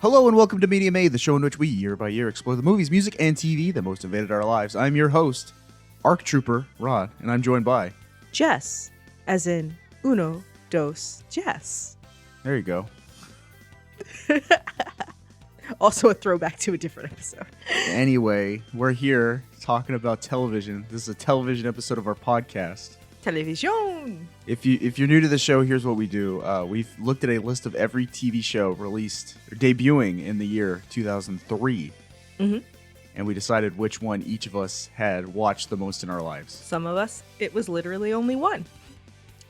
Hello and welcome to Mediamade, the show in which we, year by year, explore the movies, music, and TV that most invaded our lives. I'm your host, ARC Trooper Rod, and I'm joined by... Jess, as in uno, dos, Jess. There you go. Also a throwback to a different episode. Anyway, we're here talking about television. This is a television episode of our podcast. Television! If you're new to the show, here's what we do. We've looked at a list of every TV show released or debuting in the year 2003. Mm-hmm. And we decided which one each of us had watched the most in our lives. Some of us, it was literally only one.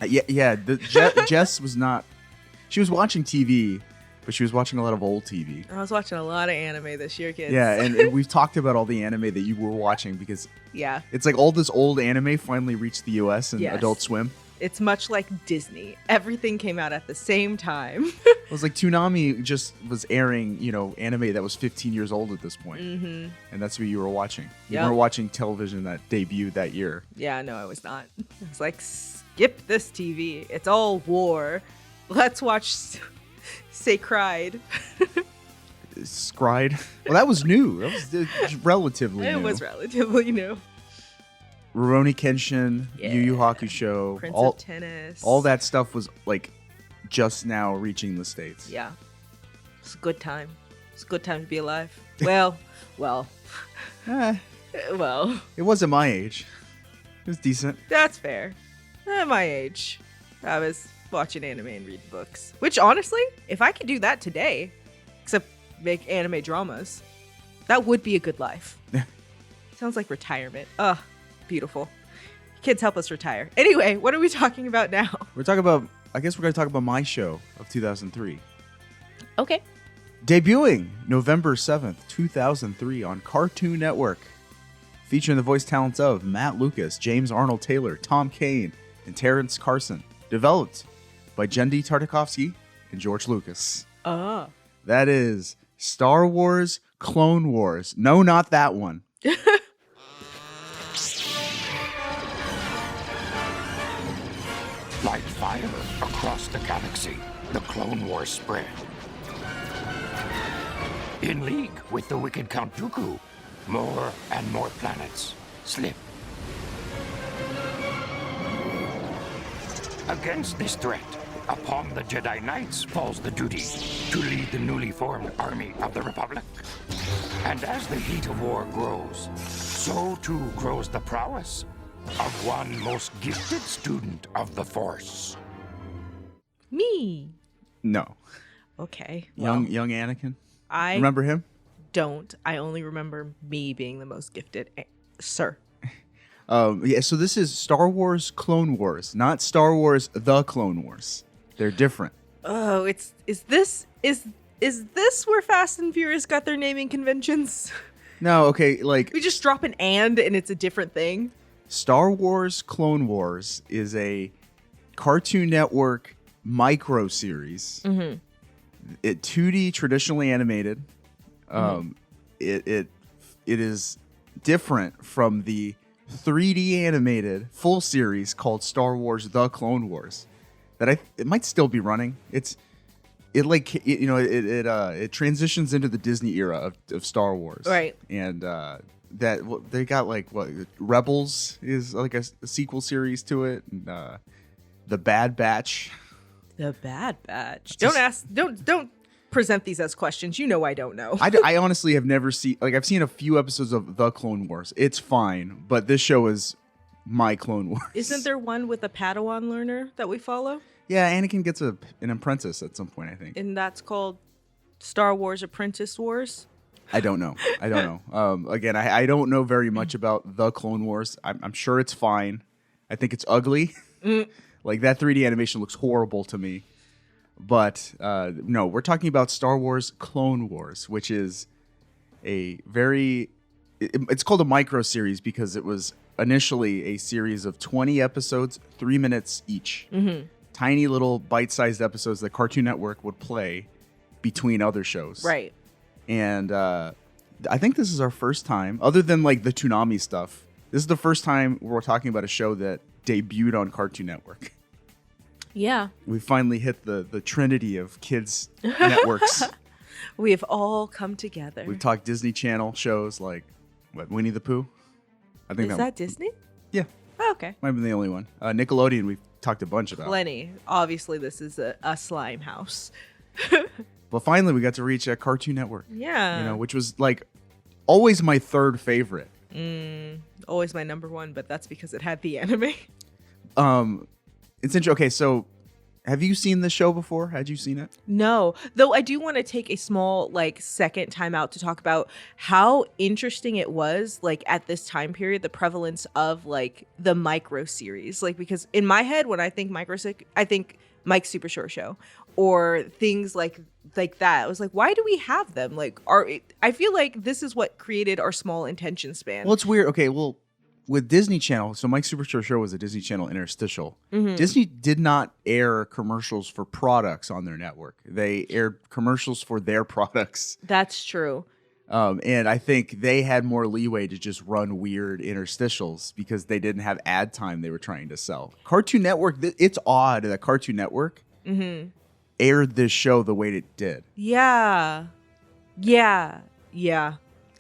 Jess was not... She was watching TV, but she was watching a lot of old TV. I was watching a lot of anime this year, kids. Yeah, and we've talked about all the anime that you were watching because it's like all this old anime finally reached the US and Adult Swim. It's much like Disney. Everything came out at the same time. It was like Toonami just was airing, anime that was 15 years old at this point. Mm-hmm. And that's what you were watching. You Yep. weren't watching television that debuted that year. Yeah, no, I was not. I was like, skip this TV. It's all war. Let's watch Sacred. Scried. Well, that was new. That was relatively new. It was relatively new. Rurouni Kenshin, Yu Yu Hakusho, Prince of Tennis. all that stuff was like just now reaching the States. Yeah. It's a good time. It's a good time to be alive. Well. Eh, Well. it wasn't my age. It was decent. That's fair. At my age, I was watching anime and reading books. Which, honestly, if I could do that today, except make anime dramas, that would be a good life. Sounds like retirement. Ugh, beautiful. Kids help us retire. Anyway, what are we talking about now? We're talking about, I guess we're going to talk about my show of 2003. Okay. Debuting November 7th, 2003 on Cartoon Network. Featuring the voice talents of Matt Lucas, James Arnold Taylor, Tom Kane, and Terrence Carson. Developed by Jendi Tartakovsky and George Lucas. That is Star Wars Clone Wars. No, not that one. Like fire across the galaxy, the Clone Wars spread. In league with the wicked Count Dooku, more and more planets slip. Against this threat, upon the Jedi Knights falls the duty to lead the newly formed army of the Republic. And as the heat of war grows, so too grows the prowess of one most gifted student of the Force. Me. No. Okay. Young Anakin. I Remember him? don't. I only remember me being the most gifted. Sir. So this is Star Wars Clone Wars, not Star Wars The Clone Wars. They're different. Oh, is this where Fast and Furious got their naming conventions? No, okay, like We just drop an and it's a different thing. Star Wars Clone Wars is a Cartoon Network micro series. Mm-hmm. It 2D traditionally animated. It is different from the 3D animated full series called Star Wars The Clone Wars that it might still be running. It transitions into the Disney era of Star Wars. Right. And they got Rebels is like a sequel series to it, and The Bad Batch. The Bad Batch. Don't present these as questions. You know I don't know. I honestly have never seen, I've seen a few episodes of The Clone Wars. It's fine, but this show is my Clone Wars. Isn't there one with a Padawan learner that we follow? Yeah, Anakin gets an apprentice at some point, I think. And that's called Star Wars Apprentice Wars? I don't know. Again, I don't know very much about The Clone Wars. I'm sure it's fine. I think it's ugly. Like, that 3D animation looks horrible to me. But no, we're talking about Star Wars Clone Wars, which is it's called a micro series because it was initially a series of 20 episodes, 3 minutes each. Mm-hmm. Tiny little bite-sized episodes that Cartoon Network would play between other shows. Right. And I think this is our first time, other than like the Toonami stuff, this is the first time we're talking about a show that debuted on Cartoon Network. Yeah. We finally hit the trinity of kids networks. We have all come together. We've talked Disney Channel shows like Winnie the Pooh. I think Is that Disney? Yeah, Oh, okay. might have been the only one. Nickelodeon we've talked a bunch about. Plenty. Obviously, this is a slime house. But finally, we got to reach Cartoon Network. Yeah. Which was like always my third favorite. Always my number one, but that's because it had the anime. It's interesting. Okay, so have you seen this show before? Had you seen it? No, though I do want to take a small second time out to talk about how interesting it was at this time period, the prevalence of the micro series. Because in my head, when I think I think Mike's Super Short Show or things like that. I was like, why do we have them? I feel like this is what created our small attention span. Well, it's weird. Okay, well, with Disney Channel, so Mike's Super Short Show was a Disney Channel interstitial. Disney did not air commercials for products on their network. They aired commercials for their products. That's true. And I think they had more leeway to just run weird interstitials because they didn't have ad time they were trying to sell. Cartoon Network, it's odd that Cartoon Network aired this show the way it did. Yeah.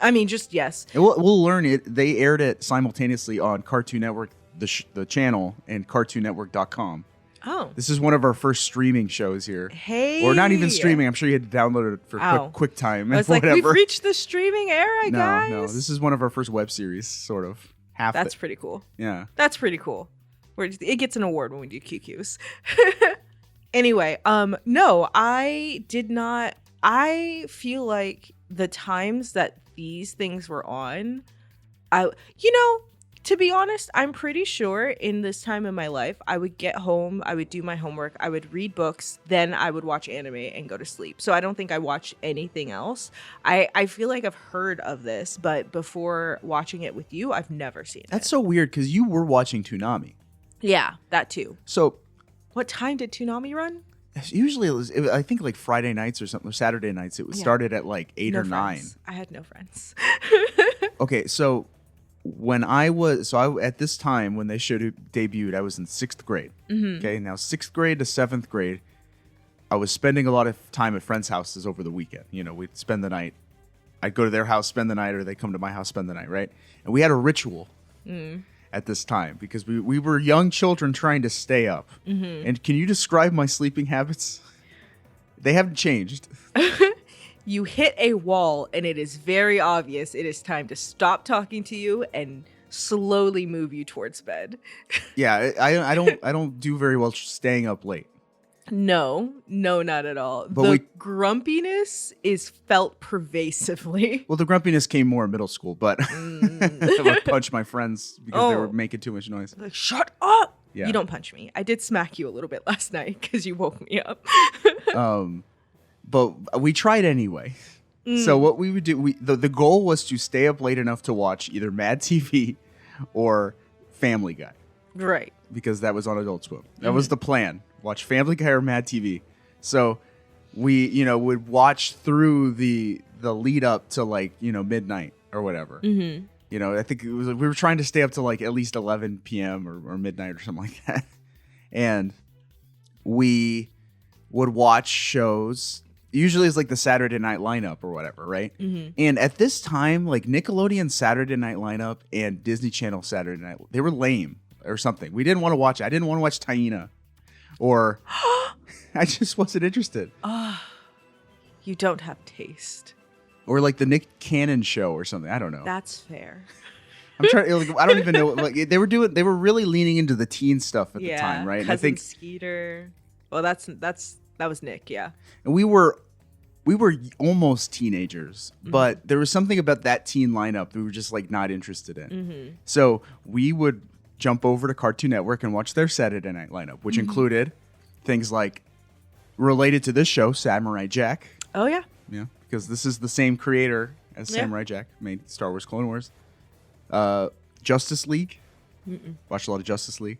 I mean, just yes. And we'll learn it. They aired it simultaneously on Cartoon Network, the channel, and CartoonNetwork.com. Oh. This is one of our first streaming shows here. Hey. Or not even streaming. I'm sure you had to download it for QuickTime. I was whatever. we've reached the streaming era, guys. No. This is one of our first web series, sort of. That's pretty cool. Yeah. That's pretty cool. It gets an award when we do QQs. Anyway, no, I did not. I feel like the times that these things were on, to be honest, I'm pretty sure in this time in my life, I would get home, I would do my homework, I would read books, then I would watch anime and go to sleep. So I don't think I watched anything else. I feel like I've heard of this, but before watching it with you, I've never seen it. That's so weird because you were watching Toonami. Yeah, that too. So what time did Toonami run? usually I think like Friday nights or something, or Saturday nights. It was started at like 8 or 9. I had no friends. Okay, so at this time when they debuted, I was in 6th grade. Okay, now 6th grade to 7th grade, I was spending a lot of time at friends' houses over the weekend. We'd spend the night. I'd go to their house, spend the night, or they'd come to my house, spend the night, right? And we had a ritual at this time because we were young children trying to stay up. And can you describe my sleeping habits? They haven't changed. You hit a wall and it is very obvious it is time to stop talking to you and slowly move you towards bed. Yeah, I don't do very well staying up late. No, not at all. But the grumpiness is felt pervasively. Well, the grumpiness came more in middle school, but I would punch my friends because they were making too much noise. Like, shut up! Yeah. You don't punch me. I did smack you a little bit last night because you woke me up. But we tried anyway. So what we would do, the goal was to stay up late enough to watch either Mad TV or Family Guy. Right. Because that was on Adult Swim. That was the plan. Watch Family Guy or Mad TV. So we, would watch through the lead up to midnight or whatever. I think we were trying to stay up to at least 11 p.m. or midnight or something like that. And we would watch shows. Usually it's the Saturday night lineup or whatever, right? And at this time, Nickelodeon Saturday night lineup and Disney Channel Saturday night, they were lame or something. We didn't want to watch it. I didn't want to watch Taina. Or I just wasn't interested. You don't have taste. Or the Nick Cannon show or something. I don't know. That's fair. I'm trying. I don't even know. They were really leaning into the teen stuff at the time, right? Cousin I think Skeeter. Well, that was Nick. Yeah. And we were almost teenagers, but there was something about that teen lineup we were just not interested in. So we would jump over to Cartoon Network and watch their Saturday night lineup, which included things related to this show, Samurai Jack. Oh, yeah. Yeah, because this is the same creator as Samurai Jack, made Star Wars Clone Wars. Justice League. Watched a lot of Justice League.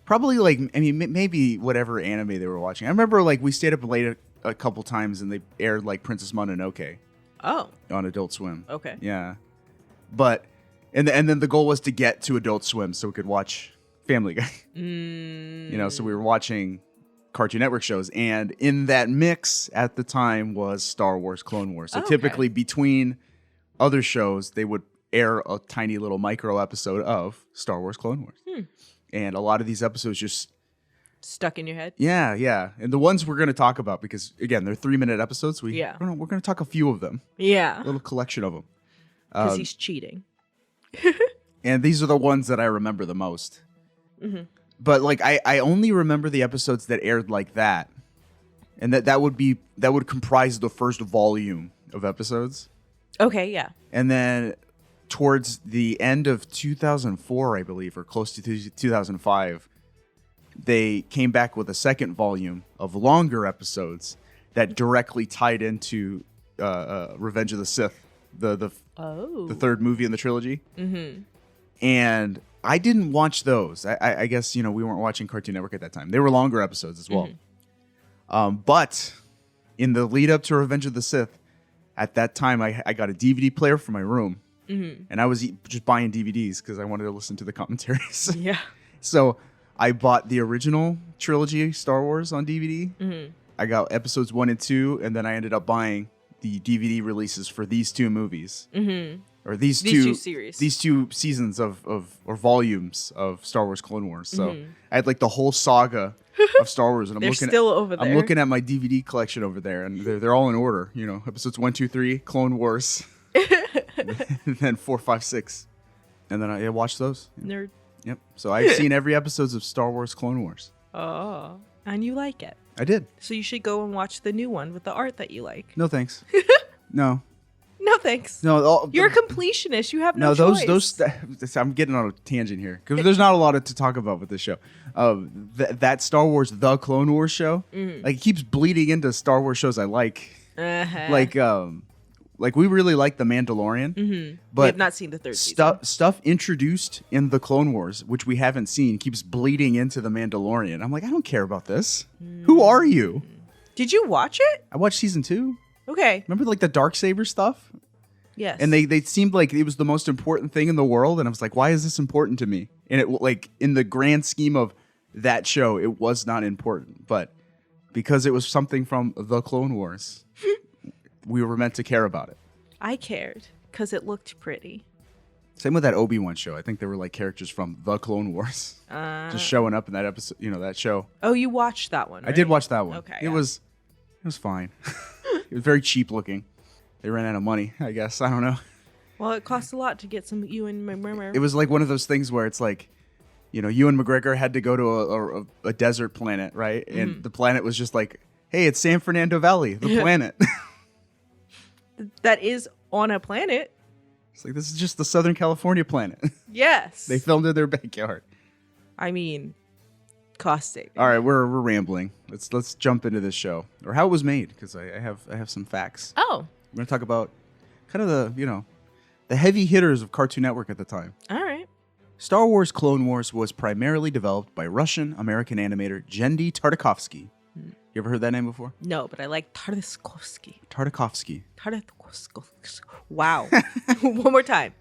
Probably maybe whatever anime they were watching. I remember we stayed up late a couple times and they aired Princess Mononoke. Oh. On Adult Swim. Okay. Yeah. But and then the goal was to get to Adult Swim so we could watch Family Guy. So we were watching Cartoon Network shows. And in that mix at the time was Star Wars Clone Wars. So Okay. typically between other shows, they would air a tiny little micro episode of Star Wars Clone Wars. And a lot of these episodes just, Stuck in your head. yeah. And the ones we're going to talk about, because again, they're 3-minute episodes. Yeah. We're going to talk a few of them, Yeah. a little collection of them. Because he's cheating. And these are the ones that I remember the most. But like, I only remember the episodes that aired like that. And that would comprise the first volume of episodes. Okay, yeah. And then towards the end of 2004, I believe, or close to 2005, they came back with a second volume of longer episodes that directly tied into Revenge of the Sith, the third movie in the trilogy. And I didn't watch those. I guess, we weren't watching Cartoon Network at that time. They were longer episodes as well. But in the lead up to Revenge of the Sith, at that time, I got a DVD player for my room. And I was just buying DVDs because I wanted to listen to the commentaries. Yeah. So I bought the original trilogy Star Wars on DVD. I got episodes 1 and 2, and then I ended up buying the DVD releases for these two movies. Or these two series. These two seasons or volumes of Star Wars Clone Wars. So I had like the whole saga of Star Wars, and They're still over there. I'm looking at my DVD collection over there, and they're all in order. Episodes 1, 2, 3, Clone Wars, and then 4, 5, 6, and then I watched those. Nerd. Yep. So I've seen every episodes of Star Wars Clone Wars. Oh, and you like it. I did. So you should go and watch the new one with the art that you like. No thanks. No. No thanks. No. You're a completionist. You have no choice. Those. I'm getting on a tangent here because there's not a lot to talk about with this show. That Star Wars, the Clone Wars show, like it keeps bleeding into Star Wars shows I like. Like we really like The Mandalorian, but we have not seen the third season. Stuff introduced in the Clone Wars, which we haven't seen, keeps bleeding into The Mandalorian. I'm like, I don't care about this. Who are you? Did you watch it? I watched season 2. Okay. Remember like the Darksaber stuff? Yes. And they seemed like it was the most important thing in the world, and I was like, why is this important to me? And it like in the grand scheme of that show, it was not important, but because it was something from the Clone Wars, we were meant to care about it. I cared because it looked pretty. Same with that Obi-Wan show. I think there were like characters from the Clone Wars just showing up in that episode, that show. Oh, you watched that one, right? I did watch that one. Okay. It was fine. It was very cheap looking. They ran out of money, I guess. I don't know. Well, it costs a lot to get some Ewan McGregor. It was like one of those things where it's like, Ewan McGregor had to go to a desert planet, right? And the planet was just like, hey, it's San Fernando Valley, the planet. That is on a planet. It's like, this is just the Southern California planet. Yes. They filmed in their backyard. I mean, cost saving. All right, we're rambling. Let's jump into this show, or how it was made, because I have some facts. Oh. We're going to talk about kind of the heavy hitters of Cartoon Network at the time. All right. Star Wars Clone Wars was primarily developed by Russian-American animator Genndy Tartakovsky. You ever heard that name before? No, but I like Tartakovsky. Tartakovsky. Wow. One more time.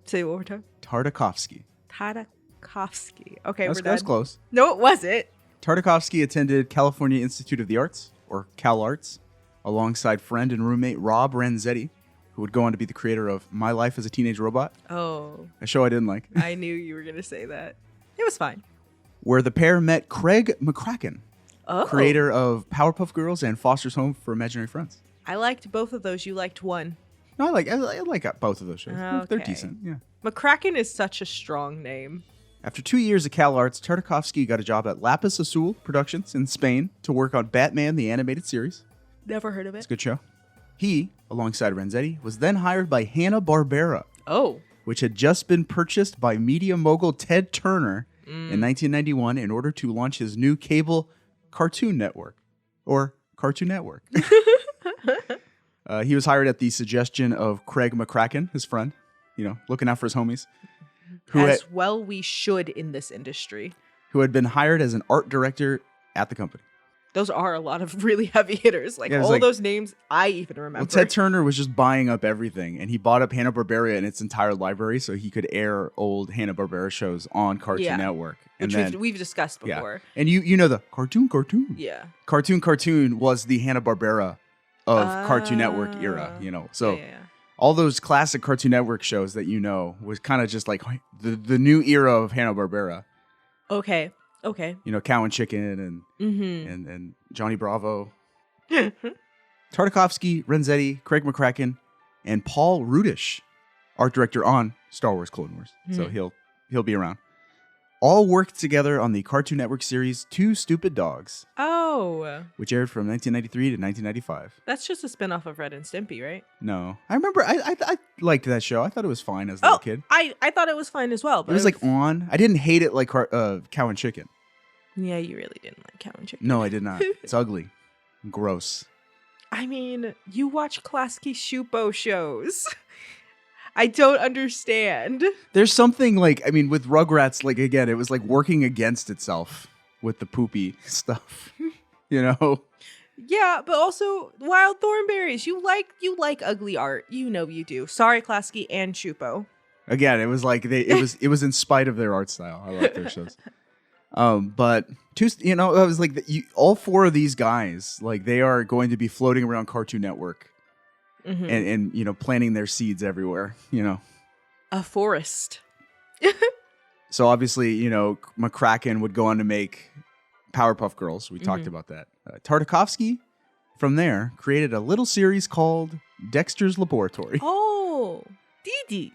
Say it one more time. Tartakovsky. Tartakovsky. Okay, That's we're done. close. No, it wasn't. Tartakovsky attended California Institute of the Arts, or Cal Arts, alongside friend and roommate Rob Renzetti, who would go on to be the creator of My Life as a Teenage Robot, Oh, a show I didn't like, I knew you were going to say that. It was fine. where the pair met Craig McCracken, Oh. creator of Powerpuff Girls and Foster's Home for Imaginary Friends. I liked both of those. You liked one. No, I like both of those shows. They're Okay. decent, yeah. McCracken is such a strong name. After 2 years at Cal Arts, Tartakovsky got a job at Lapis Azul Productions in Spain to work on Batman the Animated Series. Never heard of It's it. a good show. He, alongside Renzetti, was then hired by Hanna-Barbera, Oh. which had just been purchased by media mogul Ted Turner in 1991 in order to launch his new cable Cartoon Network, or Cartoon Network. He was hired at the suggestion of Craig McCracken, his friend, looking out for his homies, As well we should in this industry. who had been hired as an art director at the company. Those are a lot of really heavy hitters. Like, Yeah, it was all like- those names I even remember. Well, Ted Turner was just buying up everything, and he bought up Hanna-Barbera and its entire library so he could air old Hanna-Barbera shows on Cartoon Yeah. Network. Which And we've discussed yeah. before. And you know the cartoon. Yeah. Cartoon was the Hanna-Barbera of Cartoon Network era, you know. So yeah. all those classic Cartoon Network shows that you know was kind of just like the new era of Hanna-Barbera. Okay. You know, Cow and Chicken and Johnny Bravo. Tartakovsky, Renzetti, Craig McCracken, and Paul Rudish, art director on Star Wars Clone Wars. So he'll be around. All worked together on the Cartoon Network series Two Stupid Dogs, Oh, which aired from 1993 to 1995. that's just a spinoff of Red and Stimpy, right? No, I remember I liked that show. I thought it was fine as a little kid. I thought it was fine as well. But It was like on. I didn't hate it like Cow and Chicken. yeah, you really didn't like Cow and Chicken. No, I did not. It's ugly, gross. I mean, you watch Klasky Shupo shows. I don't understand. There's something like, I mean, with Rugrats, like, again, it was like working against itself with the poopy stuff, you know? Yeah, but also Wild Thornberries. You like ugly art. You know you do. Sorry, Klasky and Shupo. Again, it was like it was in spite of their art style. I love their shows. But you know, I was like, all four of these guys, like, they are going to be floating around Cartoon Network and you know, planting their seeds everywhere, you know. A forest. So obviously, you know, McCracken would go on to make Powerpuff Girls. We talked about that. Tartakovsky, from there, created a little series called Dexter's Laboratory. Oh, Dee,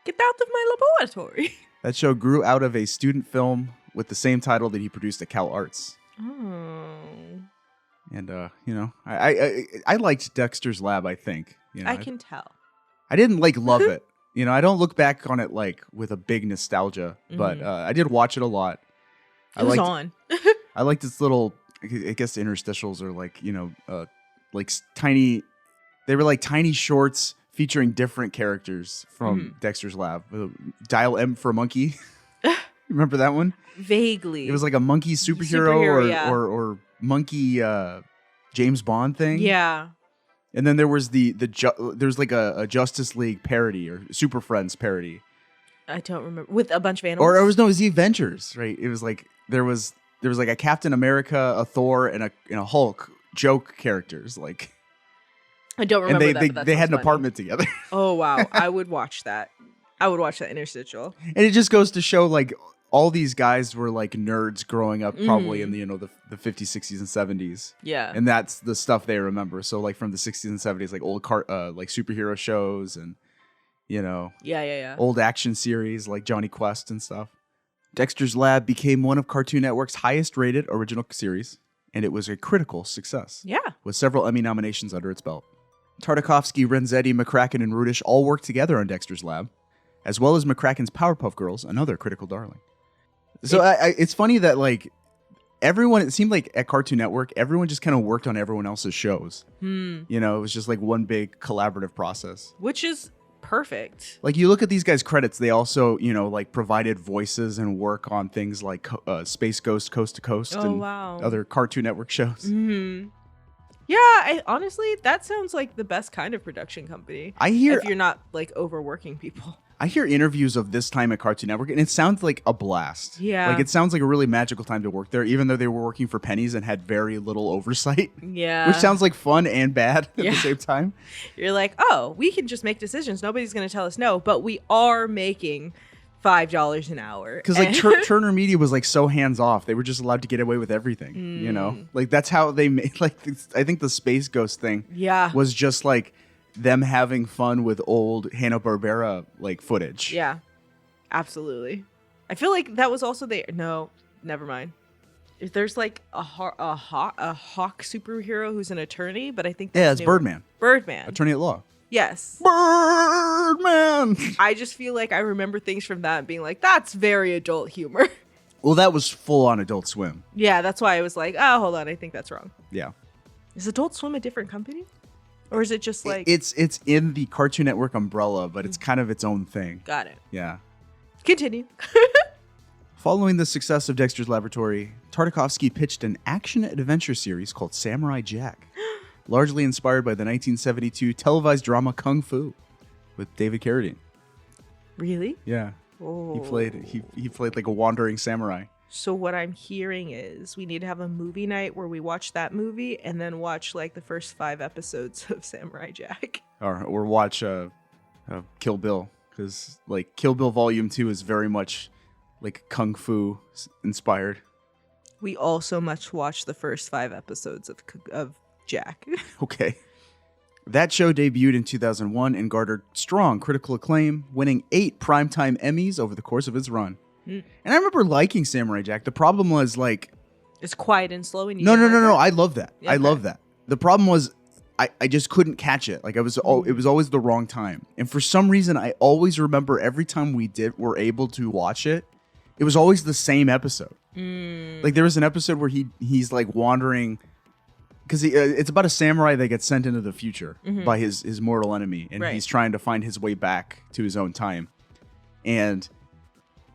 get out of my laboratory. That show grew out of a student film with the same title that he produced at Cal Arts. Oh. And you know, I liked Dexter's Lab. I think, you know, I can tell. I didn't like love it. You know, I don't look back on it like with a big nostalgia, but I did watch it a lot. It was on. I liked its little, I guess, interstitials are like, you know, like tiny. They were like tiny shorts featuring different characters from Dexter's Lab. Dial M for Monkey. Remember that one? Vaguely. It was like a monkey superhero yeah. or monkey James Bond thing. Yeah. And then there was there's like a Justice League parody or Super Friends parody. I don't remember. With a bunch of animals. Or it was the Avengers, right? It was like there was like a Captain America, a Thor, and a Hulk joke characters, like. I don't remember and that. But that they had sounds an funny. apartment together. Oh wow, I would watch that. I would watch that interstitial. And it just goes to show, like, all these guys were like nerds growing up, probably in the, you know, the 50s, 60s, and 70s. Yeah. And that's the stuff they remember. So like from the 60s and 70s, like old like superhero shows and, you know, Yeah. old action series like Johnny Quest and stuff. Dexter's Lab became one of Cartoon Network's highest rated original series, and it was a critical success. Yeah. With several Emmy nominations under its belt. Tartakovsky, Renzetti, McCracken, and Rudish all worked together on Dexter's Lab, as well as McCracken's Powerpuff Girls, another critical darling. So it's funny that, like, everyone, it seemed like at Cartoon Network, everyone just kind of worked on everyone else's shows. You know, it was just like one big collaborative process. Which is perfect. Like, you look at these guys' credits, they also, you know, like, provided voices and work on things like Space Ghost Coast to Coast and other Cartoon Network shows. Yeah, honestly, that sounds like the best kind of production company. If you're not, like, overworking people. I hear interviews of this time at Cartoon Network, and it sounds like a blast. Yeah. Like, it sounds like a really magical time to work there, even though they were working for pennies and had very little oversight. Yeah. Which sounds like fun and bad at the same time. You're like, oh, we can just make decisions. Nobody's going to tell us no, but we are making $5 an hour. Because, like, Turner Media was, like, so hands-off. They were just allowed to get away with everything, you know? Like, that's how they made, like, I think the Space Ghost thing was just, like, them having fun with old Hanna-Barbera, like, footage. Yeah, absolutely. I feel like that was also there. No, never mind. If there's like a hawk superhero who's an attorney, but I think that's it's Birdman. Birdman. Attorney at law. Yes. Birdman! I just feel like I remember things from that and being like, that's very adult humor. Well, that was full-on Adult Swim. Yeah, that's why I was like, oh, hold on, I think that's wrong. Yeah. Is Adult Swim a different company? Or is it just like... It's in the Cartoon Network umbrella, but it's kind of its own thing. Got it. Yeah. Continue. Following the success of Dexter's Laboratory, Tartakovsky pitched an action-adventure series called Samurai Jack, largely inspired by the 1972 televised drama Kung Fu with David Carradine. Really? Yeah. Oh. He played like a wandering samurai. So what I'm hearing is we need to have a movie night where we watch that movie and then watch like the first 5 episodes of Samurai Jack. Or watch Kill Bill, because like Kill Bill Volume 2 is very much like Kung Fu inspired. We also must watch the first 5 episodes of Jack. Okay. That show debuted in 2001 and garnered strong critical acclaim, winning 8 primetime Emmys over the course of its run. And I remember liking Samurai Jack. The problem was like... It's quiet and slow and you No. that? I love that. Yeah, I love that. The problem was I just couldn't catch it. Like it was always the wrong time. And for some reason, I always remember every time were able to watch it, it was always the same episode. Like there was an episode where he's like wandering... Because it's about a samurai that gets sent into the future by his mortal enemy. And he's trying to find his way back to his own time. And...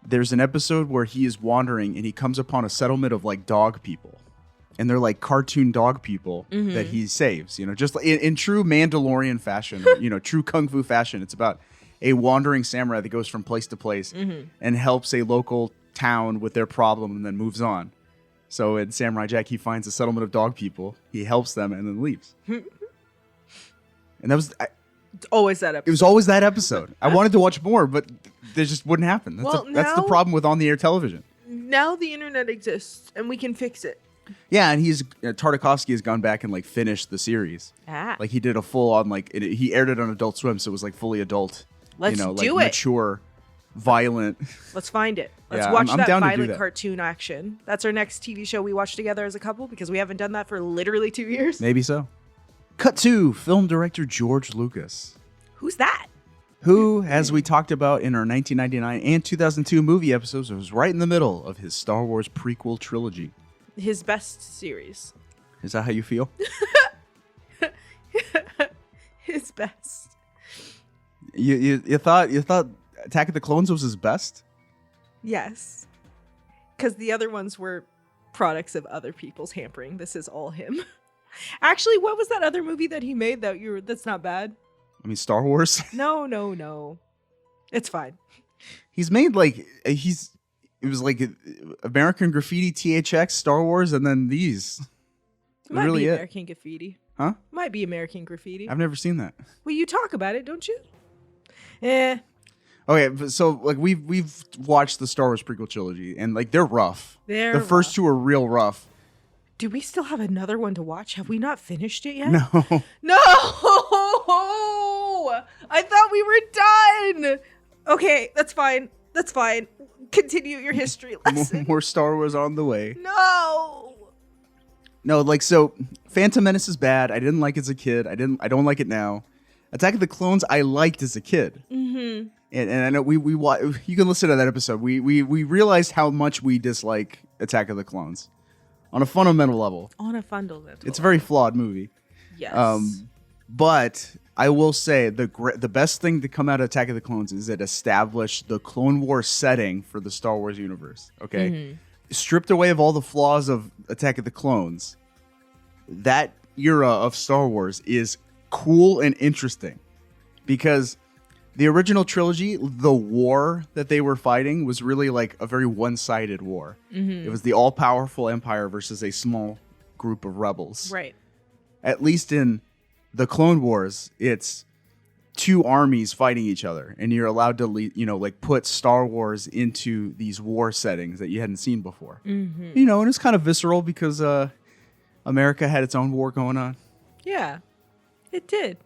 there's an episode where he is wandering and he comes upon a settlement of like dog people, and they're like cartoon dog people that he saves, you know, just in true Mandalorian fashion, you know, true Kung Fu fashion. It's about a wandering samurai that goes from place to place and helps a local town with their problem and then moves on. So in Samurai Jack, he finds a settlement of dog people, he helps them and then leaves. And that was... always that episode. It was always that episode. I wanted to watch more, but there just wouldn't happen. That's the problem with on-the-air television. Now the internet exists, and we can fix it. Yeah, and Tartakovsky has gone back and like finished the series. Like he did a full-on he aired it on Adult Swim, so it was like fully adult. Let's do it. Mature, violent. Let's find it. Let's Yeah, watch I'm that down to do violent that. cartoon action. That's our next TV show we watch together as a couple because we haven't done that for literally 2 years. Maybe so. Cut to film director George Lucas, Who's that? who, as we talked about in our 1999 and 2002 movie episodes, was right in the middle of his Star Wars prequel trilogy. His best series. Is that how you feel? His best. You thought Attack of the Clones was his best? Yes. Because the other ones were products of other people's hampering. This is all him. Actually, what was that other movie that he made that's not bad? I mean, Star Wars? No. It's fine. He's made it was like American Graffiti, THX, Star Wars, and then these. It might really be it. American Graffiti. Huh? Might be American Graffiti. I've never seen that. Well, you talk about it, don't you? Okay, so like we've watched the Star Wars prequel trilogy, and like they're rough. The first 2 are real rough. Do we still have another one to watch? Have we not finished it yet? No. No! I thought we were done. Okay, that's fine. Continue your history lesson. More Star Wars on the way. No. No, like so Phantom Menace is bad. I didn't like it as a kid. I don't like it now. Attack of the Clones I liked as a kid. Mm-hmm. And I know you can listen to that episode. We realized how much we dislike Attack of the Clones on a fundamental level. It's a very flawed movie. Yes. But I will say the best thing to come out of Attack of the Clones is it established the Clone Wars setting for the Star Wars universe. Okay, stripped away of all the flaws of Attack of the Clones, that era of Star Wars is cool and interesting because the original trilogy, the war that they were fighting was really like a very one-sided war. It was the all-powerful Empire versus a small group of rebels. Right. At least in the Clone Wars, it's 2 armies fighting each other, and you're allowed to, put Star Wars into these war settings that you hadn't seen before. And it's kind of visceral because America had its own war going on. Yeah, it did.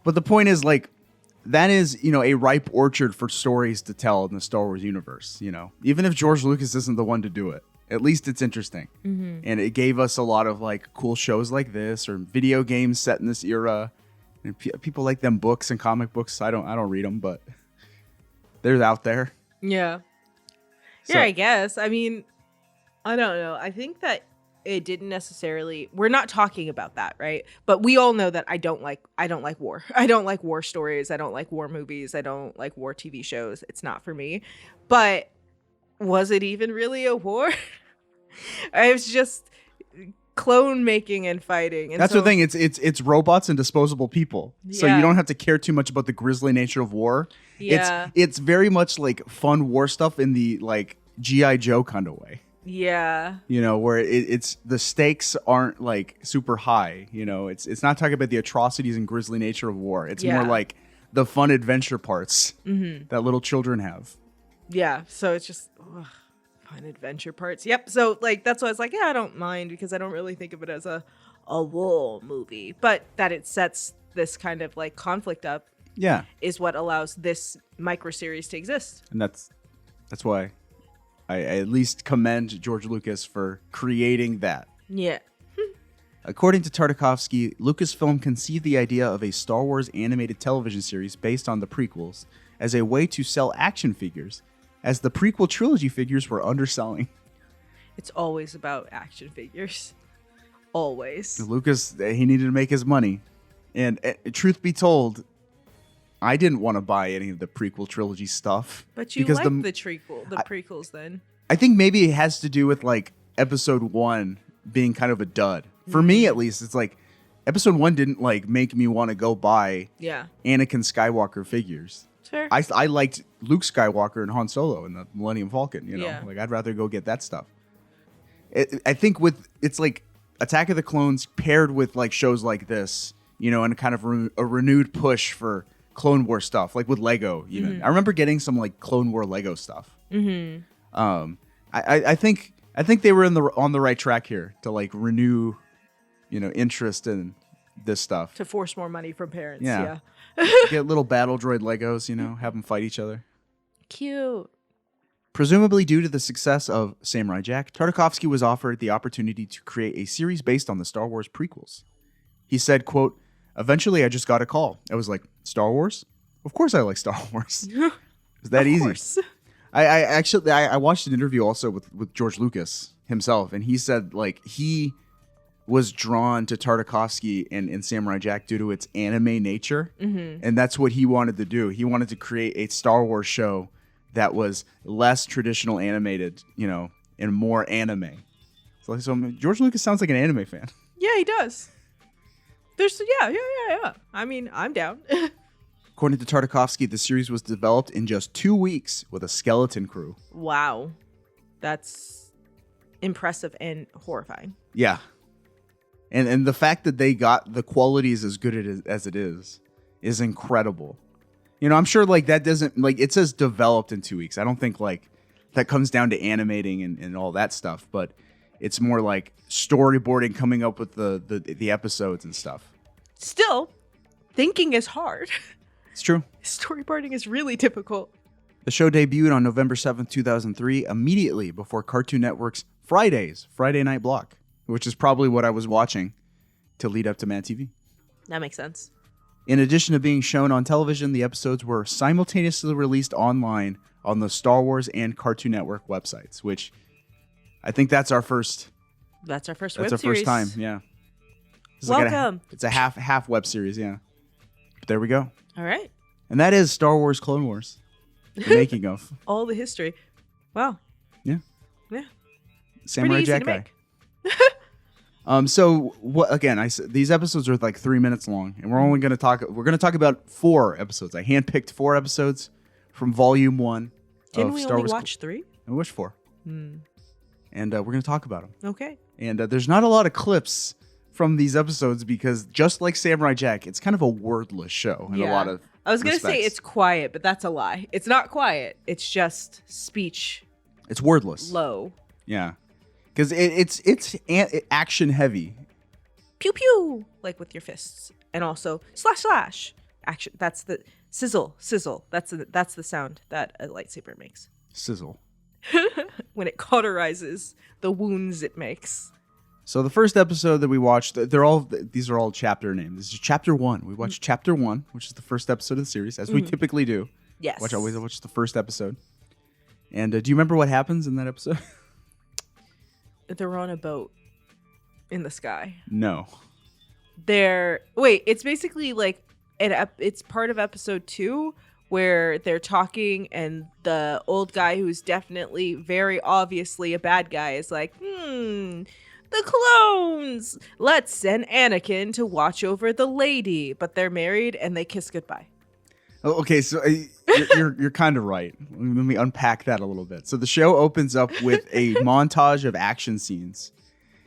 But the point is, like, that is, a ripe orchard for stories to tell in the Star Wars universe, Even if George Lucas isn't the one to do it. At least it's interesting. And it gave us a lot of, like, cool shows like this or video games set in this era. And people like them books and comic books. I don't read them, but they're out there. Yeah. So- Yeah, I guess. I mean, I don't know. I think that it didn't necessarily, we're not talking about that, right? But we all know that I don't like war. I don't like war stories. I don't like war movies. I don't like war TV shows. It's not for me. But was it even really a war? It was just clone making and fighting. And that's the thing. It's robots and disposable people. So Yeah. you don't have to care too much about the grisly nature of war. Yeah. It's very much like fun war stuff in the like G.I. Joe kind of way. Yeah. You know, where it's the stakes aren't like super high. You know, it's not talking about the atrocities and grisly nature of war. It's more Yeah. like the fun adventure parts that little children have. Yeah. So it's just fun adventure parts. Yep. So like that's why I was like, yeah, I don't mind because I don't really think of it as a war movie, but that it sets this kind of like conflict up Yeah, is what allows this micro series to exist. and that's why I at least commend George Lucas for creating that. Yeah. According to Tartakovsky, Lucasfilm conceived the idea of a Star Wars animated television series based on the prequels as a way to sell action figures, as the prequel trilogy figures were underselling. It's always about action figures. Always. Lucas, he needed to make his money. And truth be told, I didn't want to buy any of the prequel trilogy stuff. But you because like the prequels then. I think maybe it has to do with like episode 1 being kind of a dud. For me, at least, it's like episode 1 didn't like make me want to go buy Yeah. Anakin Skywalker figures. Sure. I liked Luke Skywalker and Han Solo and the Millennium Falcon. You know, Yeah. like I'd rather go get that stuff. I think it's like Attack of the Clones paired with like shows like this, you know, and kind of a renewed push for Clone War stuff, like with Lego. Even I remember getting some like Clone War Lego stuff. I think they were on the right track here to like renew, you know, interest in this stuff. To force more money from parents. Yeah. Yeah. Get little battle droid Legos, you know, have them fight each other. Cute. Presumably due to the success of Samurai Jack, Tartakovsky was offered the opportunity to create a series based on the Star Wars prequels. He said, quote, "Eventually I just got a call. I was like, Star Wars? Of course I like Star Wars." It was that easy. Course. I watched an interview also with George Lucas himself, and he said like he was drawn to Tartakovsky and Samurai Jack due to its anime nature, and that's what he wanted to do. He wanted to create a Star Wars show that was less traditional animated, you know, and more anime. So George Lucas sounds like an anime fan. Yeah, he does. Yeah. I mean, I'm down. According to Tartakovsky, the series was developed in just 2 weeks with a skeleton crew. Wow. That's impressive and horrifying. Yeah. And the fact that they got the qualities as good as it is incredible. You know, I'm sure like that doesn't like it says developed in 2 weeks. I don't think like that comes down to animating and all that stuff, but it's more like storyboarding, coming up with the episodes and stuff. Still, thinking is hard. It's true. Storyboarding is really difficult. The show debuted on November 7th, 2003, immediately before Cartoon Network's Friday night block, which is probably what I was watching to lead up to Mad TV. That makes sense. In addition to being shown on television, the episodes were simultaneously released online on the Star Wars and Cartoon Network websites, which I think that's our first That's our first That's web our series. first time, yeah. It's Welcome. It's a half web series, yeah. But there we go. All right. And that is Star Wars Clone Wars. The making of. All the history. Wow. Yeah. Yeah. Samurai Pretty easy Jack to guy. make. So what again, these episodes are like 3 minutes long, and we're going to talk about 4 episodes. I handpicked 4 episodes from volume 1 Didn't of we Star only Wars. watch 3? I wish 4. And we're going to talk about them. Okay. And there's not a lot of clips from these episodes because just like Samurai Jack, it's kind of a wordless show in a lot of I was going to say respects. it's quiet, but that's a lie. It's not quiet. It's just speech It's wordless. low. Yeah. Because it's action heavy. Pew pew, like with your fists. And also slash slash. Action. That's the sizzle. That's the sound that a lightsaber makes Sizzle. when it cauterizes the wounds it makes. So the first episode that we watched, these are all chapter names. This is chapter 1. We watched chapter 1, which is the first episode of the series, as we typically do. Yes. Always watch the first episode. And do you remember what happens in that episode? They're on a boat. in the sky. No. It's basically like it's part of episode 2 where they're talking and the old guy who's definitely very obviously a bad guy is like, the clones, let's send Anakin to watch over the lady. But they're married and they kiss goodbye. Oh, okay, so you're kind of right. Let me unpack that a little bit. So the show opens up with a montage of action scenes,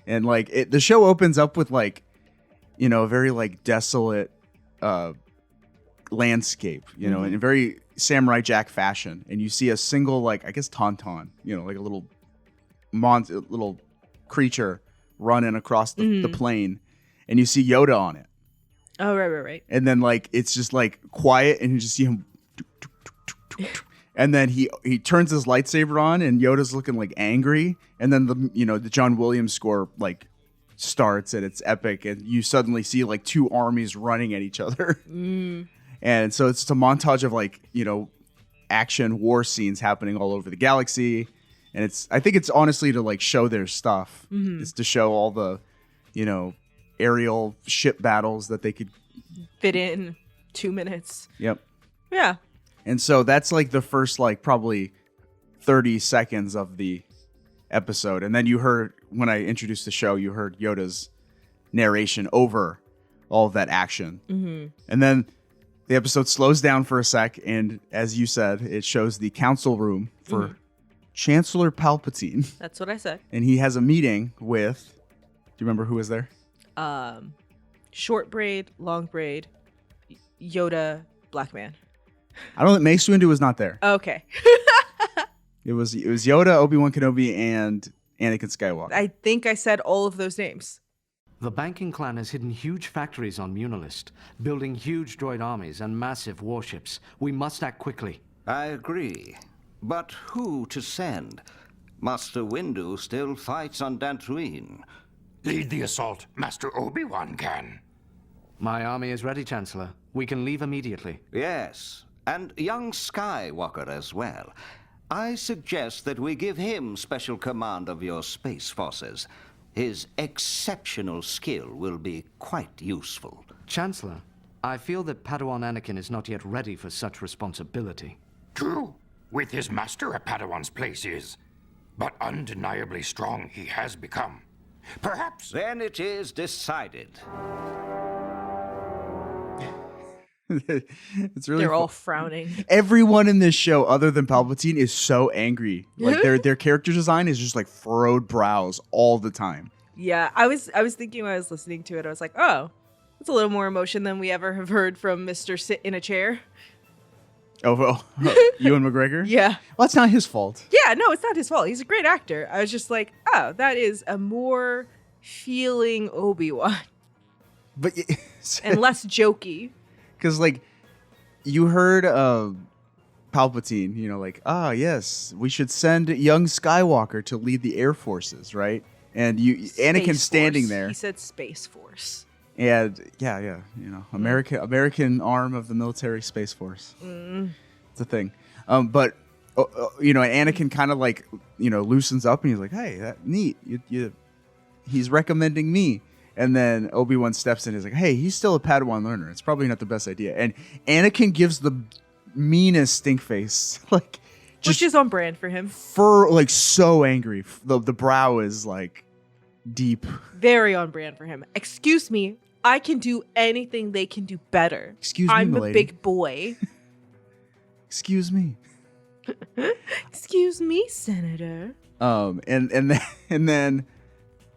and like the show opens up with like, you know, a very like desolate landscape, you know, in a very Samurai Jack fashion, and you see a single like I guess tauntaun, you know, like a little little creature running across the plain, and you see Yoda on it. Oh, right. And then like it's just like quiet, and you just see him, and then he turns his lightsaber on, and Yoda's looking like angry, and then the John Williams score like starts, and it's epic, and you suddenly see like two armies running at each other, and so it's just a montage of like, you know, action war scenes happening all over the galaxy, and I think it's honestly to like show their stuff. It's to show all the, you know, aerial ship battles that they could fit in 2 minutes. Yep. Yeah. And so that's like the first like probably 30 seconds of the episode. And then you heard, when I introduced the show, you heard Yoda's narration over all of that action. And then the episode slows down for a sec. And as you said, it shows the council room for Chancellor Palpatine. That's what I said. And he has a meeting with, do you remember who was there? Short braid, long braid, Yoda, black man. I don't think Mace Windu was not there. Okay. It was Yoda, Obi-Wan Kenobi, and Anakin Skywalker. I think I said all of those names. The banking clan has hidden huge factories on Munilist, building huge droid armies and massive warships. We must act quickly. I agree. But who to send? Master Windu still fights on Dantooine. Lead the assault. Master Obi-Wan can. My army is ready, Chancellor. We can leave immediately. Yes, and young Skywalker as well. I suggest that we give him special command of your space forces. His exceptional skill will be quite useful. Chancellor, I feel that Padawan Anakin is not yet ready for such responsibility. True. With his master a Padawan's place is. But undeniably strong he has become. Perhaps. Then it is decided. It's really They're all frowning. Everyone in this show, other than Palpatine, is so angry. Like their character design is just like furrowed brows all the time. Yeah, I was thinking when I was listening to it, I was like, oh, that's a little more emotion than we ever have heard from Mr. Sit in a Chair. Oh, Ewan McGregor? Yeah. Well, that's not his fault. Yeah, no, it's not his fault. He's a great actor. I was just like, oh, that is a more feeling Obi-Wan. But and less jokey. Because, like, you heard Palpatine, you know, like, yes, we should send young Skywalker to lead the Air Forces, right? And Anakin's standing there. He said Space Force. And yeah, you know, American arm of the military Space Force. It's a thing. But you know, Anakin kind of like, you know, loosens up and he's like, hey, that neat. He's recommending me. And then Obi-Wan steps in and is like, hey, he's still a Padawan learner. It's probably not the best idea. And Anakin gives the meanest stink face. Like, which is on brand for him. Like so angry. The brow is like deep. Very on brand for him. Excuse me, I can do anything they can do better. Excuse me, I'm milady. a big boy. Excuse me. Excuse me, Senator. And then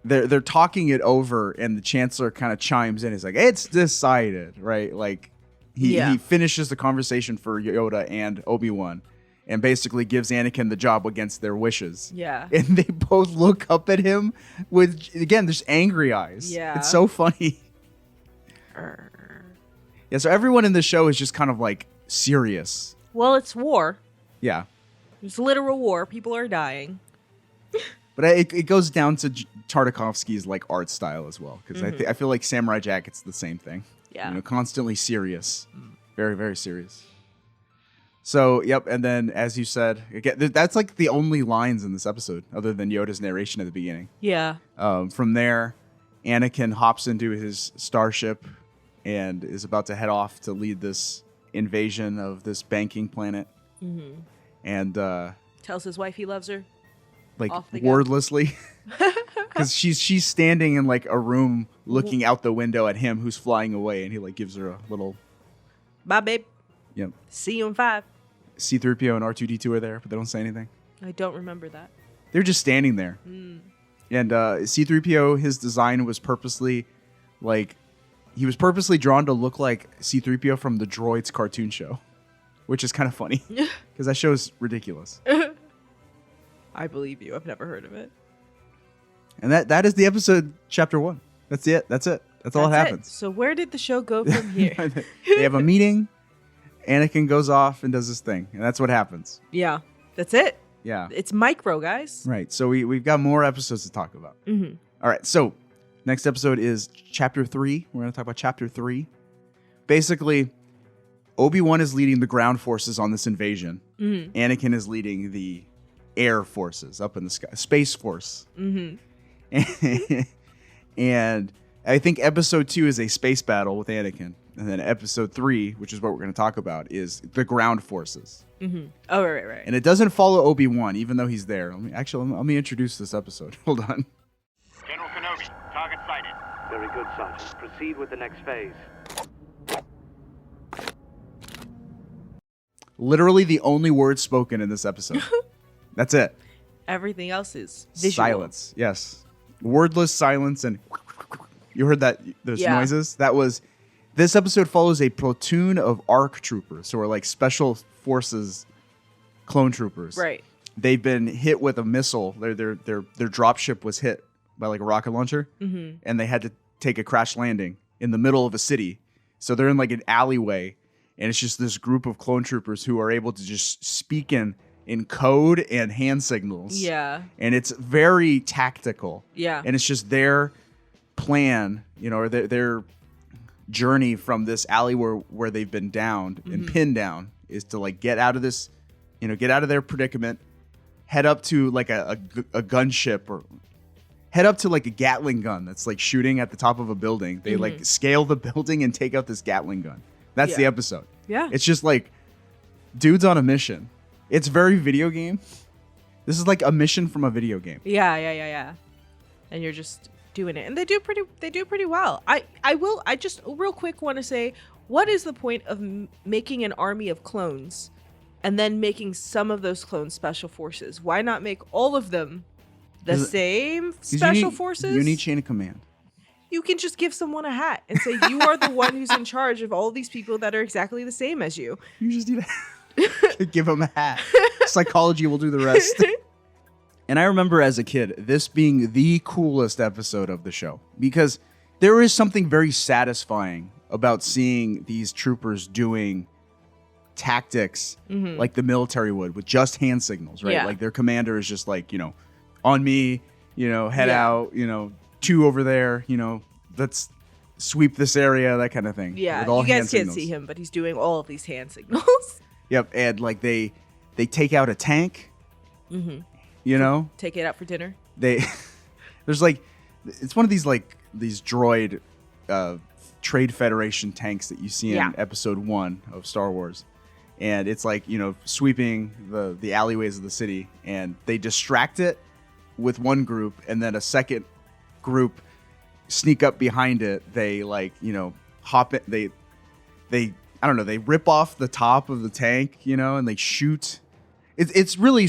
they're talking it over, and the Chancellor kind of chimes in. He's like, "It's decided," right? Like he finishes the conversation for Yoda and Obi-Wan, and basically gives Anakin the job against their wishes. Yeah. And they both look up at him with, again, there's angry eyes. Yeah. It's so funny. Yeah, so everyone in the show is just kind of like serious. Well, it's war. Yeah. It's literal war. People are dying. But it goes down to Tartakovsky's like art style as well, because I feel like Samurai Jack, it's the same thing. Yeah. You know, constantly serious. Very, very serious. So, yep, and then as you said, again, that's like the only lines in this episode, other than Yoda's narration at the beginning. Yeah. From there, Anakin hops into his starship and is about to head off to lead this invasion of this banking planet. Mm-hmm. And tells his wife he loves her. Like Off they go. wordlessly. Because she's standing in like a room looking out the window at him who's flying away, and he like gives her a little Bye, babe. Yep. See you in 5. C-3PO and R2-D2 are there, but they don't say anything. I don't remember that. They're just standing there. And C-3PO, his design was purposely like he was purposely drawn to look like C-3PO from the Droids cartoon show, which is kind of funny because that show's ridiculous. I believe you. I've never heard of it. And that is the episode, chapter 1. That's it. That's all that happens. So where did the show go from here? They have a meeting. Anakin goes off and does his thing, and that's what happens. Yeah, that's it. Yeah. It's micro, guys. Right. So we've got more episodes to talk about. Mm-hmm. All right. So next episode is chapter 3. We're going to talk about chapter 3. Basically, Obi-Wan is leading the ground forces on this invasion. Mm-hmm. Anakin is leading the air forces up in the sky, Space Force. Mm-hmm. And I think episode 2 is a space battle with Anakin. And then episode 3, which is what we're going to talk about, is the ground forces. Mm-hmm. Oh, right. And it doesn't follow Obi-Wan, even though he's there. Let me introduce this episode. Hold on. General Kenobi, target sighted. Very good, Sergeant. Proceed with the next phase. Literally the only word spoken in this episode. That's it. Everything else is visual. Silence. Yes. Wordless silence. And you heard that? Those noises? This episode follows a platoon of ARC troopers, so are like special forces clone troopers. Right. They've been hit with a missile. Their dropship was hit by like a rocket launcher, and they had to take a crash landing in the middle of a city. So they're in like an alleyway, and it's just this group of clone troopers who are able to just speak in code and hand signals. Yeah. And it's very tactical. Yeah. And it's just their plan, or their journey from this alley where they've been downed and pinned down is to like get out of this, get out of their predicament, head up to like a gunship or head up to like a Gatling gun that's like shooting at the top of a building. They like scale the building and take out this Gatling gun. That's the episode. Yeah. It's just like dudes on a mission. It's very video game. This is like a mission from a video game. Yeah. And you're just doing it, and they do pretty well. I just real quick want to say, what is the point of making an army of clones and then making some of those clones special forces? Why not make all of them the same special forces? You need chain of command. You can just give someone a hat and say, you are the one who's in charge of all these people that are exactly the same as you. You just need to give them a hat. Psychology will do the rest. And I remember as a kid, this being the coolest episode of the show, because there is something very satisfying about seeing these troopers doing tactics like the military would with just hand signals, right? Yeah. Like their commander is just like, on me, head out, 2 over there, let's sweep this area, that kind of thing. Yeah, with all you hand guys can't signals. see him, but he's doing all of these hand signals. Yep, and like they take out a tank, Take it out for dinner. There's like, it's one of these like these droid Trade Federation tanks that you see in episode 1 of Star Wars. And it's like, sweeping the alleyways of the city, and they distract it with one group, and then a second group sneak up behind it. They like, hop in, they I don't know, they rip off the top of the tank, and they shoot. It's really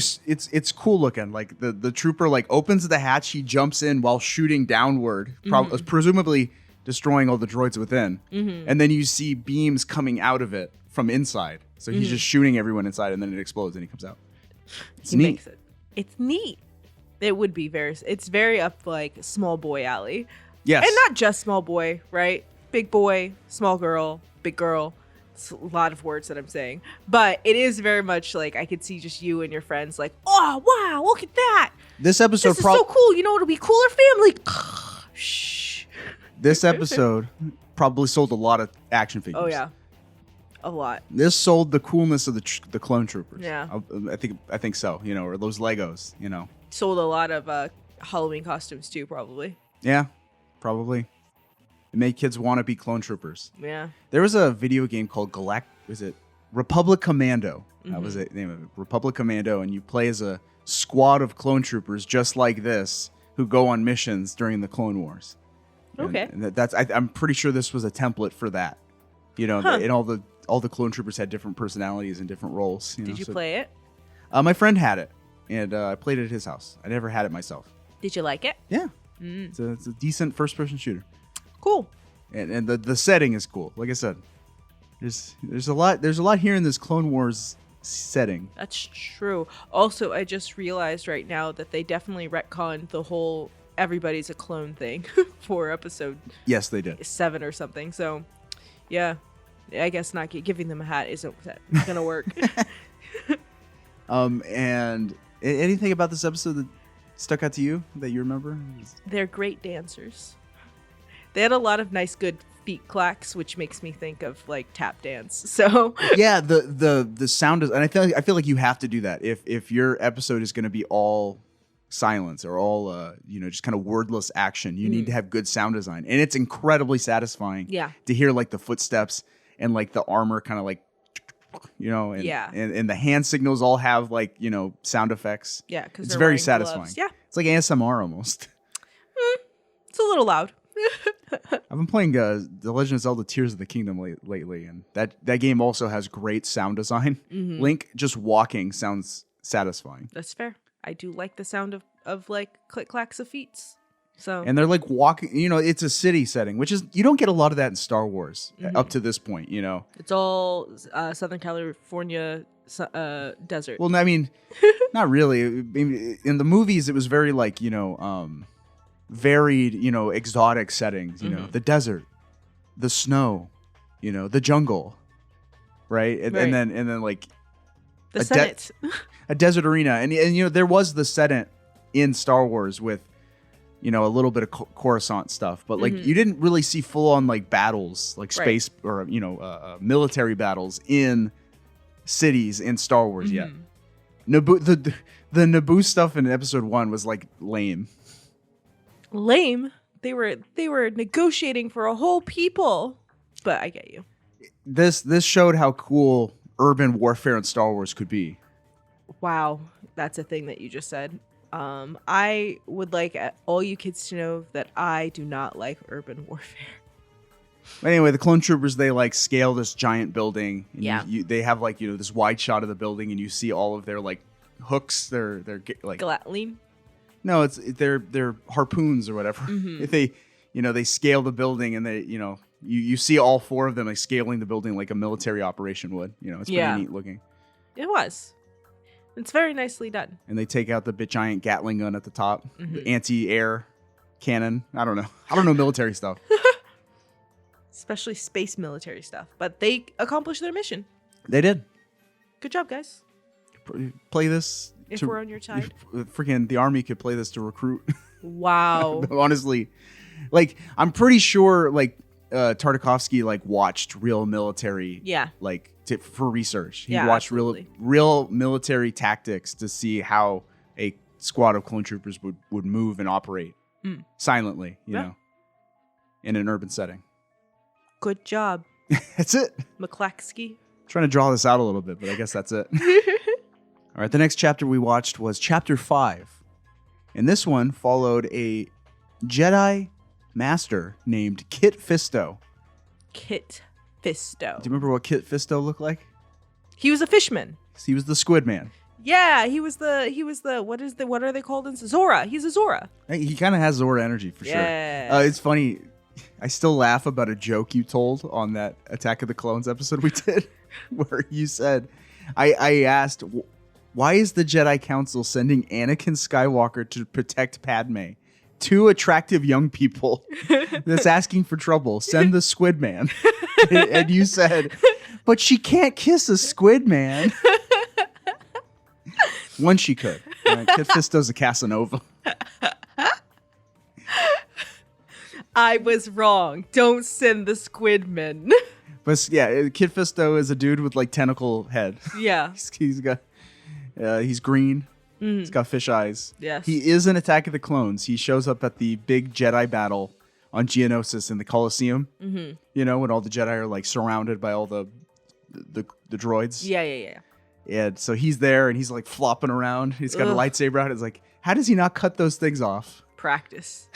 cool looking. Like the trooper like opens the hatch, he jumps in while shooting downward, presumably destroying all the droids within. And then you see beams coming out of it from inside. So he's just shooting everyone inside, and then it explodes and he comes out. It's neat. Makes it. It's neat. It would be it's very up like small boy alley. Yes. And not just small boy, right? Big boy, small girl, big girl. It's a lot of words that I'm saying. But it is very much like I could see just you and your friends like, oh, wow, look at that. This episode This is so cool. It'll be cooler family. Shh. This episode probably sold a lot of action figures. Oh, yeah. A lot. This sold the coolness of the clone troopers. Yeah. I think so, or those Legos, Sold a lot of Halloween costumes too, probably. Yeah. probably. It made kids want to be clone troopers. Yeah. There was a video game called Republic Commando? That was the name of it. Republic Commando, and you play as a squad of clone troopers just like this who go on missions during the Clone Wars. Okay. And I'm pretty sure this was a template for that. You know, and all the clone troopers had different personalities and different roles. Did you play it? My friend had it, and I played it at his house. I never had it myself. Did you like it? Yeah. It's a decent first-person shooter. Cool. And the setting is cool. Like I said, there's a lot here in this Clone Wars setting. That's true. Also, I just realized right now that they definitely retconned the whole everybody's a clone thing for episode Yes, they did. 7 or something. So, yeah, I guess not giving them a hat isn't gonna work. And anything about this episode that stuck out to you that you remember? They're great dancers. They had a lot of nice, good feet clacks, which makes me think of like tap dance. So Yeah, the sound is, and I feel like you have to do that if your episode is going to be all silence or all just kind of wordless action. You need to have good sound design, and it's incredibly satisfying. Yeah. To hear like the footsteps and like the armor kind of like, and, Yeah. and the hand signals all have like sound effects. yeah, because It's very satisfying. Gloves. Yeah, It's like ASMR almost. it's a little loud. I've been playing The Legend of Zelda Tears of the Kingdom lately, and that game also has great sound design. Link just walking sounds satisfying. That's fair. I do like the sound of like click clacks of feet. So And they're like walking, it's a city setting, which is, you don't get a lot of that in Star Wars up to this point, it's all Southern California desert. Well, I mean, not really. In the movies, it was very like, varied, exotic settings, the desert, the snow, the jungle, right? And then like the Senate. A desert arena. And there was the Senate in Star Wars with, a little bit of Coruscant stuff, but like you didn't really see full on like battles, like space or, military battles in cities in Star Wars yet. Naboo, the Naboo stuff in episode 1 was like lame. Lame. They were negotiating for a whole people. But I get you. This showed how cool urban warfare in Star Wars could be. Wow, that's a thing that you just said. I would like all you kids to know that I do not like urban warfare. Anyway, the clone troopers, they like scale this giant building. And Yeah. they have like, this wide shot of the building, and you see all of their like hooks. They're like Glatline. No, they're harpoons or whatever. If they scale the building, and they you see all 4 of them like scaling the building like a military operation would. It's pretty neat looking. It was. It's very nicely done. And they take out the big giant Gatling gun at the top, the anti-air cannon. I don't know military stuff. Especially space military stuff. But they accomplished their mission. They did. Good job, guys. Play this. If we're on your side. Freaking the army could play this to recruit. Wow. Honestly, like I'm pretty sure like Tartakovsky like watched real military. Yeah. Like for research, he Yeah, watched absolutely. real military tactics to see how a squad of clone troopers would move and operate silently, you in an urban setting. Good job, That's it. McClacksky. Trying to draw this out a little bit, but I guess that's it. All right, the next chapter we watched was chapter 5. And this one followed a Jedi master named Kit Fisto. Kit Fisto. Do you remember what Kit Fisto looked like? He was a fishman. He was the Squid Man. Yeah, he was the what are they called in Zora? He's a Zora. He kind of has Zora energy for Yeah. sure. It's funny. I still laugh about a joke you told on that Attack of the Clones episode we did, where you said, I asked, why is the Jedi Council sending Anakin Skywalker to protect Padme? 2 attractive young people that's asking for trouble. Send the Squid Man. And you said, but she can't kiss a Squid Man. Once she could. Kit Fisto's a Casanova. I was wrong. Don't send the Squidman. But yeah, Kit Fisto is a dude with like tentacle head. Yeah. He's green. He's got fish eyes. Yes. He is in Attack of the Clones. He shows up at the big Jedi battle on Geonosis in the Colosseum. Mm-hmm. You know, when all the Jedi are like surrounded by all the droids. Yeah. And so he's there and he's like flopping around. He's got a Ugh. lightsaber out. It's like, how does he not cut those things off? Practice.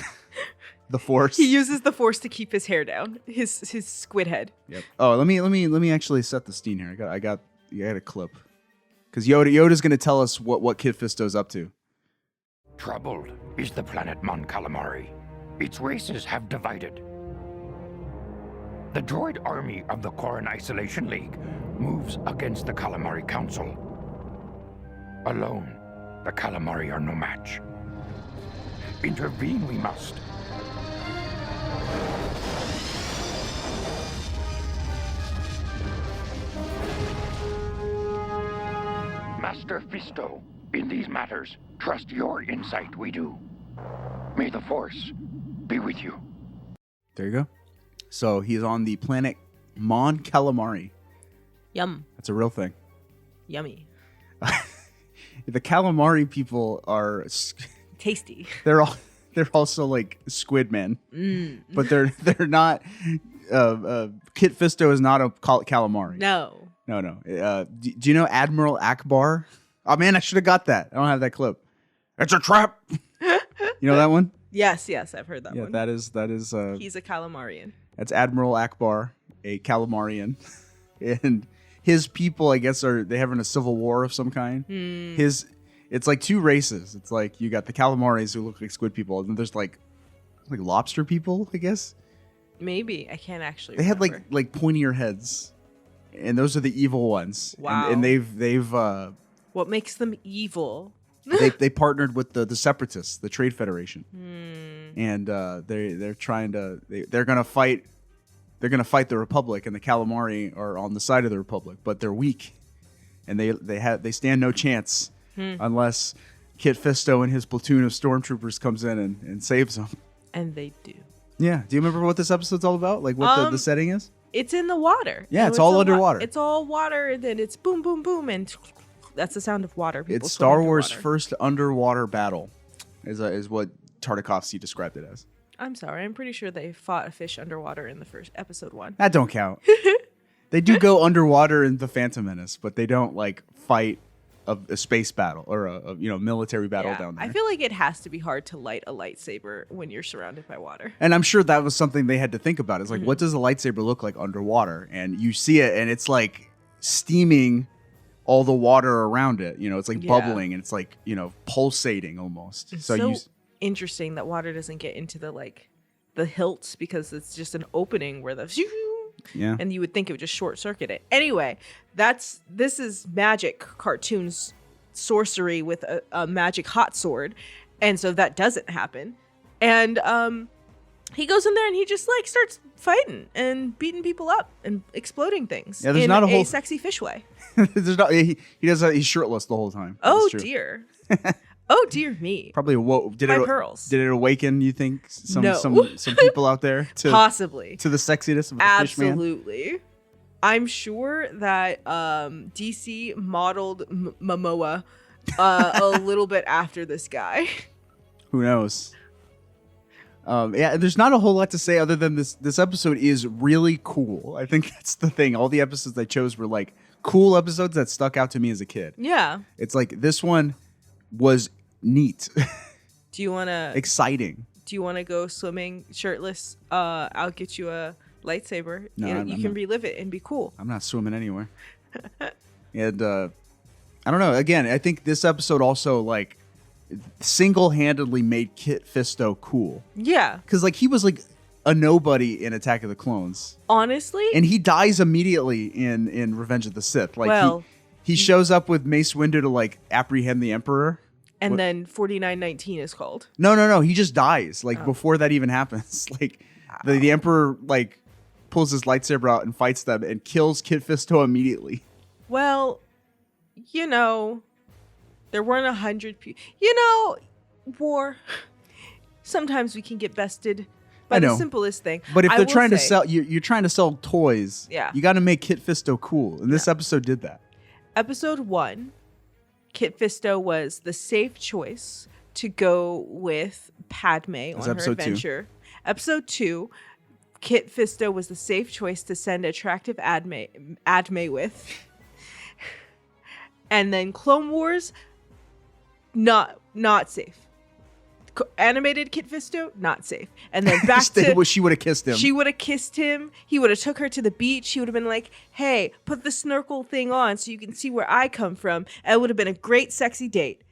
The Force. He uses the Force to keep his hair down. His squid head. Yep. Oh, let me actually set the scene here. I got a clip. Because Yoda's gonna tell us what Kit Fisto's up to. Troubled is the planet Mon Calamari. Its races have divided. The droid army of the Corran Isolation League moves against the Calamari Council. Alone, the Calamari are no match. Intervene we must. Master Fisto, in these matters, trust your insight we do. May the Force be with you. There you go. So he's on the planet Mon Calamari. Yum. That's a real thing. Yummy. The calamari people are Tasty. they're also like squid men, but they're not. Kit Fisto is not a calamari. No. No. Do you know Admiral Akbar? Oh man, I should have got that. I don't have that clip. It's a trap. You know that one? Yes, I've heard that Yeah, one. that is. He's a calamarian. That's Admiral Akbar, a calamarian, and his people, I guess, they having a civil war of some kind. It's like two races. It's like you got the calamaris who look like squid people, and then there's like lobster people, I guess. Maybe. I can't actually They had remember. like pointier heads, and those are the evil ones. Wow. And they've What makes them evil? they partnered with the Separatists, the Trade Federation, and they're trying to they're gonna fight the Republic, and the calamari are on the side of the Republic, but they're weak, and they stand no chance unless Kit Fisto and his platoon of stormtroopers comes in and saves them. And they do. Yeah. Do you remember what this episode's all about? Like what the setting is? It's in the water. Yeah, it's all underwater. It's all water, and then it's boom, boom, boom, and that's the sound of water. People It's swim Star Wars' underwater. first underwater battle, is what Tartakovsky described it as. I'm sorry. I'm pretty sure they fought a fish underwater in the first episode 1. That don't count. They do go underwater in the Phantom Menace, but they don't like fight a space battle or a military battle Yeah, down there. I feel like it has to be hard to light a lightsaber when you're surrounded by water. And I'm sure that was something they had to think about. It's like, what does a lightsaber look like underwater? And you see it, and it's like steaming all the water around it. It's like Yeah. bubbling, and it's like pulsating almost. It's So you interesting that water doesn't get into the hilts because it's just an opening where yeah. and you would think it would just short circuit it. Anyway, this is magic cartoons sorcery with a magic hot sword, and so that doesn't happen. And he goes in there and he just like starts fighting and beating people up and exploding things. Yeah, there's in not a whole- sexy fish way. There's not, he does that. He's shirtless the whole time. Oh That's true. dear. Oh dear me. Probably did My it pearls. Did it awaken? You think some No. some people out there to Possibly. to the sexiness of the fish man? Absolutely. I'm sure that DC modeled Momoa a little bit after this guy. Who knows? Yeah, there's not a whole lot to say other than this episode is really cool. I think that's the thing. All the episodes I chose were like cool episodes that stuck out to me as a kid. Yeah. It's like this one was neat, Do you want to exciting. go swimming shirtless? I'll get you a lightsaber. No, you I'm can not. relive it and be cool. I'm not swimming anywhere. And I don't know. Again, I think this episode also like single-handedly made Kit Fisto cool. Yeah. Because like he was like a nobody in Attack of the Clones. Honestly, And he dies immediately in Revenge of the Sith. Like Well, he shows up with Mace Windu to like apprehend the Emperor. and then 4919 is called. No. He just dies like Oh. before that even happens. Like the Emperor like pulls his lightsaber out and fights them and kills Kit Fisto immediately. Well, there weren't 100 people. War. Sometimes we can get bested by I the know. simplest thing. But if I they're will trying to say- sell, you're trying to sell toys. Yeah. You got to make Kit Fisto cool, and this episode did that. Episode 1, Kit Fisto was the safe choice to go with Padme on her episode 2. adventure. Episode 2, Kit Fisto was the safe choice to send attractive Adme with. And then Clone Wars, not safe. Animated Kit Fisto, not safe. And then back to... She would have kissed him. She would have kissed him. He would have took her to the beach. He would have been like, hey, put the snorkel thing on so you can see where I come from. And it would have been a great, sexy date.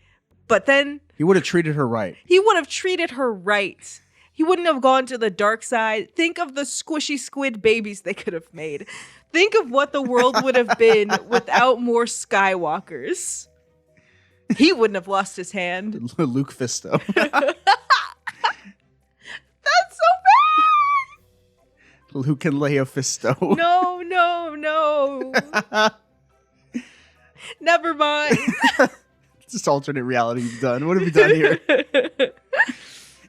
But then... He would have treated her right. He would have treated her right. He wouldn't have gone to the dark side. Think of the squishy squid babies they could have made. Think of what the world would have been without more Skywalkers. He wouldn't have lost his hand. Luke Fisto. That's so bad. Luke and Leia Fisto. No. Never mind. This alternate reality you've done. What have you done here?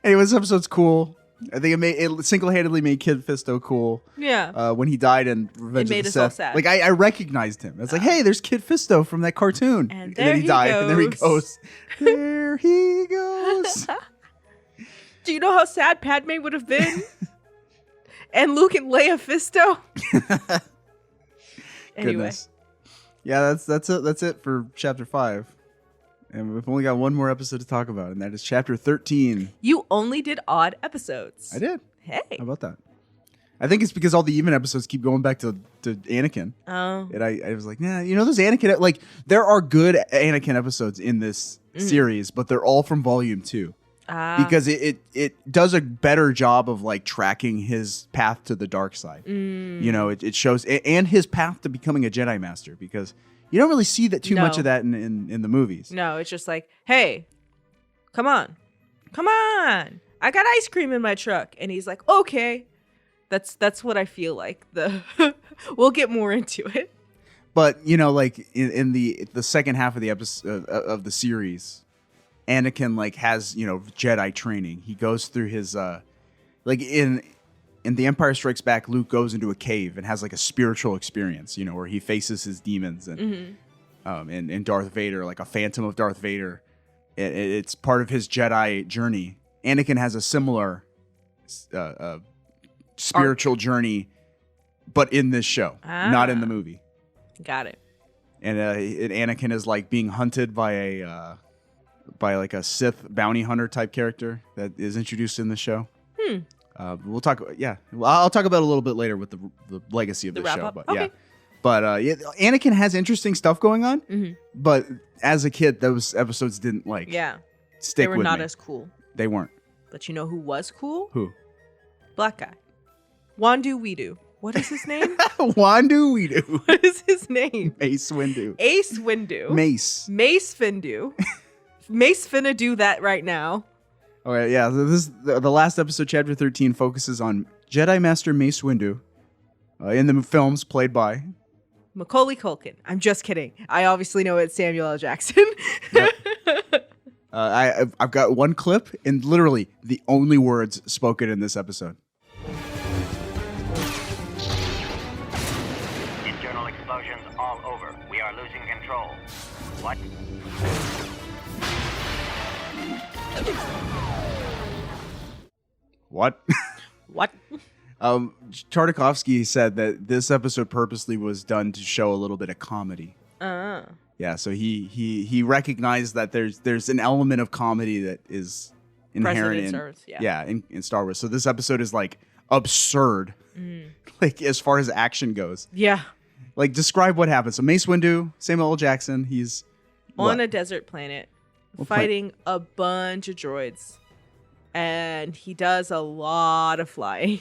Anyway, this episode's cool. I think it single-handedly made Kid Fisto cool. Yeah. When he died in Revenge It made of the us all Sith. sad. Like I recognized him. It's like, hey, there's Kid Fisto from that cartoon. And then he died. And there he goes. There he goes. Do you know how sad Padme would have been? And Luke and Leia Fisto? Anyway. Goodness. Yeah, that's it for chapter 5. And we've only got one more episode to talk about, and that is chapter 13. You only did odd episodes. I did. Hey. How about that? I think it's because all the even episodes keep going back to Anakin. Oh. And I was like, nah, those Anakin, like, there are good Anakin episodes in this series, but they're all from volume 2. Because it does a better job of, like, tracking his path to the dark side. It shows, and his path to becoming a Jedi Master, because you don't really see that too much of that in the movies. No, it's just like, hey, come on. I got ice cream in my truck. And he's like, okay. That's what I feel like. We'll get more into it. But, like in the second half of the episode of the series, Anakin like has, Jedi training. He goes through his like in The Empire Strikes Back, Luke goes into a cave and has like a spiritual experience, where he faces his demons and Darth Vader, like a phantom of Darth Vader. It's part of his Jedi journey. Anakin has a similar spiritual journey, but in this show, not in the movie. Got it. And Anakin is like being hunted by a Sith bounty hunter type character that is introduced in the show. We'll talk. Yeah, I'll talk about it a little bit later with the legacy of the show. Wrap-up? But Okay. Anakin has interesting stuff going on. But as a kid, those episodes didn't stick with me. They were not as cool. They weren't. But you know who was cool? Who? Black guy. Wandu Weedu. What is his name? Wandu Weedu. What is his name? Ace Windu. Ace Windu. Mace. Mace Findu. Mace finna do that right now. All right, yeah. So this the last episode, chapter 13, focuses on Jedi Master Mace Windu in the films played by Macaulay Culkin. I'm just kidding. I obviously know it's Samuel L. Jackson. Yep. I've got one clip and literally the only words spoken in this episode. Internal explosions all over. We are losing control. What? What? What? Tartakovsky said that this episode purposely was done to show a little bit of comedy. Yeah, so he recognized that there's an element of comedy that is inherent in Star Wars, in Star Wars. So this episode is like absurd, like as far as action goes. Yeah. Like describe what happened. So Mace Windu, Samuel L. Jackson, he's on a desert planet fighting a bunch of droids, and he does a lot of flying.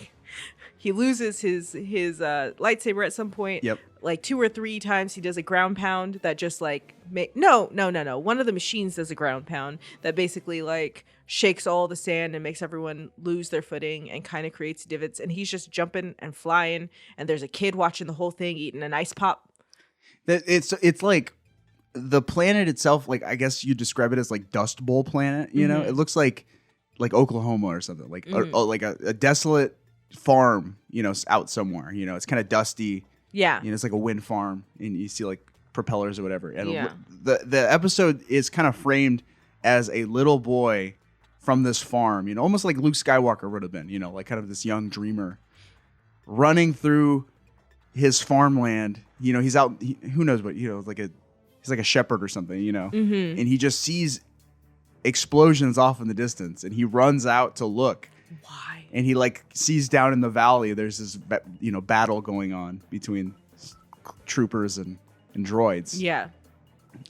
He loses his lightsaber at some point. Yep. Like 2 or 3 times he does a ground pound that just like no. One of the machines does a ground pound that basically like shakes all the sand and makes everyone lose their footing and kind of creates divots. And he's just jumping and flying. And there's a kid watching the whole thing eating an ice pop. It's like the planet itself. Like I guess you describe it as like Dust Bowl planet. You know, it looks like Oklahoma or something. Like or like a desolate farm. Out somewhere. It's kind of dusty. Yeah. It's like a wind farm and you see like propellers or whatever. And Yeah. the episode is kind of framed as a little boy from this farm, almost like Luke Skywalker would have been, like kind of this young dreamer running through his farmland. He's out, who knows what, he's like a shepherd or something, Mm-hmm. and he just sees explosions off in the distance, and he runs out to look. Why? And he like sees down in the valley, there's this, battle going on between troopers and droids. Yeah.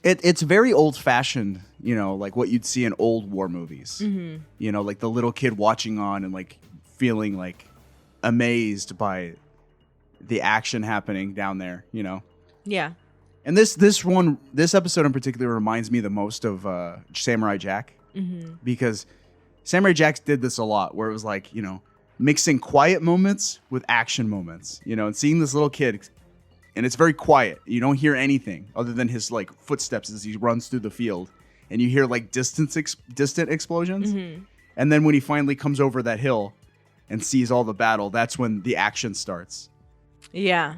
It's very old fashioned, like what you'd see in old war movies. Mm-hmm. Like the little kid watching on and like feeling like amazed by the action happening down there, Yeah. And this episode in particular reminds me the most of Samurai Jack, because Samurai Jack did this a lot, where it was like, mixing quiet moments with action moments, and seeing this little kid, and it's very quiet. You don't hear anything other than his like footsteps as he runs through the field, and you hear like distant explosions. And then when he finally comes over that hill and sees all the battle, that's when the action starts. Yeah.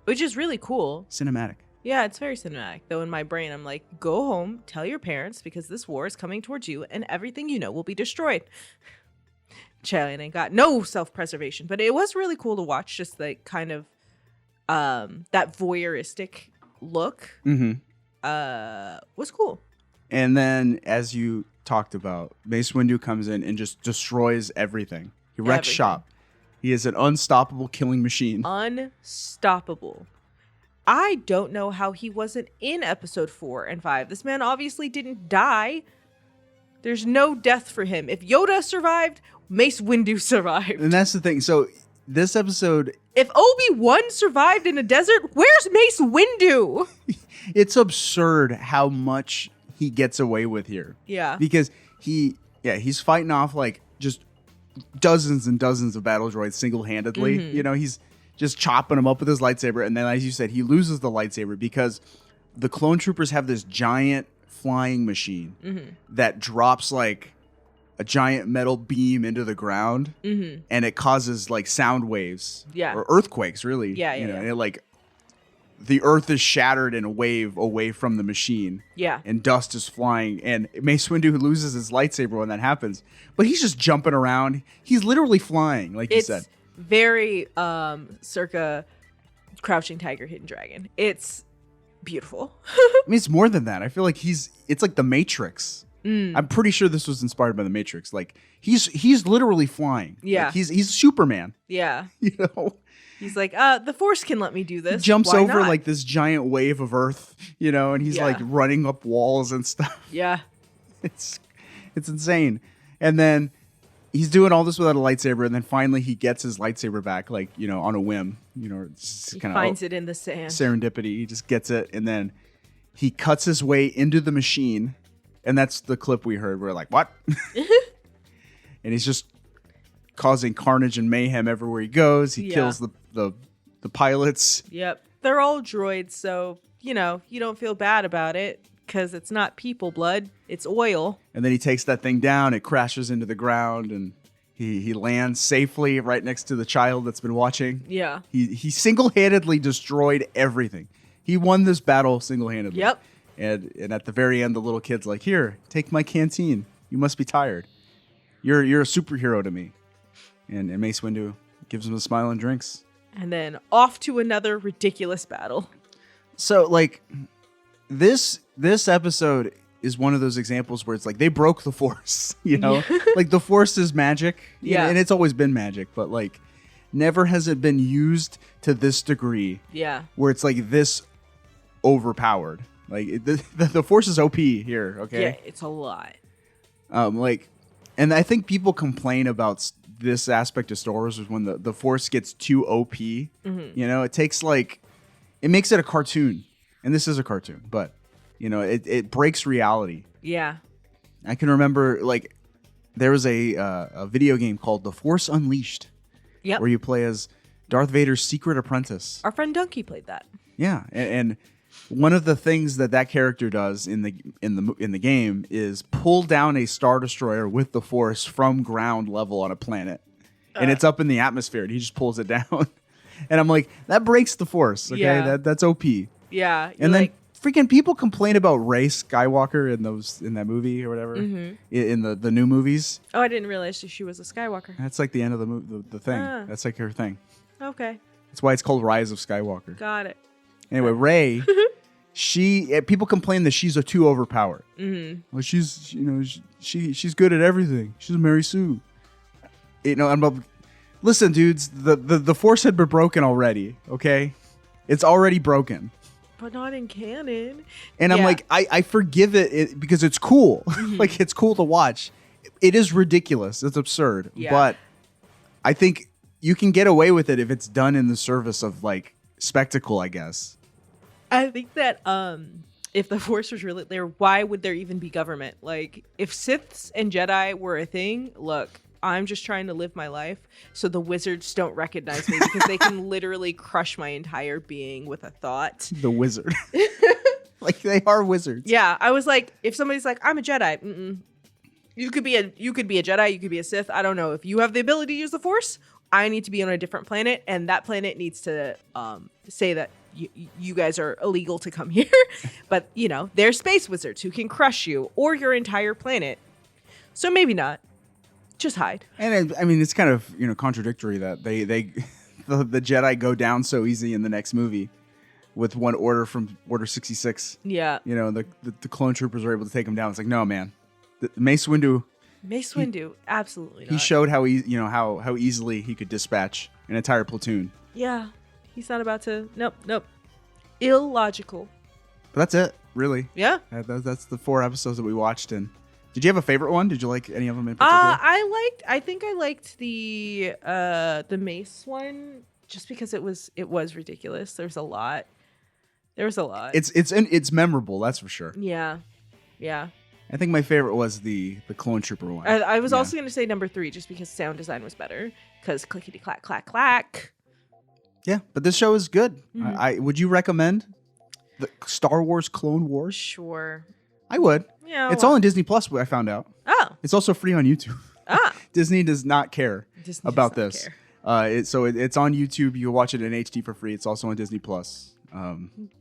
Which is really cool. Cinematic. Yeah, it's very cinematic. Though in my brain, I'm like, go home, tell your parents, because this war is coming towards you, and everything you know will be destroyed. Child ain't got no self-preservation. But it was really cool to watch, just like kind of that voyeuristic look. Was cool. And then, as you talked about, Mace Windu comes in and just destroys everything. He wrecks Everything. shop. He is an unstoppable killing machine. Unstoppable. I don't know how he wasn't in episode 4 and 5. This man obviously didn't die. There's no death for him. If Yoda survived, Mace Windu survived. And that's the thing. So this episode, If Obi-Wan survived in a desert, where's Mace Windu? it's absurd how much he gets away with here. Yeah. Because he's fighting off like just dozens and dozens of battle droids single-handedly. He's just chopping them up with his lightsaber. And then, as you said, he loses the lightsaber because the clone troopers have this giant flying machine that drops like a giant metal beam into the ground, and it causes like sound waves, or earthquakes, really. Yeah. And it, like, the earth is shattered in a wave away from the machine. Yeah. And dust is flying, and Mace Windu loses his lightsaber when that happens. But he's just jumping around. He's literally flying, like you said. Very circa Crouching Tiger, Hidden Dragon. It's beautiful. I mean, it's more than that. I feel like it's like the Matrix. I'm pretty sure this was inspired by the Matrix. Like he's literally flying. Yeah. Like, he's Superman. Yeah. He's like, the Force can let me do this. He jumps Why over not? like this giant wave of Earth, and he's like running up walls and stuff. Yeah. It's insane. And then he's doing all this without a lightsaber, and then finally he gets his lightsaber back, like, on a whim. It's He kind finds it in the sand. serendipity. He just gets it, and then he cuts his way into the machine, and that's the clip we heard. We're like, what? And he's just causing carnage and mayhem everywhere he goes. He kills the pilots. Yep. They're all droids, so, you don't feel bad about it because it's not people blood, it's oil. And then he takes that thing down. It crashes into the ground, and he lands safely right next to the child that's been watching. Yeah. He single-handedly destroyed everything. He won this battle single-handedly. Yep. And at the very end, the little kid's like, "Here, take my canteen. You must be tired. You're a superhero to me." And Mace Windu gives him a smile and drinks. And then off to another ridiculous battle. So, like, this episode is one of those examples where it's like they broke the Force, Like, the Force is magic. Yeah. And it's always been magic, but, like, never has it been used to this degree. Yeah. Where it's, like, this overpowered. Like, the Force is OP here, okay? Yeah, it's a lot. And I think people complain about this aspect of Star Wars is when the Force gets too OP. It takes it makes it a cartoon, and this is a cartoon, but it breaks reality. Yeah. I can remember there was a video game called The Force Unleashed, Yep. where you play as Darth Vader's secret apprentice. Our friend Donkey played that. Yeah, and one of the things that character does in the game is pull down a Star Destroyer with the Force from ground level on a planet, and it's up in the atmosphere, and he just pulls it down. And I'm like, that breaks the Force. Okay, Yeah. that's OP. Yeah. And then freaking people complain about Rey Skywalker in that movie or whatever in the new movies. Oh, I didn't realize she was a Skywalker. That's like the end of the thing. Ah. That's like her thing. Okay, That's why it's called Rise of Skywalker. got it. Anyway, Rey, people complain that she's too overpowered. Well, she's good at everything. She's Mary Sue. Listen, dudes, the Force had been broken already. Okay, it's already broken. But not in canon. And I'm like, I forgive it because it's cool. Like, it's cool to watch. It is ridiculous. It's absurd. Yeah. But I think you can get away with it if it's done in the service of, like, spectacle, I guess. I think that if the Force was really there, why would there even be government? Like, if Siths and Jedi were a thing, look, I'm just trying to live my life so the wizards don't recognize me because they can literally crush my entire being with a thought. The wizard. Like, they are wizards. Yeah, I was like, if somebody's like, I'm a Jedi, you could be a Jedi, you could be a Sith. I don't know. If you have the ability to use the Force, I need to be on a different planet, and that planet needs to say that you guys are illegal to come here. But, they're space wizards who can crush you or your entire planet. So maybe not. Just hide. And I mean, it's kind of contradictory that the Jedi go down so easy in the next movie with one order from Order 66. Yeah. The clone troopers are able to take them down. It's like, no, man. Mace Windu, absolutely not. he showed how how easily he could dispatch an entire platoon. Yeah, he's not about to. Nope. Illogical. But that's it, really. Yeah. That's the 4 episodes that we watched. And did you have a favorite one? Did you like any of them in particular? I think I liked the Mace one just because it was ridiculous. There was a lot. It's memorable, that's for sure. Yeah. I think my favorite was the clone trooper one. I was also going to say number 3 just because sound design was better. Because clickety clack clack clack. Yeah, but this show is good. Would you recommend the Star Wars Clone Wars? Sure. I would. Yeah. It's all on Disney Plus, I found out. Oh. It's also free on YouTube. Disney does not care about this. It's on YouTube. You can watch it in HD for free. It's also on Disney Plus.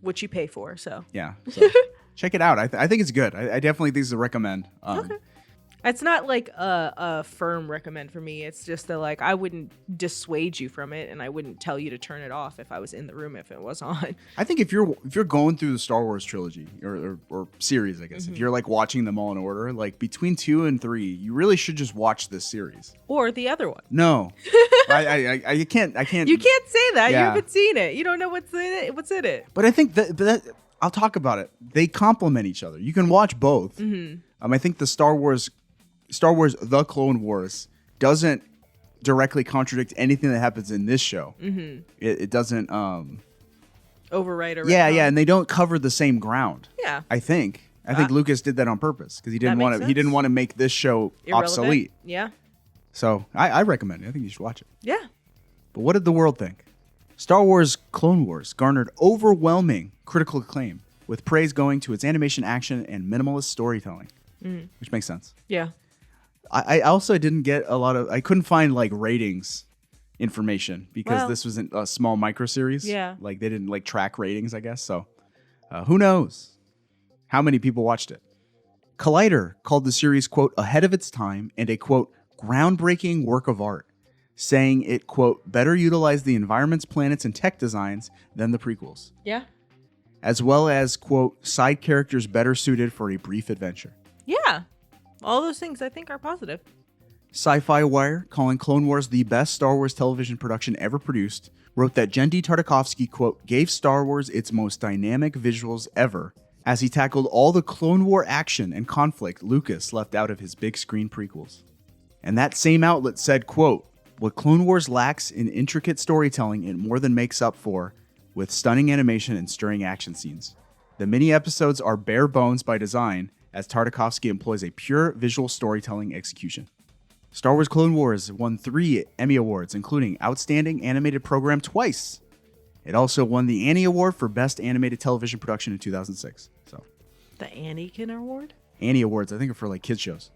Which you pay for, so. Yeah. So check it out. I think it's good. I definitely think it's a recommend. Okay. It's not like a firm recommend for me. It's just that, like, I wouldn't dissuade you from it, and I wouldn't tell you to turn it off if I was in the room if it was on. I think if you're going through the Star Wars trilogy or series, I guess, if you're like watching them all in order, like between 2 and 3, you really should just watch this series. Or the other one. No, I can't. You can't say that. Yeah. You haven't seen it. You don't know what's in it. But I think that I'll talk about it. They complement each other. You can watch both. I think the Star Wars The Clone Wars doesn't directly contradict anything that happens in this show. It doesn't overwrite or yeah, and they don't cover the same ground. Yeah. I think Lucas did that on purpose because he didn't want to make this show irrelevant. obsolete. Yeah. So I recommend it. I think you should watch it. Yeah. But what did the world think? Star Wars Clone Wars garnered overwhelming critical acclaim, with praise going to its animation, action, and minimalist storytelling, which makes sense. Yeah. I also didn't get I couldn't find like ratings information because this was a small micro series. Yeah. Like they didn't like track ratings, I guess. So who knows how many people watched it? Collider called the series, quote, ahead of its time and a, quote, groundbreaking work of art, saying it, quote, better utilized the environments, planets, and tech designs than the prequels. Yeah. As well as, quote, side characters better suited for a brief adventure. Yeah. All those things I think are positive. Sci-Fi Wire, calling Clone Wars the best Star Wars television production ever produced, wrote that Genndy Tartakovsky, quote, gave Star Wars its most dynamic visuals ever, as he tackled all the Clone War action and conflict Lucas left out of his big screen prequels. And that same outlet said, quote, what Clone Wars lacks in intricate storytelling, it more than makes up for with stunning animation and stirring action scenes. The mini episodes are bare bones by design, as Tartakovsky employs a pure visual storytelling execution. Star Wars Clone Wars won 3 Emmy Awards, including Outstanding Animated Program twice. It also won the Annie Award for Best Animated Television Production in 2006. So, The Anakin Award? Annie Awards, I think, are for like kids shows.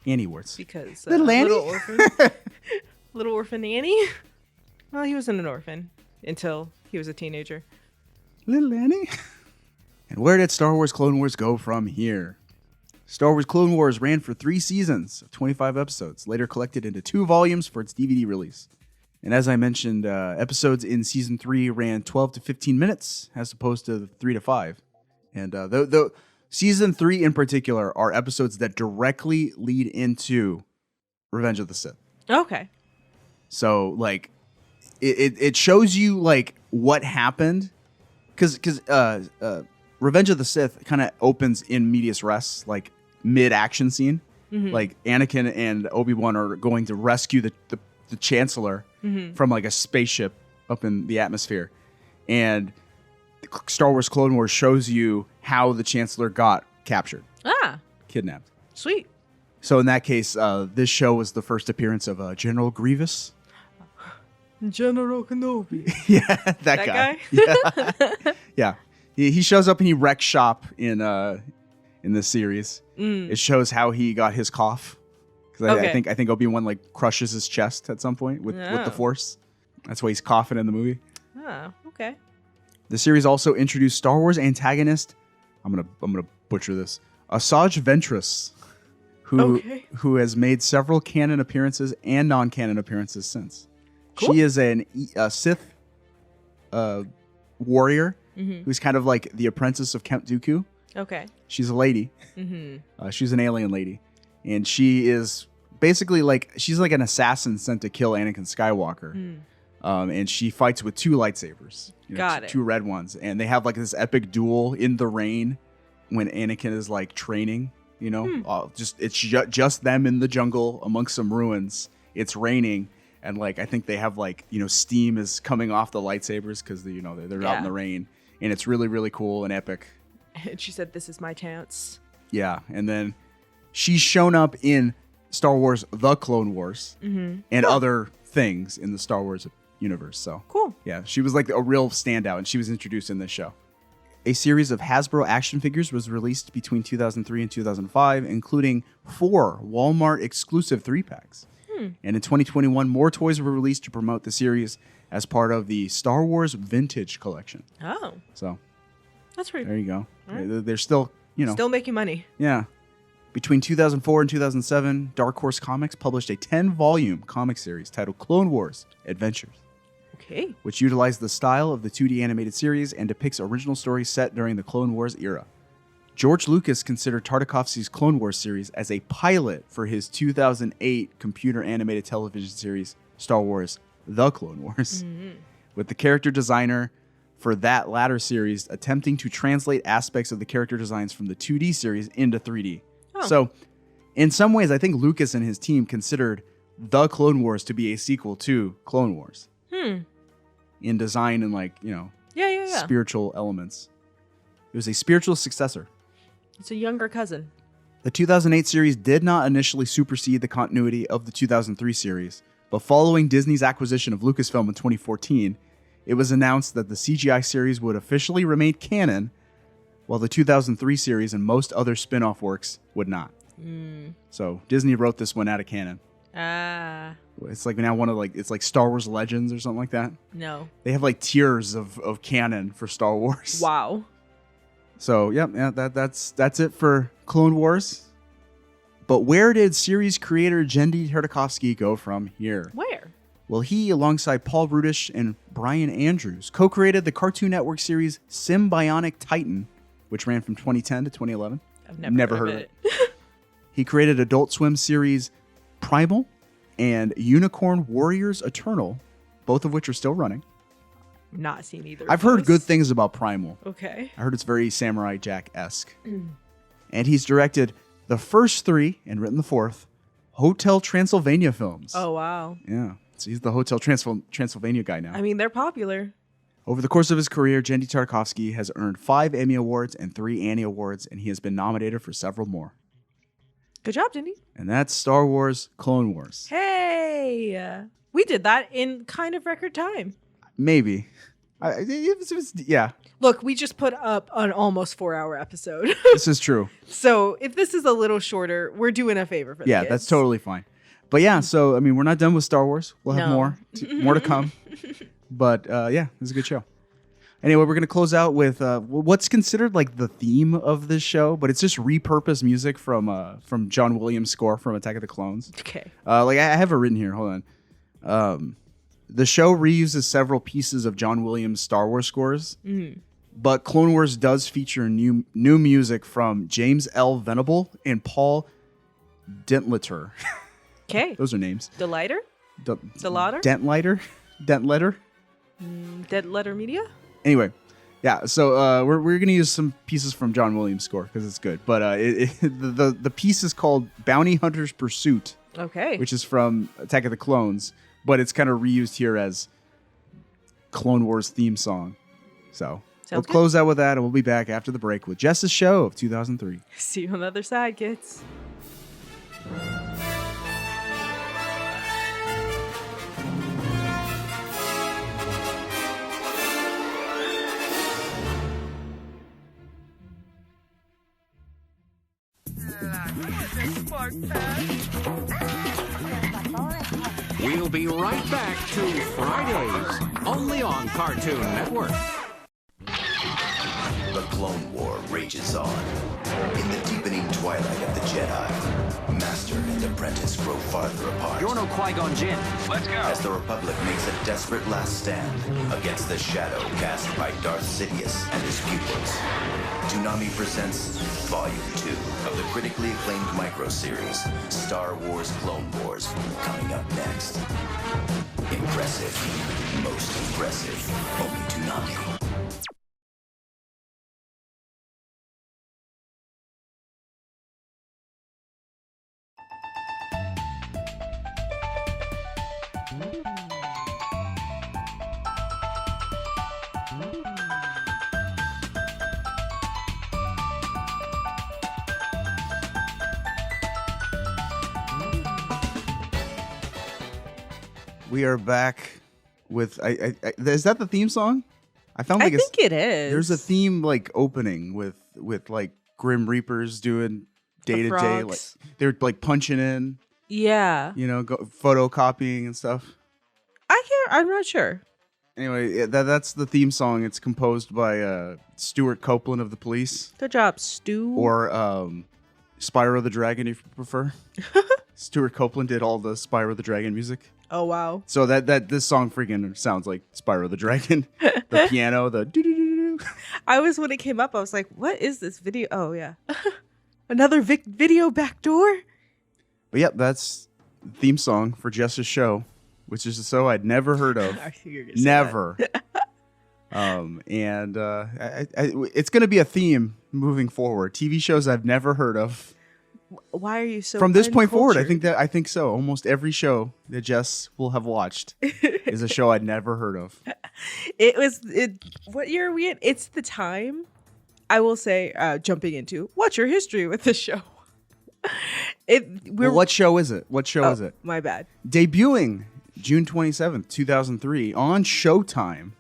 Annie Awards. Because Little Annie? Little Orphan. Little Orphan Annie? Well, he wasn't an orphan until he was a teenager. Little Annie? And where did Star Wars Clone Wars go from here? Star Wars Clone Wars ran for 3 seasons of 25 episodes, later collected into 2 volumes for its DVD release. And as I mentioned, episodes in Season 3 ran 12 to 15 minutes, as opposed to 3 to 5. And the Season 3 in particular are episodes that directly lead into Revenge of the Sith. Okay. So, like, it shows you, like, what happened. Because Revenge of the Sith kind of opens in medias res, like, mid-action scene. Mm-hmm. Like, Anakin and Obi-Wan are going to rescue the Chancellor from, like, a spaceship up in the atmosphere. And Star Wars Clone Wars shows you how the Chancellor got captured. Kidnapped. Sweet. So in that case, this show was the first appearance of General Grievous. General Kenobi. Yeah, that guy. Yeah. Yeah. He shows up and he wrecks shop in this series. It shows how he got his cough. Because I think Obi-Wan like crushes his chest at some point with the Force. That's why he's coughing in the movie. Oh, okay. The series also introduced Star Wars antagonist. I'm gonna butcher this. Asajj Ventress, who has made several canon appearances and non-canon appearances since. Cool. She is a Sith warrior who's kind of like the apprentice of Count Dooku. Okay. She's a lady. She's an alien lady. And she is basically like, she's like an assassin sent to kill Anakin Skywalker. And she fights with 2 lightsabers. Got it. 2 red ones. And they have like this epic duel in the rain when Anakin is like training, it's just them in the jungle amongst some ruins. It's raining. And like, I think they have like, steam is coming off the lightsabers because they're out in the rain. And it's really, really cool and epic. And she said, "This is my chance." Yeah. And then she's shown up in Star Wars The Clone Wars and other things in the Star Wars universe. So cool. Yeah, she was like a real standout, and she was introduced in this show. A series of Hasbro action figures was released between 2003 and 2005, including 4 Walmart exclusive 3-packs. And in 2021, more toys were released to promote the series as part of the Star Wars Vintage Collection. Oh. So that's pretty. There you go. Right. They're still, still making money. Yeah. Between 2004 and 2007, Dark Horse Comics published a 10-volume comic series titled Clone Wars Adventures. Okay. Which utilized the style of the 2D animated series and depicts original stories set during the Clone Wars era. George Lucas considered Tartakovsky's Clone Wars series as a pilot for his 2008 computer animated television series, Star Wars The Clone Wars, with the character designer for that latter series attempting to translate aspects of the character designs from the 2D series into 3D. Oh. So, in some ways, I think Lucas and his team considered The Clone Wars to be a sequel to Clone Wars. In design and spiritual elements. It was a spiritual successor. It's a younger cousin. The 2008 series did not initially supersede the continuity of the 2003 series, but following Disney's acquisition of Lucasfilm in 2014, it was announced that the CGI series would officially remain canon, while the 2003 series and most other spin-off works would not. So Disney wrote this one out of canon. It's like now it's like Star Wars Legends or something like that. No. They have like tiers of canon for Star Wars. Wow. So that's it for Clone Wars. But where did series creator Genndy Tartakovsky go from here? Where? Well, he, alongside Paul Rudish and Brian Andrews, co-created the Cartoon Network series Symbionic Titan, which ran from 2010 to 2011. I've never heard of it. He created Adult Swim series Primal and Unicorn Warriors Eternal, both of which are still running. Not seen either. I've heard good things about Primal. Okay. I heard it's very Samurai Jack-esque. And he's directed the first 3 and written the 4th Hotel Transylvania films. Oh, wow. Yeah. So he's the Hotel Transylvania guy now. I mean, they're popular. Over the course of his career, Genndy Tartakovsky has earned 5 Emmy Awards and 3 Annie Awards, and he has been nominated for several more. Good job, Genndy. And that's Star Wars Clone Wars. Hey! We did that in kind of record time. Maybe. Yeah. Look, we just put up an almost 4-hour episode. This is true. So if this is a little shorter, we're doing a favor for the kids. Yeah, that's totally fine. But yeah, so, I mean, we're not done with Star Wars. We'll have more to come. But yeah, this is a good show. Anyway, we're gonna close out with what's considered like the theme of this show, but it's just repurposed music from John Williams' score from Attack of the Clones. Okay. Like I have it written here. Hold on. The show reuses several pieces of John Williams' Star Wars scores, but Clone Wars does feature new music from James L. Venable and Paul Dentleter. Okay. Those are names. Delighter? Delater? Dentleter. Dead Letter Media? Anyway, yeah. So we're gonna use some pieces from John Williams' score because it's good. But the piece is called "Bounty Hunter's Pursuit," Okay. which is from Attack of the Clones, but it's kind of reused here as Clone Wars theme song. So we'll good. close out with that, and we'll be back after the break with Jess's show of 2003. See you on the other side, kids. We'll be right back to Fridays, only on Cartoon Network. The Clone War rages on. In the deepening twilight of the Jedi, Master and Apprentice grow farther apart. You're no Qui-Gon Jinn. Let's go. As the Republic makes a desperate last stand against the shadow cast by Darth Sidious and his pupils. Toonami presents Volume 2 of the critically acclaimed micro-series, Star Wars Clone Wars, coming up next. Impressive, most impressive, only Toonami. We are back with. Is that the theme song? I found I like think it is. There's a theme like opening with like Grim Reapers doing day to day, like frogs. they're like punching in, Yeah. photocopying and stuff. I'm not sure. Anyway, that's the theme song. It's composed by Stuart Copeland of The Police, Good job, Stu. or Spyro the Dragon, if you prefer. Stuart Copeland did all the Spyro the Dragon music. Oh, wow. So this song freaking sounds like Spyro the Dragon. The piano, the doo-doo-doo-doo. When it came up, I was like, what is this video? Oh, yeah. Another video backdoor? But yep, that's the theme song for Jess's show, which is a show I'd never heard of. I think you're gonna say Never. It's going to be a theme moving forward. TV shows I've never heard of. Why are you so From this point forward, uncultured? I think so. Almost every show that Jess will have watched is a show I'd never heard of. What year are we in? It's the time, I will say, jumping into, what's your history with this show? What show is it? What show is it? My bad. Debuting June 27th, 2003 on Showtime.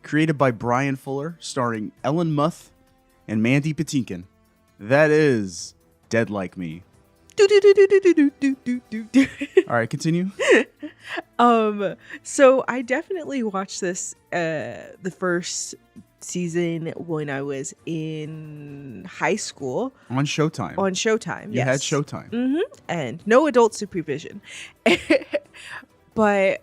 Created by Brian Fuller, starring Ellen Muth and Mandy Patinkin. That is Dead Like Me. All right, continue. So I definitely watched this the first season when I was in high school On Showtime. on Showtime. You yes. had Showtime. And no adult supervision. But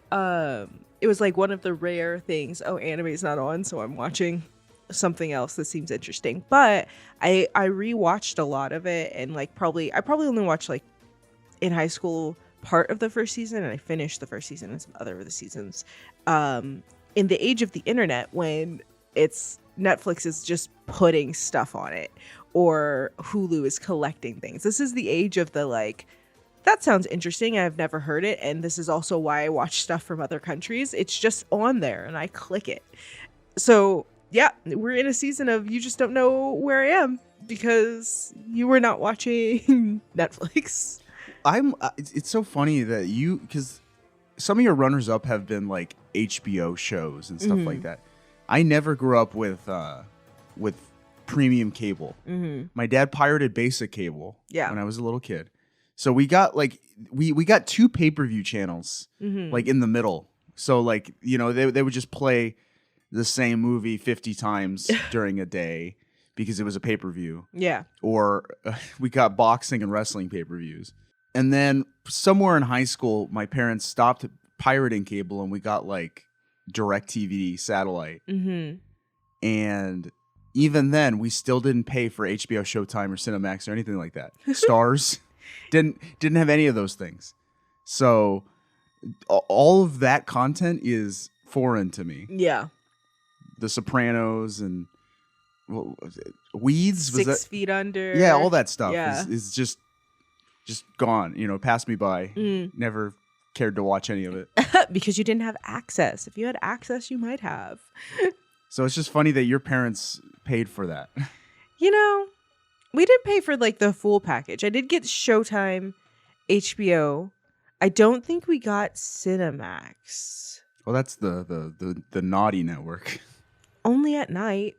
it was like one of the rare things. Oh, anime's not on, so I'm watching something else that seems interesting. But I rewatched a lot of it, and I probably only watched like in high school part of the first season, and I finished the first season and some other of the seasons. In the age of the internet, when Netflix is just putting stuff on it, or Hulu is collecting things. This is the age of the that sounds interesting. I've never heard it. And this is also why I watch stuff from other countries. It's just on there and I click it. So yeah, we're in a season of you just don't know where I am because you were not watching Netflix. It's so funny that because some of your runners up have been like HBO shows and stuff like that. I never grew up with premium cable. My dad pirated basic cable when I was a little kid. So we got we got two pay-per-view channels like in the middle. So they would just play the same movie 50 times during a day because it was a pay-per-view. Yeah. Or we got boxing and wrestling pay-per-views. And then somewhere in high school, my parents stopped pirating cable and we got like DirecTV satellite. Mm-hmm. And even then, we still didn't pay for HBO, Showtime, or Cinemax or anything like that. Stars didn't have any of those things. So all of that content is foreign to me. Yeah. The Sopranos and what was it? Weeds, was 6 Feet Under. Yeah, all that stuff Yeah. is just gone. You know, passed me by. Never cared to watch any of it. Because you didn't have access. If you had access, you might have. So it's just funny that your parents paid for that. You know, we did pay for like the full package. I did get Showtime, HBO. I don't think we got Cinemax. Well, that's the naughty network. Only at night.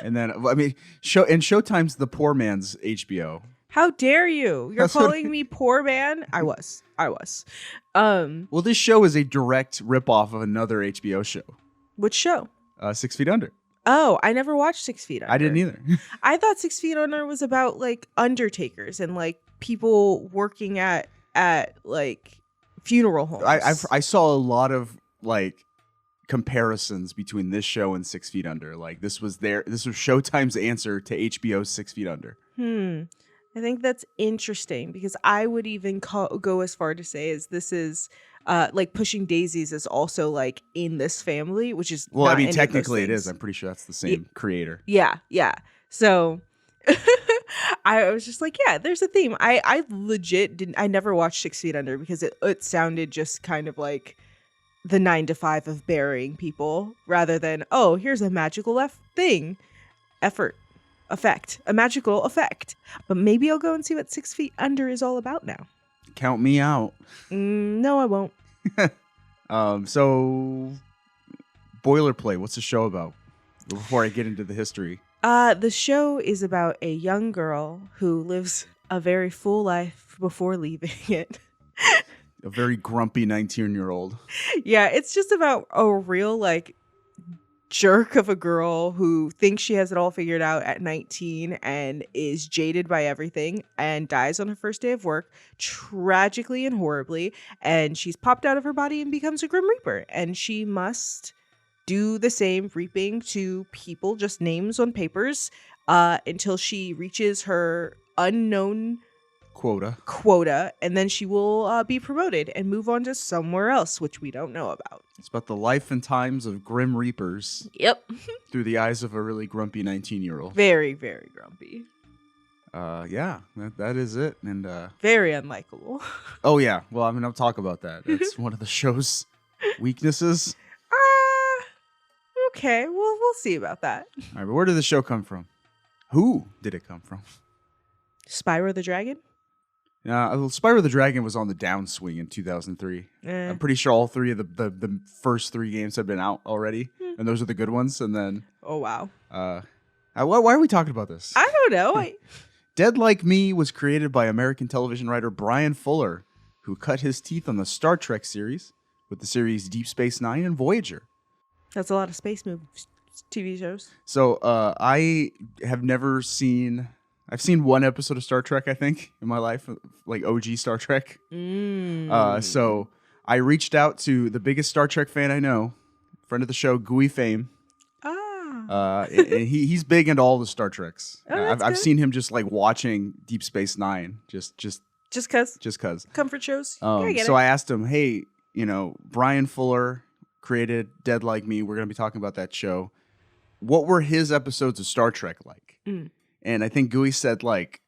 And then, I mean, Showtime's the poor man's HBO. How dare you? You're calling me poor man? I was. Well, this show is a direct ripoff of another HBO show. Which show? 6 Feet Under. Oh, I never watched 6 Feet Under. I didn't either. I thought 6 Feet Under was about like undertakers and like people working at like funeral homes. I saw a lot of like comparisons between this show and 6 Feet Under. Like this was Showtime's answer to HBO's 6 Feet Under. I think that's interesting because I would even go as far to say as this is like Pushing Daisies is also like in this family, which is well, not I mean, any technically of it those is. things. I'm pretty sure that's the same creator. Yeah. So I was just like, yeah, there's a theme. I legit didn't. I never watched 6 Feet Under because it sounded just kind of like the 9 to 5 of burying people rather than, oh, here's a magical a magical effect. But maybe I'll go and see what 6 Feet Under is all about now. Count me out. No, I won't. So Boilerplate, what's the show about? Before I get into the history. The show is about a young girl who lives a very full life before leaving it. A very grumpy 19-year-old. Yeah, it's just about a real like jerk of a girl who thinks she has it all figured out at 19 and is jaded by everything and dies on her first day of work tragically and horribly, and she's popped out of her body and becomes a Grim Reaper, and she must do the same reaping to people, just names on papers, until she reaches her unknown quota, and then she will be promoted and move on to somewhere else, which we don't know about. It's about the life and times of Grim Reapers. Yep. Through the eyes of a really grumpy 19-year-old. Very, very grumpy. Yeah, that is it. And very unlikable. Oh yeah, well, I mean, I'll talk about that. It's one of the show's weaknesses. Okay, well, we'll see about that. All right, but where did the show come from? Who did it come from? Spyro the Dragon? Spyro the Dragon was on the downswing in 2003. I'm pretty sure all three of the first 3 games have been out already, and those are the good ones. And then, oh wow, why are we talking about this? I don't know. Dead Like Me was created by American television writer Brian Fuller, who cut his teeth on the Star Trek series with the series Deep Space Nine and Voyager. That's a lot of space movies, TV shows. So I have never seen. I've seen one episode of Star Trek, I think, in my life, like OG Star Trek. So I reached out to the biggest Star Trek fan I know, friend of the show, Gooey Fame. And he's big into all the Star Treks. I've seen him just like watching Deep Space Nine, just cause comfort shows. I asked him, hey, Brian Fuller created Dead Like Me. We're gonna be talking about that show. What were his episodes of Star Trek like? And I think Gooey said, like,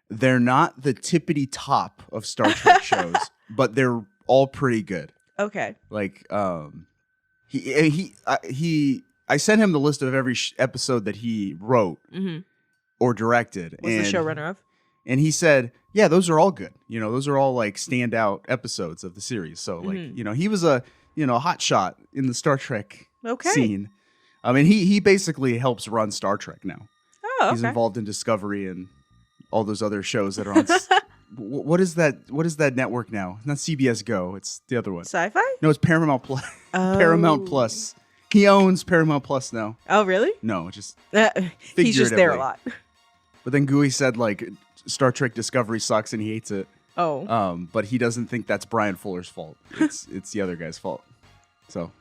they're not the tippity top of Star Trek shows, but they're all pretty good. Okay. Like, I sent him the list of every episode that he wrote or directed. Was the showrunner of? And he said, yeah, those are all good. Those are all like standout episodes of the series. So like, he was a hot shot in the Star Trek scene. I mean, he basically helps run Star Trek now. Oh, He's involved in Discovery and all those other shows that are on. What is that? What is that network now? Not CBS Go. It's the other one. Sci-Fi? No, it's Paramount Plus. Paramount Plus He owns Paramount Plus now. Oh, really? No, just He's just there a figuratively. lot. But then Gooey said like Star Trek Discovery sucks and he hates it. Oh. But he doesn't think that's Brian Fuller's fault. It's the other guy's fault. So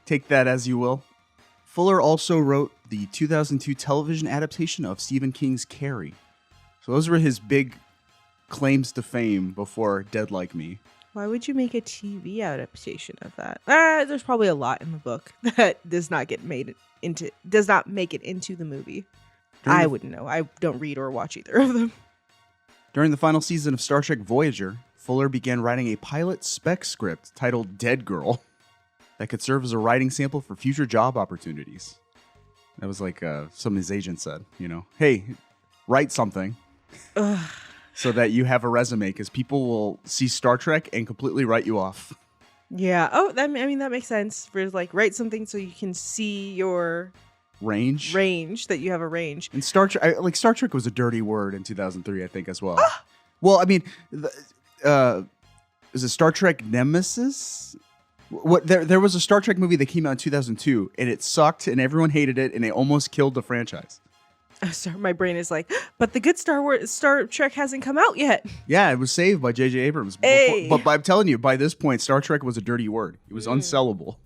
take that as you will. Fuller also wrote the 2002 television adaptation of Stephen King's Carrie. So those were his big claims to fame before Dead Like Me. Why would you make a TV adaptation of that? There's probably a lot in the book that does not make it into the movie. I wouldn't know. I don't read or watch either of them. During the final season of Star Trek Voyager, Fuller began writing a pilot spec script titled Dead Girl that could serve as a writing sample for future job opportunities. That was like something his agent said, hey, write something so that you have a resume because people will see Star Trek and completely write you off. Yeah. Oh, that makes sense. For like write something so you can see your Range, that you have a range. And Star Trek was a dirty word in 2003, I think, as well. Well, I mean, is it Star Trek Nemesis? There was a Star Trek movie that came out in 2002, and it sucked, and everyone hated it, and it almost killed the franchise. Oh, sorry, my brain is like, but the good Star Trek hasn't come out yet. Yeah, it was saved by J.J. Abrams. Hey. But I'm telling you, by this point, Star Trek was a dirty word. It was unsellable.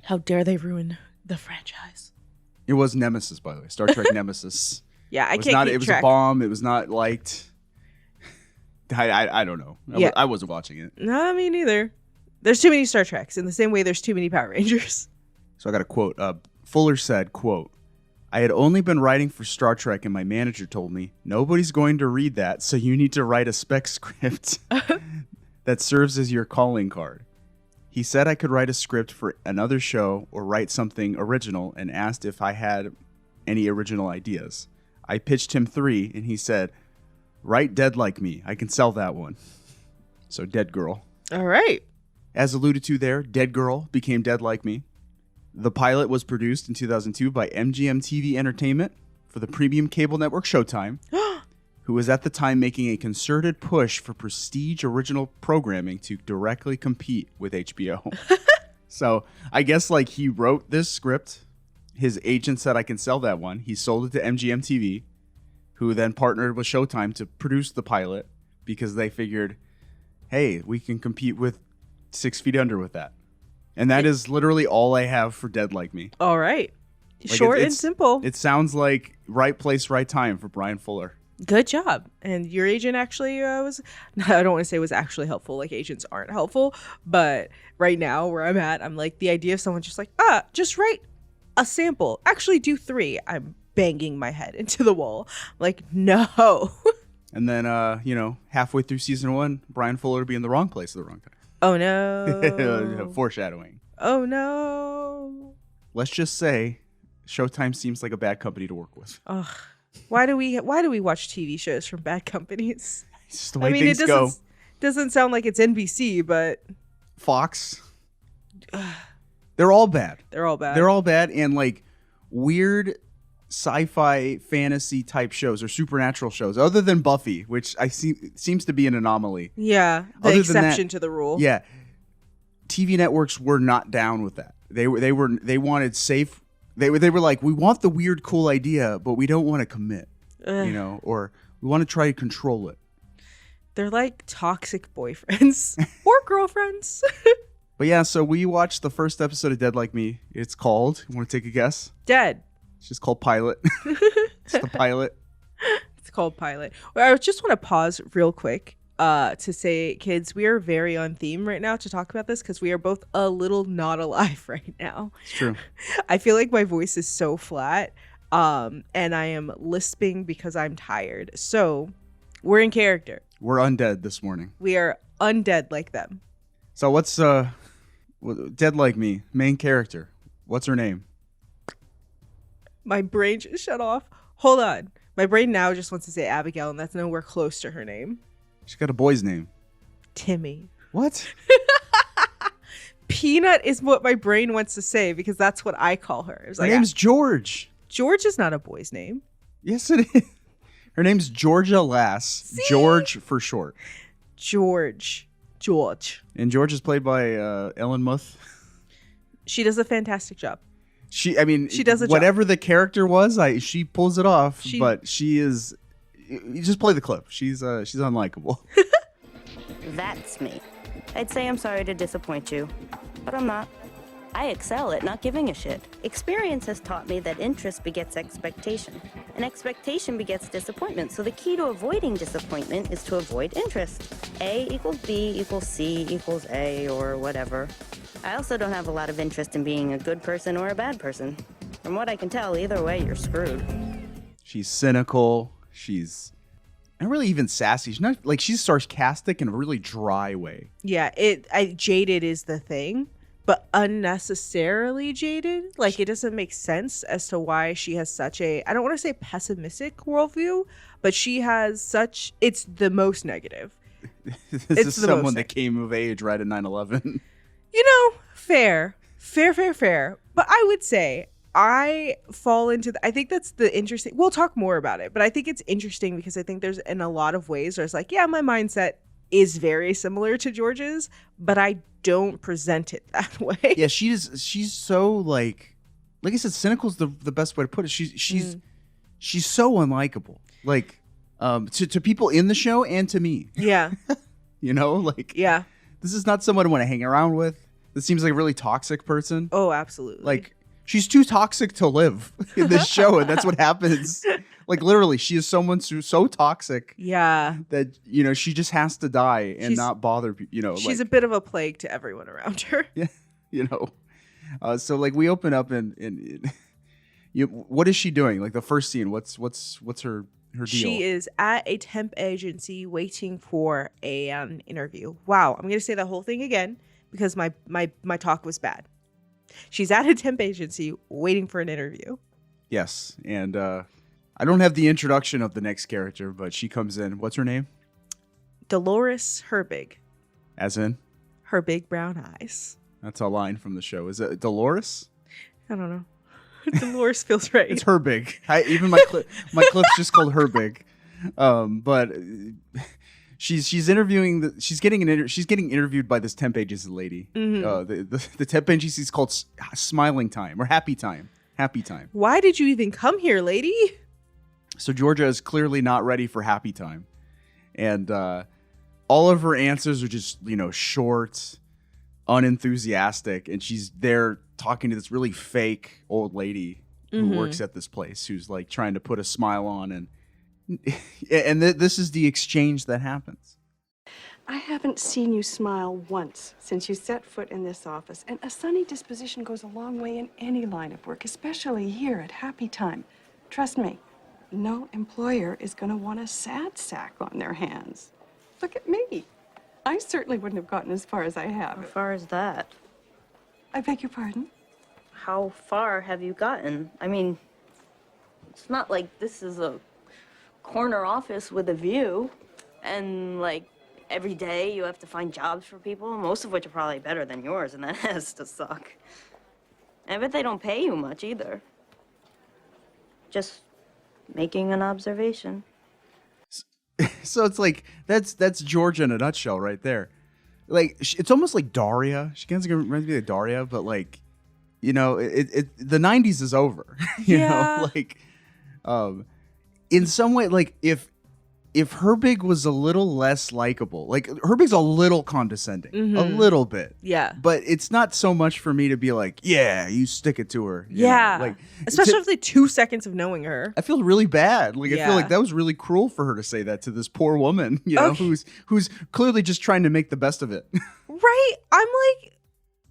How dare they ruin the franchise? It was Nemesis, by the way. Star Trek Nemesis. Yeah, It was a bomb. It was not liked. I don't know. I wasn't watching it. No, me neither. There's too many Star Treks in the same way there's too many Power Rangers. So I got a quote. Fuller said, quote, "I had only been writing for Star Trek and my manager told me, nobody's going to read that, so you need to write a spec script that serves as your calling card. He said I could write a script for another show or write something original and asked if I had any original ideas. I pitched him 3 and he said, write Dead Like Me. I can sell that one." So Dead Girl. All right. As alluded to there, Dead Girl became Dead Like Me. The pilot was produced in 2002 by MGM TV Entertainment for the premium cable network Showtime, who was at the time making a concerted push for prestige original programming to directly compete with HBO. So I guess like he wrote this script. His agent said, I can sell that one. He sold it to MGM TV, who then partnered with Showtime to produce the pilot because they figured, hey, we can compete with 6 Feet Under with that. And that is literally all I have for Dead Like Me. All right. Like Short and simple. It sounds like right place, right time for Brian Fuller. Good job. And your agent actually was, I don't want to say was actually helpful. Like agents aren't helpful. But right now where I'm at, I'm like the idea of someone just like, just write a sample. Actually do 3. I'm banging my head into the wall. Like, no. And then, halfway through season 1, Brian Fuller would be in the wrong place at the wrong time. Oh, no. Foreshadowing. Oh, no. Let's just say Showtime seems like a bad company to work with. Ugh. Why do we watch TV shows from bad companies? It's just the way things go. Doesn't sound like it's NBC, but Fox. They're all bad. They're all bad. They're all bad and like weird sci-fi fantasy type shows or supernatural shows other than Buffy, which seems to be an anomaly. Yeah, the exception to the rule. Yeah. TV networks were not down with that. They wanted safe. They were like, we want the weird cool idea, but we don't want to commit, or we want to try to control it. They're like toxic boyfriends or girlfriends. But yeah, so we watched the first episode of Dead Like Me. It's called, you want to take a guess? Dead. It's just called Pilot. It's the pilot. It's called Pilot. Well, I just want to pause real quick to say, kids, we are very on theme right now to talk about this because we are both a little not alive right now. It's true. I feel like my voice is so flat and I am lisping because I'm tired. So we're in character. We're undead this morning. We are undead like them. So what's Dead Like Me, main character? What's her name? My brain just shut off. Hold on. My brain now just wants to say Abigail, and that's nowhere close to her name. She's got a boy's name. Timmy. What? Peanut is what my brain wants to say because that's what I call her. Her name's George. George is not a boy's name. Yes, it is. Her name's Georgia Lass. See? George for short. George. And George is played by Ellen Muth. She does a fantastic job. She She does a job. whatever the character was, she pulls it off. But she is. You just play the clip. She's unlikable. That's me. I'd say I'm sorry to disappoint you, but I'm not. I excel at not giving a shit. Experience has taught me that interest begets expectation, and expectation begets disappointment. So the key to avoiding disappointment is to avoid interest. A equals B equals C equals A, or whatever. I also don't have a lot of interest in being a good person or a bad person. From what I can tell, either way, you're screwed. She's cynical. She's not really even sassy. She's not like, she's sarcastic in a really dry way. Yeah, jaded is the thing, but unnecessarily jaded. Like, it doesn't make sense as to why she has such a, I don't want to say pessimistic worldview, but she has such, it's the most negative. This is someone that came of age right at 9/11. You know, fair. But I would say I fall into I think that's the interesting, we'll talk more about it, but I think it's interesting because I think there's in a lot of ways where it's like, yeah, my mindset is very similar to George's, but I don't present it that way. Yeah, she's so like I said, cynical is the best way to put it. She's so unlikable. Like to people in the show and to me. Yeah. You know, like, yeah. This is not someone I want to hang around with. This seems like a really toxic person. Oh, absolutely. Like, she's too toxic to live in this show, and that's what happens. Like, literally, she is someone who's so toxic. Yeah. That, she just has to die and not bother people. She's a bit of a plague to everyone around her. Yeah. So, like, we open up and what is she doing? Like, the first scene, what's her deal? She is at a temp agency waiting for an interview. Wow. I'm going to say the whole thing again because my talk was bad. She's at a temp agency waiting for an interview. Yes. And I don't have the introduction of the next character, but she comes in. What's her name? Dolores Herbig. As in? Her big brown eyes. That's a line from the show. Is it Dolores? I don't know. Dolores feels right. It's Herbig. Even my clip's just called Herbig. But she's interviewing. She's getting interviewed by this temp agency lady. Mm-hmm. The temp agency is called Smiling Time or Happy Time. Happy Time. Why did you even come here, lady? So Georgia is clearly not ready for Happy Time, and all of her answers are just short, unenthusiastic, and she's there talking to this really fake old lady who works at this place, who's like trying to put a smile on, and this is the exchange that happens. I haven't seen you smile once since you set foot in this office, and a sunny disposition goes a long way in any line of work, especially here at Happy Time. Trust me, no employer is going to want a sad sack on their hands. Look at me. I certainly wouldn't have gotten as far as I have. How far is that? I beg your pardon? How far have you gotten? I mean, it's not like this is a corner office with a view, and like every day you have to find jobs for people, most of which are probably better than yours, and that has to suck. I bet they don't pay you much either. Just making an observation. So it's like that's Georgia in a nutshell right there. Like, it's almost like Daria. She kind of reminds me of Daria, but like, the 90s is over. you know, like, in some way, like if Herbig was a little less likable, like Herbig's a little condescending, a little bit. Yeah. But it's not so much for me to be like, yeah, you stick it to her. You yeah. know? Like, especially after 2 seconds of knowing her. I feel really bad. Like, I feel like that was really cruel for her to say that to this poor woman, who's clearly just trying to make the best of it. Right. I'm like,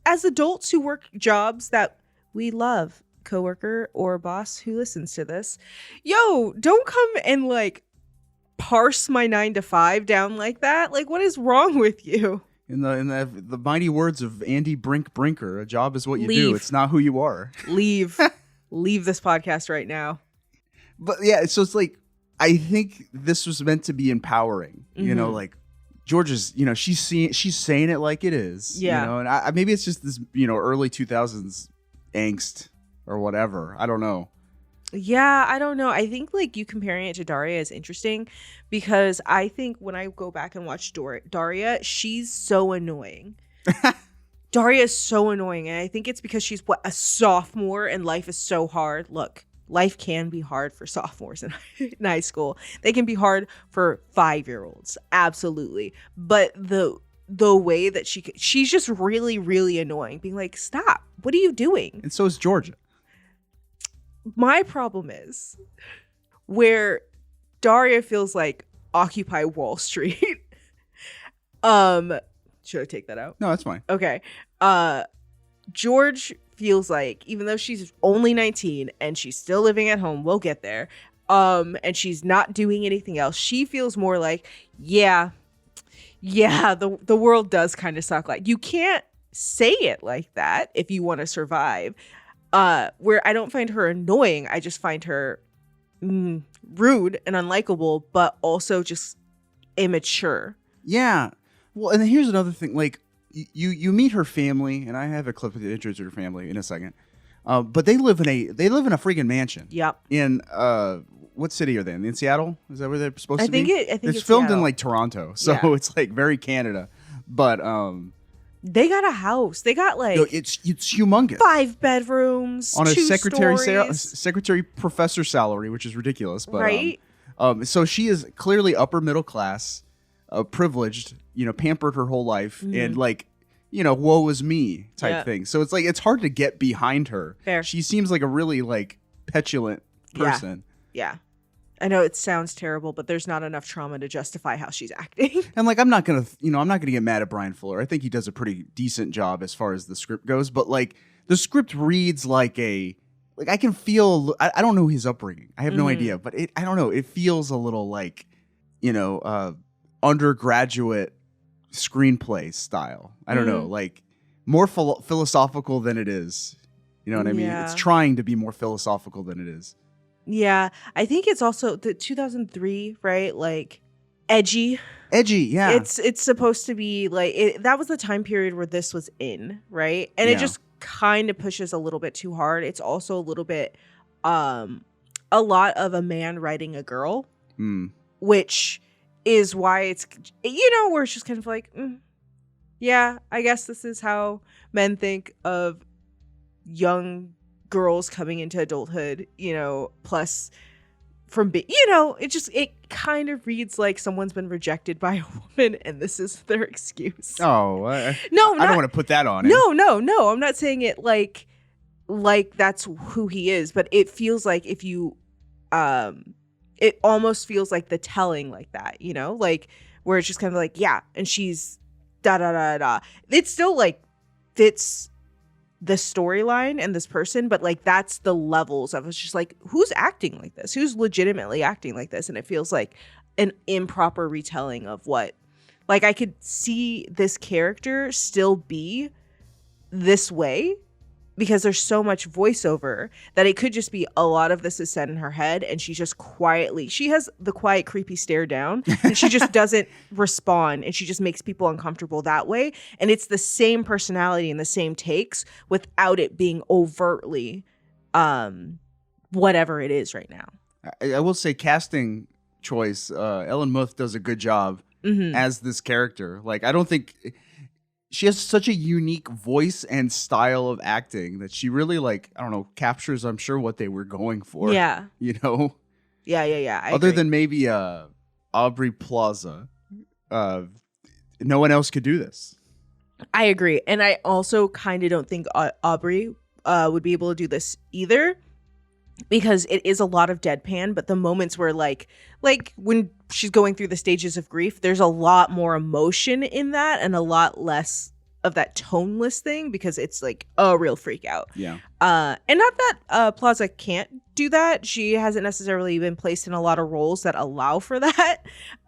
as adults who work jobs that we love, coworker or boss who listens to this, don't come and like parse my 9 to 5 down like that. Like, what is wrong with you? In the mighty words of Andy Brinker, a job is what you do. It's not who you are. Leave this podcast right now. But yeah, so it's like, I think this was meant to be empowering. Like Georgia's, she's saying it like it is. Yeah. And maybe it's just this, early 2000s angst or whatever. I don't know. Yeah, I don't know. I think like you comparing it to Daria is interesting because I think when I go back and watch Daria, she's so annoying Daria is so annoying, and I think it's because she's a sophomore and life is so hard. Look, life can be hard for sophomores in high school. They can be hard for 5-year-olds, absolutely. But the way that she's just really, really annoying, being like, stop, what are you doing? And so is Georgia. My problem is where Daria feels like Occupy Wall Street. Should I take that out? No, that's fine. Okay. George feels like, even though she's only 19 and she's still living at home, we'll get there, and she's not doing anything else, she feels more like, the world does kind of suck. Like, you can't say it like that if you want to survive. Where I don't find her annoying, I just find her rude and unlikable, but also just immature. Yeah. Well, and then here's another thing. Like, you meet her family, and I have a clip that introduces her family in a second. But they live in a freaking mansion. Yep. In what city are they in? In Seattle? Is that where they're supposed to be? I think it's filmed Seattle. in like Toronto, so it's like very Canada. But they got a house. They got like it's humongous. 5 bedrooms On a 2 secretary professor salary, which is ridiculous. But, right. So she is clearly upper middle class, privileged. Pampered her whole life, and like, woe is me type thing. So it's like it's hard to get behind her. Fair. She seems like a really like petulant person. Yeah. I know it sounds terrible, but there's not enough trauma to justify how she's acting. And like, I'm not gonna get mad at Brian Fuller. I think he does a pretty decent job as far as the script goes. But like, the script reads like I can feel. I don't know his upbringing. I have no idea, but I don't know. It feels a little like, undergraduate screenplay style. I don't know, like more philosophical than it is. You know what I mean? Yeah. It's trying to be more philosophical than it is. Yeah, I think it's also the 2003, right? Like edgy. Yeah. It's supposed to be like that was the time period where this was in, right? And it just kind of pushes a little bit too hard. It's also a little bit a lot of a man writing a girl, which is why it's, where it's just kind of like, yeah, I guess this is how men think of young girls coming into adulthood, plus from it kind of reads like someone's been rejected by a woman and this is their excuse. Oh, I don't want to put that on him. No. I'm not saying it like that's who he is, but it feels like if you, it almost feels like the telling like that, like where it's just kind of like, yeah, and she's da da da da. It still like fits the storyline and this person, but like that's the levels of it's just like, who's acting like this? Who's legitimately acting like this? And it feels like an improper retelling of what, like I could see this character still be this way because there's so much voiceover that it could just be a lot of this is said in her head and she's just she has the quiet, creepy stare down and she just doesn't respond and she just makes people uncomfortable that way. And it's the same personality and the same takes without it being overtly whatever it is right now. I will say casting choice, Ellen Muth does a good job as this character. Like, I don't think... She has such a unique voice and style of acting that she really, like, I don't know, captures, I'm sure, what they were going for. Yeah. Yeah. I Other agree. than maybe Aubrey Plaza, no one else could do this. I agree. And I also kind of don't think Aubrey would be able to do this either because it is a lot of deadpan, but the moments where like when she's going through the stages of grief, there's a lot more emotion in that and a lot less of that toneless thing because it's like a real freak out. Yeah. And not that Plaza can't do that. She hasn't necessarily been placed in a lot of roles that allow for that.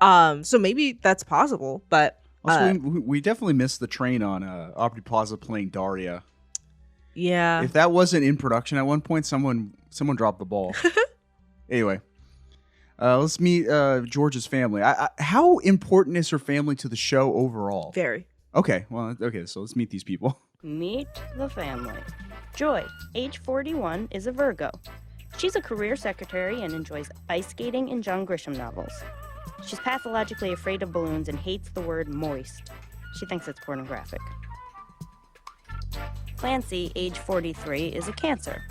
So maybe that's possible, but also, we definitely missed the train on Aubrey Plaza playing Daria. Yeah. If that wasn't in production at one point, someone dropped the ball. Anyway, let's meet George's family. How important is her family to the show overall? Very. Okay, so let's meet these people. Meet the family. Joy, age 41, is a Virgo. She's a career secretary and enjoys ice skating and John Grisham novels. She's pathologically afraid of balloons and hates the word moist. She thinks it's pornographic. Clancy, age 43, is a Cancer.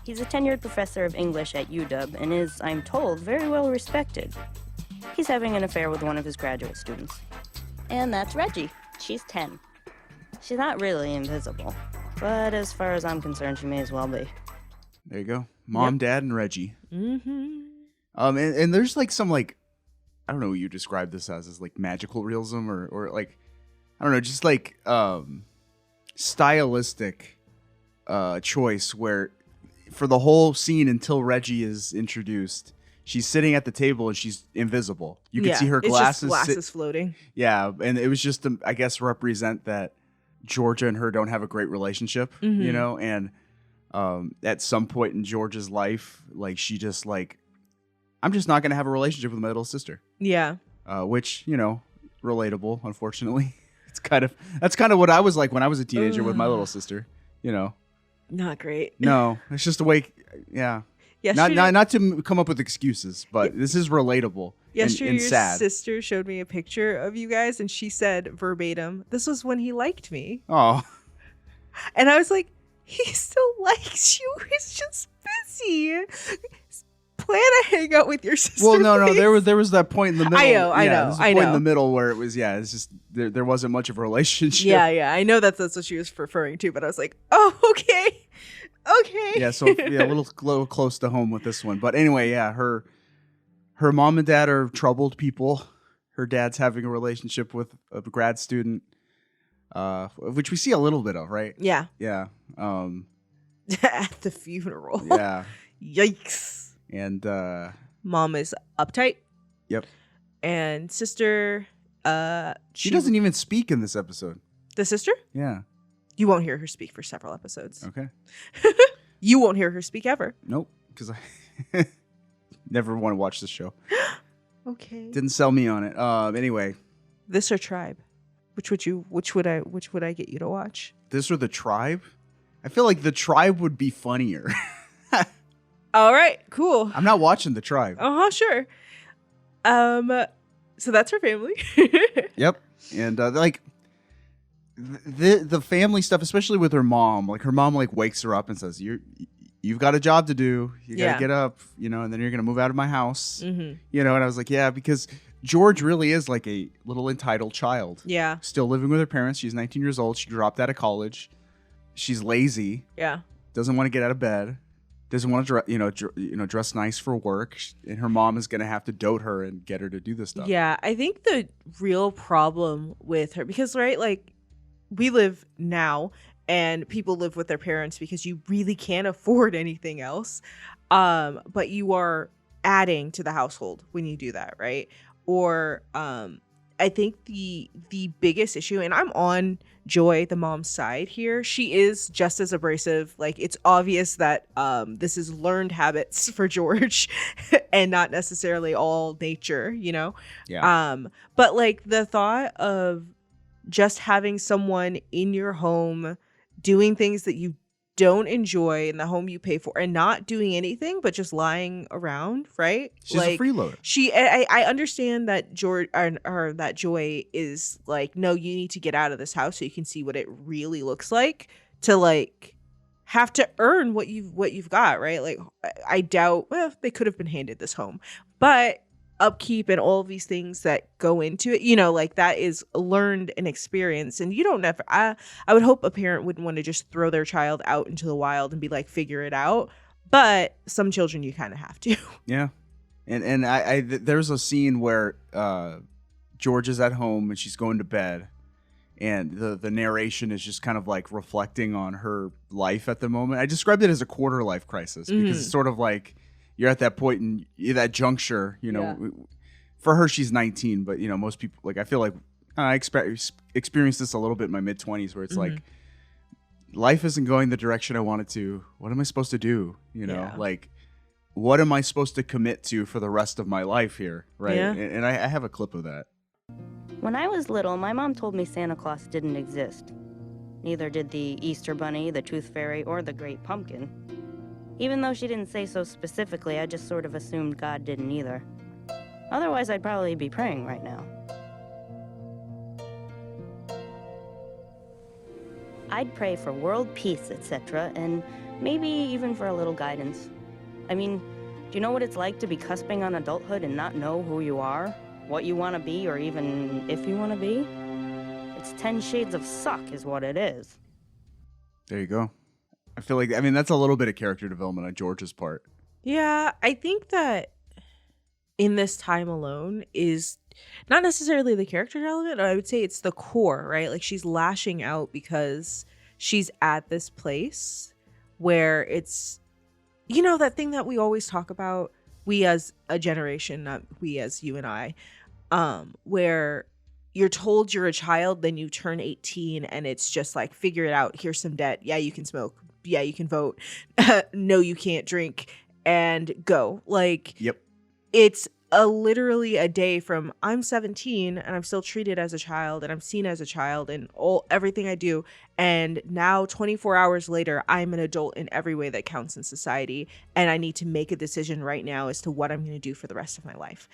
He's a tenured professor of English at UW and is, I'm told, very well respected. He's having an affair with one of his graduate students. And that's Reggie. She's 10. She's not really invisible, but as far as I'm concerned, she may as well be. There you go. Mom, Dad, and Reggie. Mm-hmm. And there's like some like, I don't know what you describe this as like magical realism or like, I don't know, just like stylistic choice where for the whole scene until Reggie is introduced, she's sitting at the table and she's invisible. You can see her glasses. It's just glasses floating. Yeah, and it was just to, I guess, represent that Georgia and her don't have a great relationship, you know, and at some point in Georgia's life, like she just like, I'm just not going to have a relationship with my little sister. Yeah. Which, you know, relatable, unfortunately. That's kind of what I was like when I was a teenager with my little sister, you know. Not great. No, it's just a way, yeah. Not to come up with excuses, but this is relatable Yesterday, and your sad. sister showed me a picture of you guys, and she said verbatim, "This was when he liked me." Oh. And I was like, he still likes you. He's just busy. Plan to hang out with your sister. Well, no, please. there was that point in the middle. I know. There's a point in the middle where it was, it's just there wasn't much of a relationship. Yeah. I know that's what she was referring to, but I was like, oh, okay. Yeah, so a little close to home with this one, but anyway, yeah, her mom and dad are troubled people. Her dad's having a relationship with a grad student, which we see a little bit of, right? Yeah. Yeah. At the funeral. Yeah. Yikes. And mom is uptight. Yep. And sister, she doesn't even speak in this episode. The sister? Yeah. You won't hear her speak for several episodes. Okay. You won't hear her speak ever. Nope, because I never want to watch this show. Okay. Didn't sell me on it. Anyway. This or Tribe? Which would I get you to watch? This or The Tribe? I feel like The Tribe would be funnier. All right, cool. I'm not watching The Tribe. Sure. So that's her family. Yep. And like the family stuff, especially with her mom, like her mom like wakes her up and says, you've got a job to do. You got to get up, you know, and then you're going to move out of my house. Mm-hmm. You know, and I was like, yeah, because George really is like a little entitled child. Yeah. Still living with her parents. She's 19 years old. She dropped out of college. She's lazy. Yeah. Doesn't want to get out of bed. Doesn't want to dress nice for work, and her mom is going to have to dote her and get her to do this stuff. Yeah, I think the real problem with her, because right, like we live now, and people live with their parents because you really can't afford anything else, but you are adding to the household when you do that, right? Or I think the biggest issue, and I'm on Joy, the mom's side here, she is just as abrasive. Like, it's obvious that this is learned habits for George and not necessarily all nature, you know? Yeah. But like the thought of just having someone in your home doing things that you don't enjoy in the home you pay for and not doing anything but just lying around, right? She's a freeloader. I understand that George or that Joy is like, no, you need to get out of this house so you can see what it really looks like to like have to earn what you've got, right? Like I doubt they could have been handed this home, but upkeep and all of these things that go into it, you know, like that is learned and experience. And you don't ever, I would hope a parent wouldn't want to just throw their child out into the wild and be like, figure it out. But some children you kind of have to. Yeah. And I there's a scene where George is at home and she's going to bed, and the narration is just kind of like reflecting on her life at the moment. I described it as a quarter life crisis because it's sort of like you're at that point in that juncture, you know. Yeah. For her, she's 19, but you know, most people, like, I feel like I experienced this a little bit in my mid-20s, where it's like life isn't going the direction I want it to. What am I supposed to do? You know, like, what am I supposed to commit to for the rest of my life here, right? Yeah. And I have a clip of that. When I was little, my mom told me Santa Claus didn't exist. Neither did the Easter Bunny, the Tooth Fairy, or the Great Pumpkin. Even though she didn't say so specifically, I just sort of assumed God didn't either. Otherwise, I'd probably be praying right now. I'd pray for world peace, etc., and maybe even for a little guidance. I mean, do you know what it's like to be cusping on adulthood and not know who you are, what you want to be, or even if you want to be? It's 10 shades of suck is what it is. There you go. I feel like, I mean, that's a little bit of character development on George's part. Yeah, I think that in this time alone is not necessarily the character development. I would say it's the core, right? Like she's lashing out because she's at this place where it's, you know, that thing that we always talk about, we as a generation, not we as you and I, where you're told you're a child, then you turn 18 and it's just like, figure it out. Here's some debt. Yeah, you can smoke. Yeah, you can vote. No, you can't drink, and go. Like, yep. It's literally a day from I'm 17 and I'm still treated as a child and I'm seen as a child and everything I do. And now 24 hours later, I'm an adult in every way that counts in society. And I need to make a decision right now as to what I'm going to do for the rest of my life.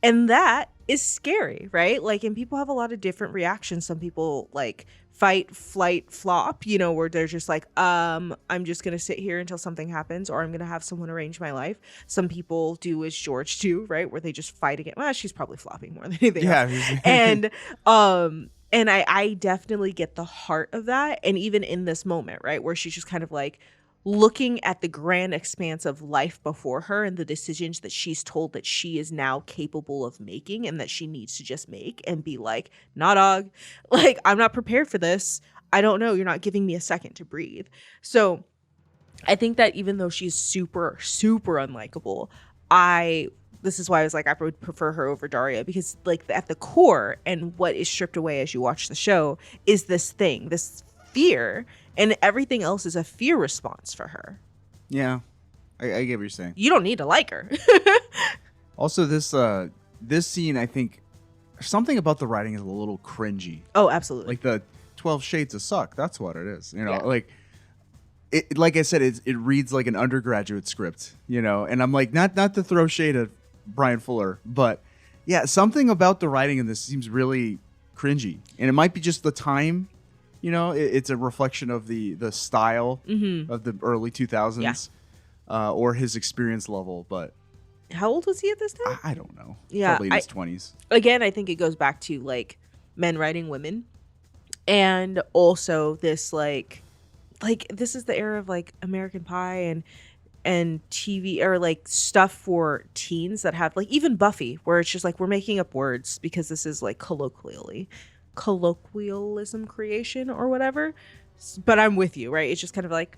And that is scary, right? Like, and people have a lot of different reactions. Some people like fight, flight, flop, you know, where they're just like, I'm just going to sit here until something happens, or I'm going to have someone arrange my life. Some people do as George do, right? Where they just fight again. Well, she's probably flopping more than anything else. And I definitely get the heart of that. And even in this moment, right, where she's just kind of like looking at the grand expanse of life before her and the decisions that she's told that she is now capable of making and that she needs to just make, and be like, nah, dog, like, I'm not prepared for this. I don't know. You're not giving me a second to breathe. So I think that even though she's super, super unlikable, this is why I was like, I would prefer her over Daria, because like at the core and what is stripped away as you watch the show is this thing, this fear, and everything else is a fear response for her. Yeah, I get what you're saying. You don't need to like her. Also, this scene, I think something about the writing is a little cringy. Oh, absolutely. Like the 12 Shades of Suck. That's what it is. You know, like it. Like I said, it reads like an undergraduate script. You know, and I'm like, not to throw shade at Brian Fuller, but yeah, something about the writing in this seems really cringy, and it might be just the time. You know, it's a reflection of the style of the early 2000s, or his experience level. But how old was he at this time? I don't know. Yeah, probably in his 20s. Again, I think it goes back to like men writing women, and also this like this is the era of like American Pie and TV, or like stuff for teens that have like even Buffy, where it's just like we're making up words because this is like colloquialism creation or whatever. But I'm with you, right? It's just kind of like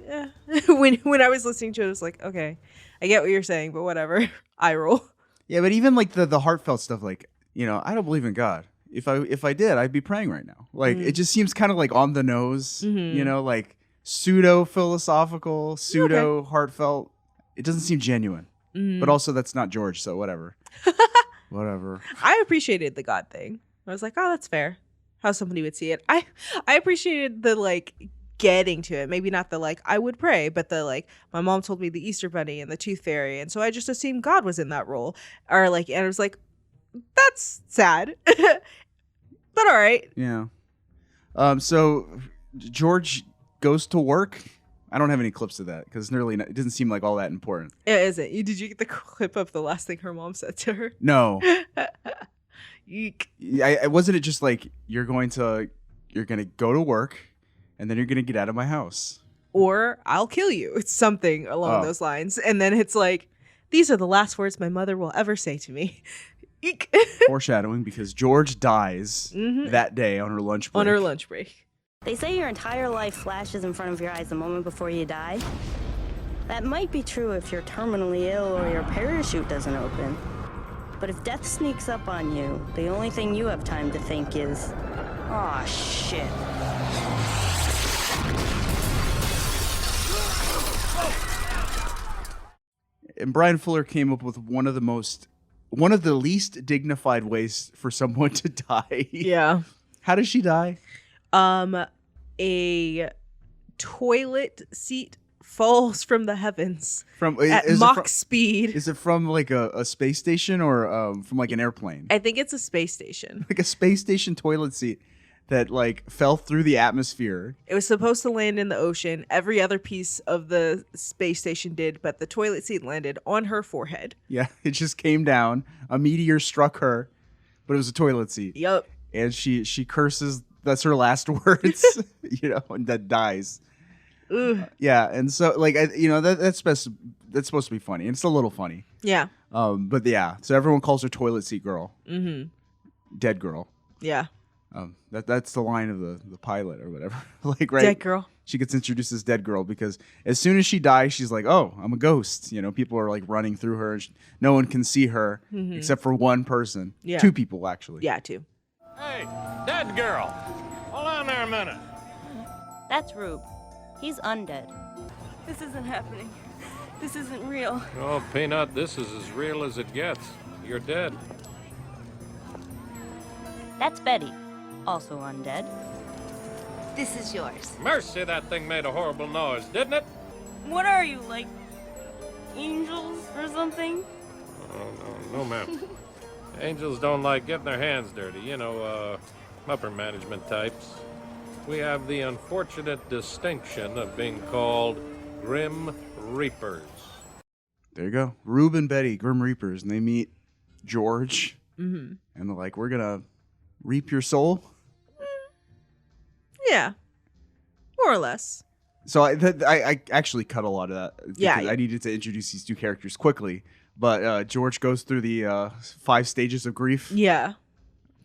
when I was listening to it, I was like, okay, I get what you're saying, but whatever. I roll. Yeah, but even like the heartfelt stuff, like, you know, I don't believe in God. If I did, I'd be praying right now. Like it just seems kind of like on the nose, you know, like pseudo philosophical, pseudo heartfelt. It doesn't seem genuine. But also that's not George, so whatever. Whatever. I appreciated the God thing. I was like, oh, that's fair. How somebody would see it. I appreciated the like getting to it. Maybe not the like I would pray, but the like my mom told me the Easter Bunny and the Tooth Fairy, and so I just assumed God was in that role. Or like, and I was like, that's sad, but all right. Yeah. So George goes to work. I don't have any clips of that because it doesn't seem like all that important. It isn't. Did you get the clip of the last thing her mom said to her? No. Wasn't it just like you're gonna go to work and then you're gonna get out of my house, or I'll kill you? It's something along those lines. And then it's like, these are the last words my mother will ever say to me. Foreshadowing, because George dies that day on her lunch break. They say your entire life flashes in front of your eyes the moment before you die. That might be true if you're terminally ill or your parachute doesn't open. But if death sneaks up on you, the only thing you have time to think is, aw, shit. And Brian Fuller came up with one of the least dignified ways for someone to die. Yeah. How does she die? A toilet seat falls from the heavens at speed. Is it from like a space station or from like an airplane? I think it's a space station. Like a space station toilet seat. that like fell through the atmosphere. It was supposed to land in the ocean. Every other piece of the space station did, but the toilet seat landed on her forehead. Yeah, it just came down. A meteor struck her, but it was a toilet seat. Yup. And she curses. That's her last words, and that dies. Yeah, and so like that's supposed to be funny, and it's a little funny. Yeah. But yeah, so everyone calls her toilet seat girl. Mm-hmm. Dead girl. Yeah. That's the line of the pilot or whatever. Like right. Dead girl. She gets introduced as dead girl because as soon as she dies, she's like, "Oh, I'm a ghost." People are like running through her. No one can see her except for one person. Yeah. 2 people actually. Yeah, 2. Hey, dead girl. Hold on there a minute. That's Rube. He's undead. This isn't happening. This isn't real. Oh, Peanut, this is as real as it gets. You're dead. That's Betty, also undead. This is yours. Mercy, that thing made a horrible noise, didn't it? What are you, like, angels or something? Oh, no, ma'am. Angels don't like getting their hands dirty. Upper management types. We have the unfortunate distinction of being called Grim Reapers. There you go. Rube and Betty, Grim Reapers, and they meet George, and they're like, "We're gonna reap your soul." Yeah, more or less. So I actually cut a lot of that. Yeah. I needed to introduce these 2 characters quickly, but George goes through the 5 stages of grief. Yeah.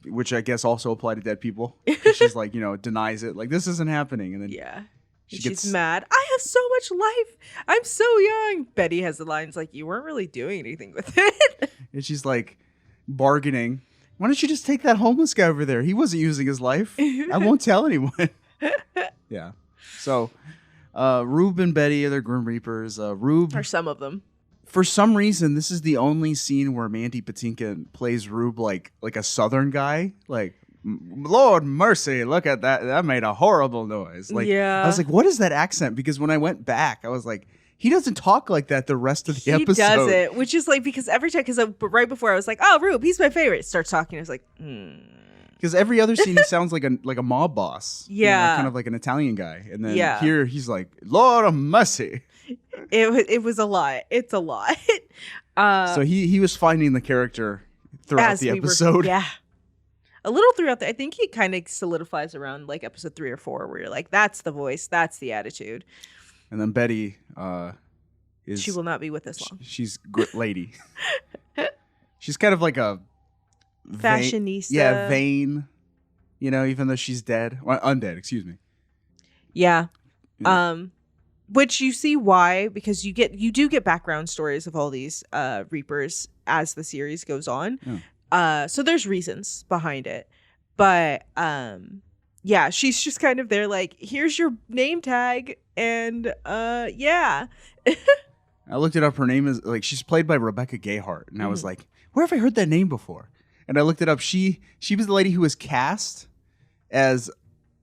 Which I guess also apply to dead people. She's like, denies it, like this isn't happening, and then she's mad. I have so much life. I'm so young. Betty has the lines like, "You weren't really doing anything with it." And she's like bargaining. Why don't you just take that homeless guy over there? He wasn't using his life. I won't tell anyone. Yeah. So, Rube and Betty are the Grim Reapers. Rube, or some of them. For some reason, this is the only scene where Mandy Patinkin plays Rube like a Southern guy. Like, Lord mercy, look at that. That made a horrible noise. Like, yeah. I was like, what is that accent? Because when I went back, I was like, he doesn't talk like that the rest of the episode. He doesn't, which is like, because every time, right before I was like, "Oh, Rube, he's my favorite." Starts talking, I was like, Because every other scene he sounds like a mob boss. Yeah. Kind of like an Italian guy. And then Yeah. here he's like, Lord of mercy. It was a lot. It's a lot. So he was finding the character throughout the episode. Yeah. A little throughout I think he kind of solidifies around like episode 3 or 4 where you're like, that's the voice, that's the attitude. And then Betty she will not be with us long. She's lady. She's kind of like a fashionista. Vain. Even though she's dead. Well, undead, excuse me. Yeah. Which you see why, because you do get background stories of all these Reapers as the series goes on. Yeah. So there's reasons behind it. But yeah, she's just kind of there like, here's your name tag, and yeah. I looked it up. Her name is like, she's played by Rebecca Gayheart, and I was like, where have I heard that name before? And I looked it up. She was the lady who was cast as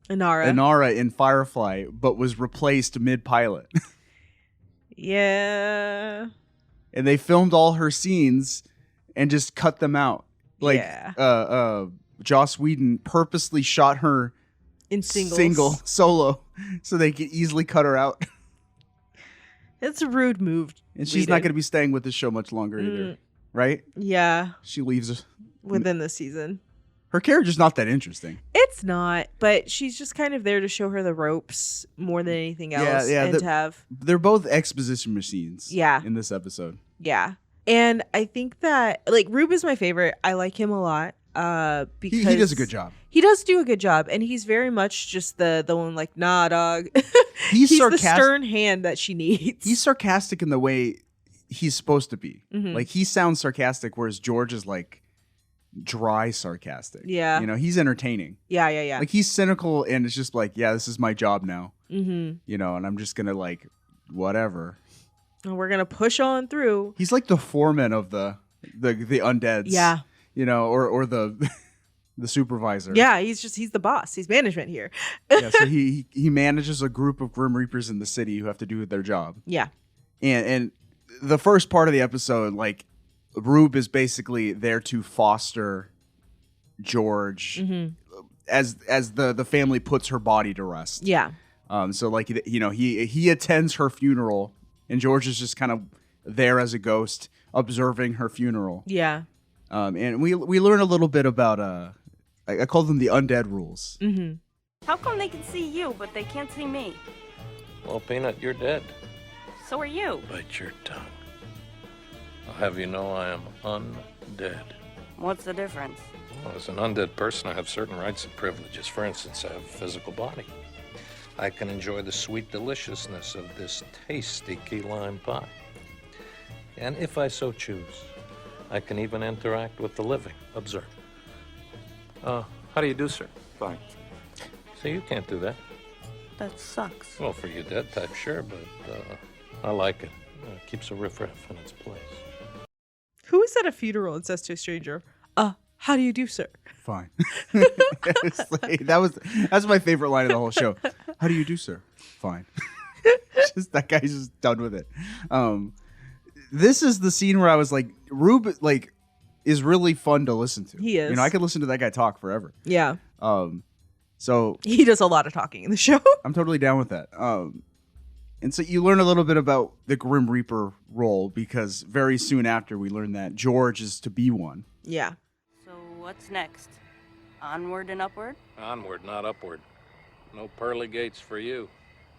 Inara in Firefly, but was replaced mid-pilot. Yeah. And they filmed all her scenes and just cut them out. Like, yeah. Joss Whedon purposely shot her in singles. solo, so they could easily cut her out. It's a rude move. And she's not going to be staying with the show much longer either, right? Yeah. She leaves within the season. Her character's not that interesting. It's not, but she's just kind of there to show her the ropes more than anything else. Yeah, and they're both exposition machines. Yeah. In this episode. Yeah. And I think that, like, Rube is my favorite. I like him a lot. Because he does a good job. He does do a good job, and he's very much just the one like, nah, dog. He's the stern hand that she needs. He's sarcastic in the way he's supposed to be. Mm-hmm. Like, he sounds sarcastic, whereas George is like dry sarcastic. Yeah. He's entertaining. Yeah. Like, he's cynical, and it's just like, yeah, this is my job now. Mm-hmm. And I'm just gonna like whatever. And we're gonna push on through. He's like the foreman of the undeads. Yeah. Or the supervisor. Yeah, he's the boss. He's management here. Yeah, so he manages a group of Grim Reapers in the city who have to do their job. Yeah. And the first part of the episode, like, Rube is basically there to foster George. Mm-hmm. as the family puts her body to rest. Yeah. So like, you know, he attends her funeral, and George is just kind of there as a ghost observing her funeral. Yeah. And we learn a little bit about I call them the undead rules. Mm-hmm. How come they can see you, but they can't see me? Well, Peanut, you're dead. So are you. Bite your tongue. I'll have you know I am undead. What's the difference? Well, as an undead person, I have certain rights and privileges. For instance, I have a physical body. I can enjoy the sweet deliciousness of this tasty key lime pie. And if I so choose, I can even interact with the living. Observe. How do you do, sir? Fine. See, you can't do that. That sucks. Well, for you dead type, sure, but I like it. Keeps a riffraff in its place. Who is at a funeral and says to a stranger, how do you do, sir? Fine. That's my favorite line of the whole show. How do you do, sir? Fine. Just that guy's just done with it. This is the scene where I was like, Rube is really fun to listen to. He is. You know, I could listen to that guy talk forever. Yeah. So he does a lot of talking in the show. I'm totally down with that. And so you learn a little bit about the Grim Reaper role, because very soon after we learn that George is to be one. Yeah. So what's next? Onward and upward? Onward, not upward. No pearly gates for you.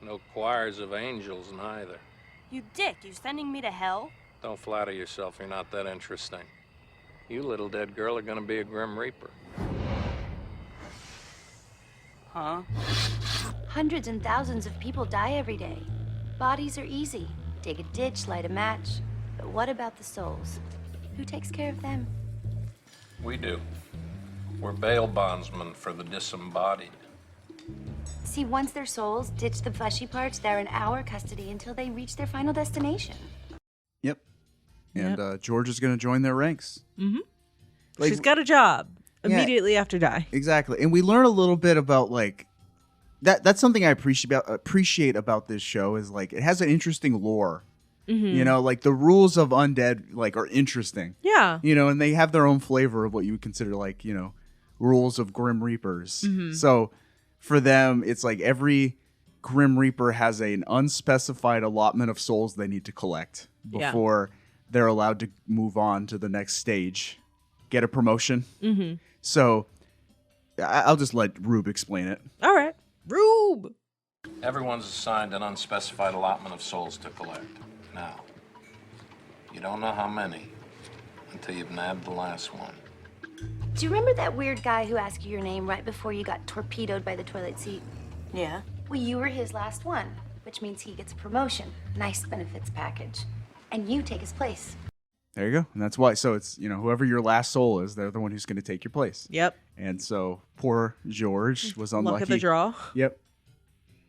No choirs of angels neither. You dick, you're sending me to hell? Don't flatter yourself, you're not that interesting. You little dead girl are gonna be a Grim Reaper. Huh? Hundreds and thousands of people die every day. Bodies are easy. Dig a ditch, light a match. But what about the souls? Who takes care of them? We do. We're bail bondsmen for the disembodied. See, once their souls ditch the fleshy parts, they're in our custody until they reach their final destination. Yep. And George is going to join their ranks. Mm-hmm. Like, she's got a job immediately after die. Exactly. And we learn a little bit about like that's something I appreciate about this show is like it has an interesting lore. Mm-hmm. You know, like the rules of undead like are interesting. Yeah. You know, and they have their own flavor of what you would consider like, you know, rules of Grim Reapers. Mm-hmm. So for them, it's like every Grim Reaper has an unspecified allotment of souls they need to collect before they're allowed to move on to the next stage, get a promotion. Mm-hmm. So I'll just let Rube explain it. All right. Rube! Everyone's assigned an unspecified allotment of souls to collect. Now, you don't know how many until you've nabbed the last one. Do you remember that weird guy who asked you your name right before you got torpedoed by the toilet seat? Yeah. Well, you were his last one, which means he gets a promotion. Nice benefits package. And you take his place. There you go. And that's why. So it's, you know, whoever your last soul is, they're the one who's going to take your place. Yep. And so poor George was unlucky. Luck of the draw. Yep.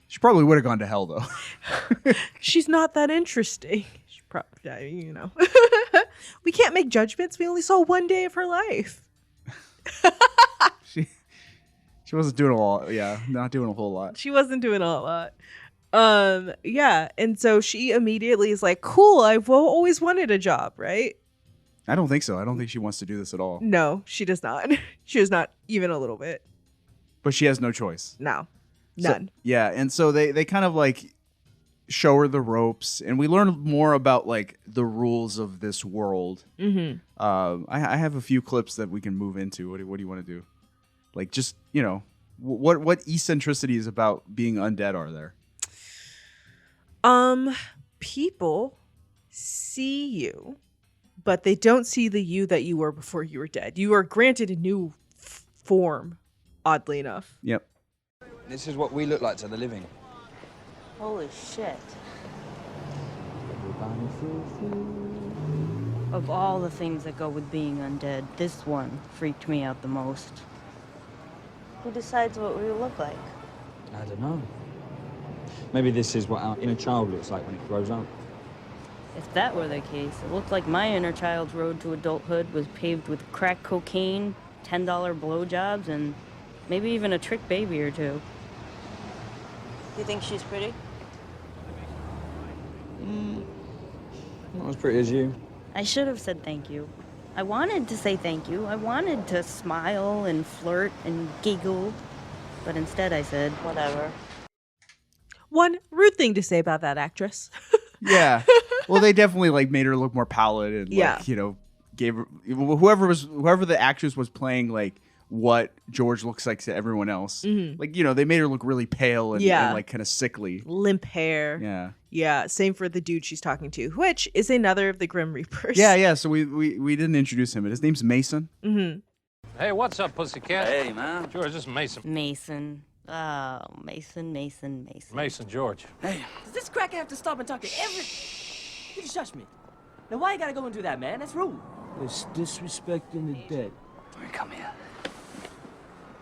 She probably would have gone to hell, though. She's not that interesting. She probably, you know. We can't make judgments. We only saw one day of her life. She wasn't doing a lot. Yeah, not doing a whole lot. She wasn't doing a lot. Yeah. And so she immediately is like, cool, I've always wanted a job, right? I don't think so. I don't think she wants to do this at all. No, she does not. She does not even a little bit. But she has no choice. No. None. So, yeah. And so they kind of like show her the ropes, and we learn more about like the rules of this world. Mm-hmm. I have a few clips that we can move into. What do you want to do? Like, just, you know, what eccentricities about being undead are there? People see you, but they don't see the you that you were before you were dead. You are granted a new form, oddly enough. Yep. This is what we look like to the living. Holy shit. Of all the things that go with being undead, this one freaked me out the most. Who decides what we look like? I don't know. Maybe this is what our inner child looks like when it grows up. If that were the case, it looked like my inner child's road to adulthood was paved with crack cocaine, $10 blowjobs, and maybe even a trick baby or two. You think she's pretty? Not as pretty as you. I should have said thank you. I wanted to say thank you. I wanted to smile and flirt and giggle. But instead I said, whatever. One rude thing to say about that actress. Yeah. Well, they definitely like made her look more pallid and Yeah. like, you know, gave her whoever the actress was playing like what George looks like to everyone else. Like, you know, they made her look really pale and, Yeah. and like kind of sickly. Limp hair. Yeah. Yeah. Same for the dude she's talking to, which is another of the Grim Reapers. Yeah. So we didn't introduce him, but his name's Mason. Mm-hmm. Hey, what's up, pussycat? Hey, man. George, this is Mason. Mason. Oh, Mason. Mason, George. Hey. Does this cracker have to stop and talk to every... You just shush me. Now, why you gotta go and do that, man? That's rude. It's disrespecting the dead. All right, come here.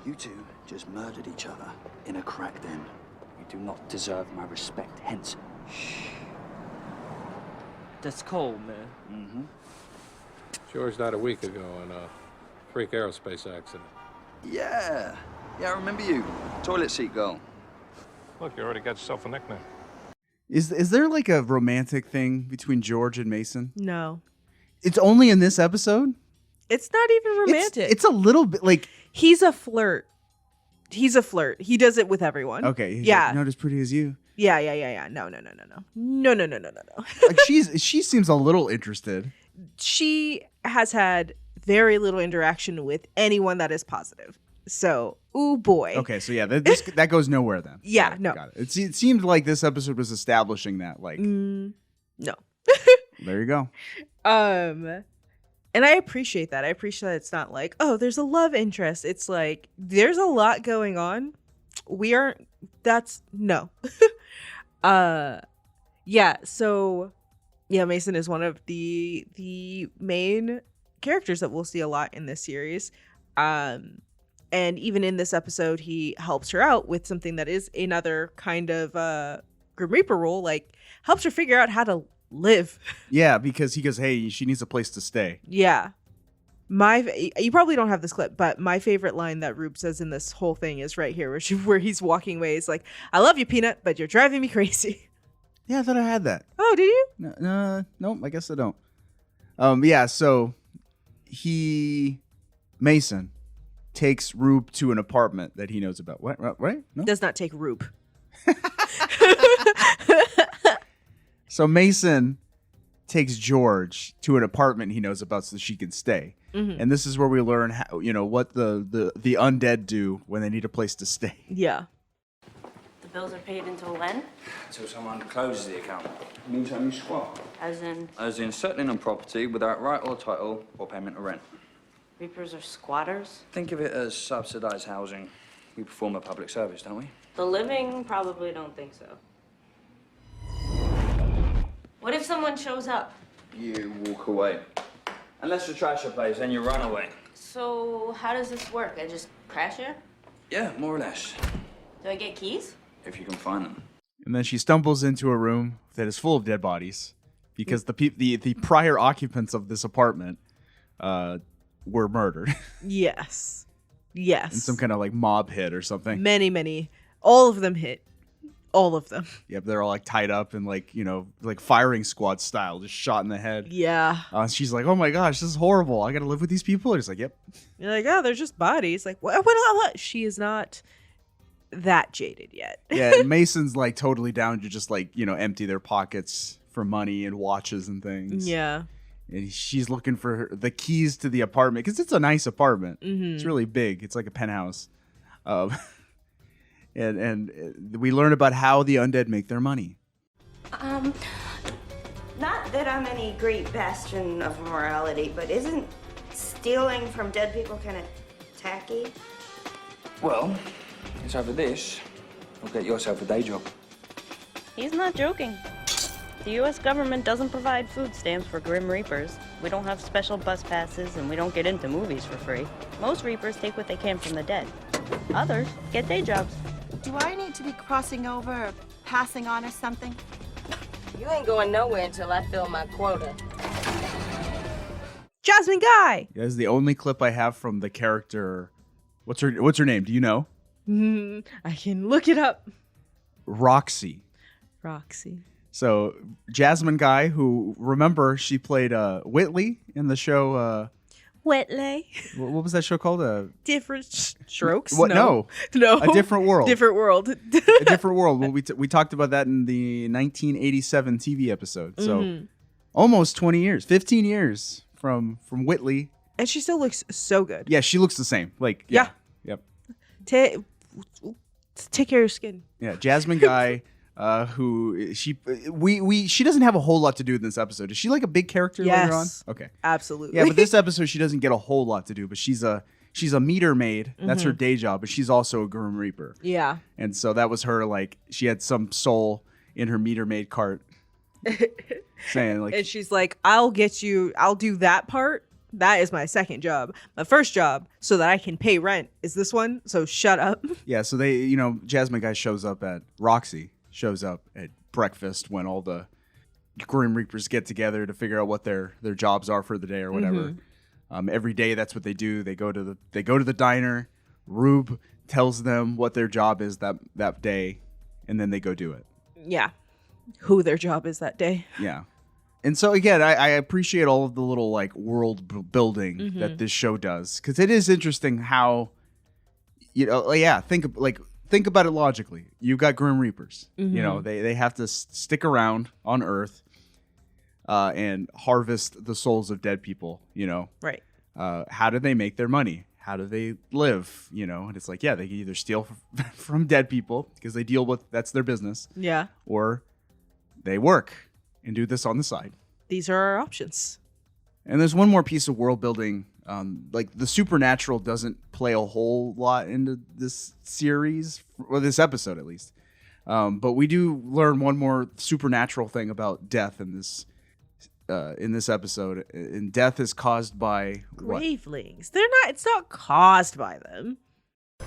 You two just murdered each other in a crack den. You do not deserve my respect, hence... Shh. That's cold, man. Mm-hmm. George died a week ago in a freak aerospace accident. Yeah, I remember you. Toilet seat girl. Look, you already got yourself a nickname. Is there like a romantic thing between George and Mason? No. It's only in this episode? It's not even romantic. It's a little bit like... He's a flirt. He does it with everyone. Okay. He's Yeah. like, not as pretty as you. Yeah. No. No. Like she seems a little interested. She has had very little interaction with anyone that is positive. So, ooh boy. Okay, so yeah, that goes nowhere then. Yeah, no. Got it. It seemed like this episode was establishing that. Like, no. There you go. And I appreciate that. I appreciate that it's not like, oh, there's a love interest. It's like there's a lot going on. No. Yeah. So, yeah, Mason is one of the main characters that we'll see a lot in this series. And even in this episode, he helps her out with something that is another kind of Grim Reaper role, like helps her figure out how to live. Yeah, because he goes, hey, she needs a place to stay. Yeah. You probably don't have this clip, but my favorite line that Rube says in this whole thing is right here, where he's walking away. He's like, I love you, Peanut, but you're driving me crazy. Yeah, I thought I had that. Oh, did you? No, I guess I don't. Yeah, so Mason takes Rube to an apartment that he knows about. What? Right? No? Does not take Rube. So Mason takes George to an apartment he knows about so she can stay. Mm-hmm. And this is where we learn how, what the undead do when they need a place to stay. Yeah. The bills are paid until when? Until someone closes the account. Meantime, you squat. As in, As in settling on property without right or title or payment of rent. Reapers are squatters? Think of it as subsidized housing. We perform a public service, don't we? The living probably don't think so. What if someone shows up? You walk away. Unless you trash a place, then you run away. So how does this work? I just crash it? Yeah, more or less. Do I get keys? If you can find them. And then she stumbles into a room that is full of dead bodies because the prior occupants of this apartment were murdered. Yes. In some kind of like mob hit or something. Many. All of them hit. All of them. Yep, they're all like tied up and like, like firing squad style, just shot in the head. Yeah. She's like, oh my gosh, this is horrible. I got to live with these people. And he's like, yep. You're like, oh, they're just bodies. Like, what? She is not that jaded yet. Yeah, and Mason's like totally down to just like, empty their pockets for money and watches and things. Yeah. And she's looking for the keys to the apartment because it's a nice apartment. Mm-hmm. It's really big. It's like a penthouse. And we learn about how the undead make their money. Not that I'm any great bastion of morality, but isn't stealing from dead people kind of tacky? Well, it's over this. You'll get yourself a day job. He's not joking. The U.S. government doesn't provide food stamps for Grim Reapers. We don't have special bus passes, and we don't get into movies for free. Most Reapers take what they can from the dead. Others get day jobs. Do I need to be crossing over or passing on or something? You ain't going nowhere until I fill my quota. Jasmine Guy! That is the only clip I have from the character. What's her name? Do you know? I can look it up. Roxy. So Jasmine Guy, who, remember, she played Whitley in the show. Whitley. What was that show called? Different Strokes? What? No. A Different World. Different World. A Different World. Well, we talked about that in the 1987 TV episode. So almost 20 years, 15 years from Whitley. And she still looks so good. Yeah, she looks the same. Like, yeah. Yep. Take care of your skin. Yeah, Jasmine Guy, who she doesn't have a whole lot to do in this episode. Is she like a big character later on? Okay. Absolutely. Yeah, but this episode she doesn't get a whole lot to do, but she's a meter maid. That's her day job, but she's also a Grim Reaper. Yeah. And so that was her, like, she had some soul in her meter maid cart saying, like, and she's like, I'll do that part. That is my second job. My first job, so that I can pay rent, is this one. So shut up. Yeah, so they, Jasmine Guy Roxy shows up at breakfast when all the Grim Reapers get together to figure out what their jobs are for the day or whatever. Every day, that's what they do. They go to the diner. Rube tells them what their job is that day, and then they go do it. Yeah. Who their job is that day. Yeah. And so again, I appreciate all of the little like world building that this show does, because it is interesting how, think about it logically. You've got Grim Reapers. They have to stick around on Earth and harvest the souls of dead people. Right. How do they make their money? How do they live? And it's like, yeah, they can either steal from dead people because they deal with that's their business. Yeah. Or they work and do this on the side. These are our options. And there's one more piece of world building. Like the supernatural doesn't play a whole lot into this series, or this episode at least. But we do learn one more supernatural thing about death in this episode. And death is caused by Gravelings. It's not caused by them.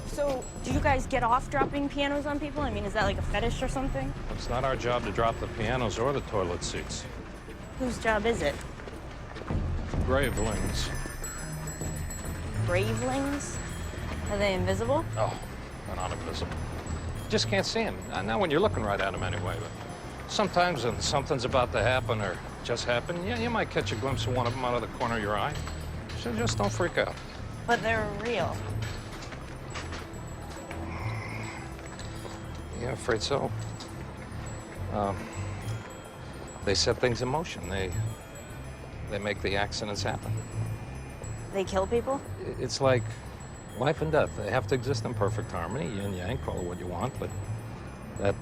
So, do you guys get off dropping pianos on people? I mean, is that like a fetish or something? It's not our job to drop the pianos or the toilet seats. Whose job is it? Gravelings. Gravelings? Are they invisible? Oh, they're not invisible. Just can't see them. Not when you're looking right at them anyway. But sometimes when something's about to happen or just happened, you might catch a glimpse of one of them out of the corner of your eye. So just don't freak out. But they're real. Yeah, afraid so. They set things in motion. They make the accidents happen. They kill people? It's like life and death. They have to exist in perfect harmony. Yin and yang, call it what you want, but that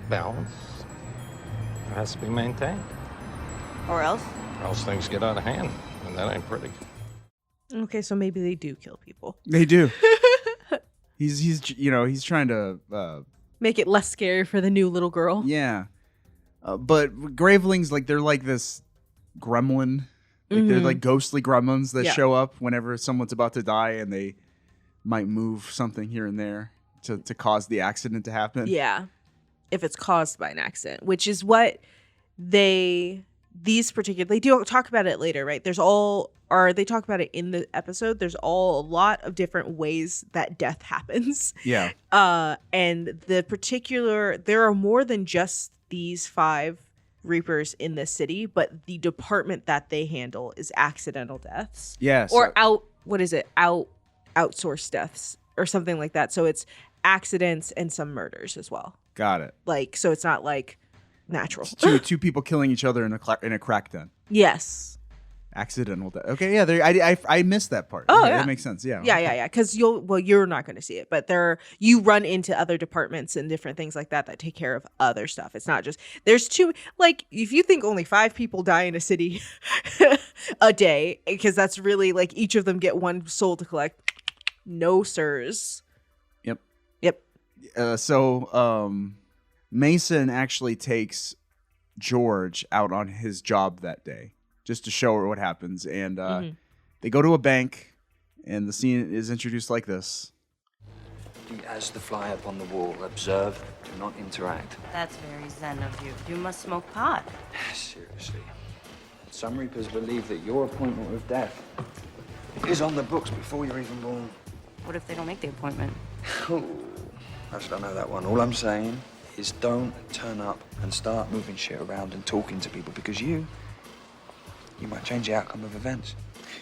balance has to be maintained. Or else? Or else things get out of hand, and that ain't pretty. Okay, so maybe they do kill people. They do. He's trying to make it less scary for the new little girl. Yeah. But Gravelings, like, they're like this gremlin. Like, they're like ghostly gremlins that show up whenever someone's about to die, and they might move something here and there to cause the accident to happen. Yeah. If it's caused by an accident, which is what they do talk about it later, right? They talk about it in the episode. There's a lot of different ways that death happens. Yeah. And there are more than just these 5 Reapers in this city, but the department that they handle is accidental deaths. Yes. Or outsourced deaths or something like that. So it's accidents and some murders as well. Got it. Like, so it's not like natural. Two people killing each other in a crack den. Yes. Accidental death. Okay, yeah, I missed that part. Oh, okay, yeah. That makes sense. Yeah. Yeah. Because you're not going to see it, but you run into other departments and different things like that take care of other stuff. It's not just there's two. Like, if you think only 5 people die in a city a day, because that's really like each of them get one soul to collect. No, sirs. Yep. So Mason actually takes George out on his job that day, just to show her what happens. And they go to a bank, and the scene is introduced like this. As the fly upon the wall, observe, do not interact. That's very zen of you. You must smoke pot. Seriously. Some Reapers believe that your appointment with death is on the books before you're even born. What if they don't make the appointment? Ooh, I don't know that one. All I'm saying is don't turn up and start moving shit around and talking to people, because you might change the outcome of events.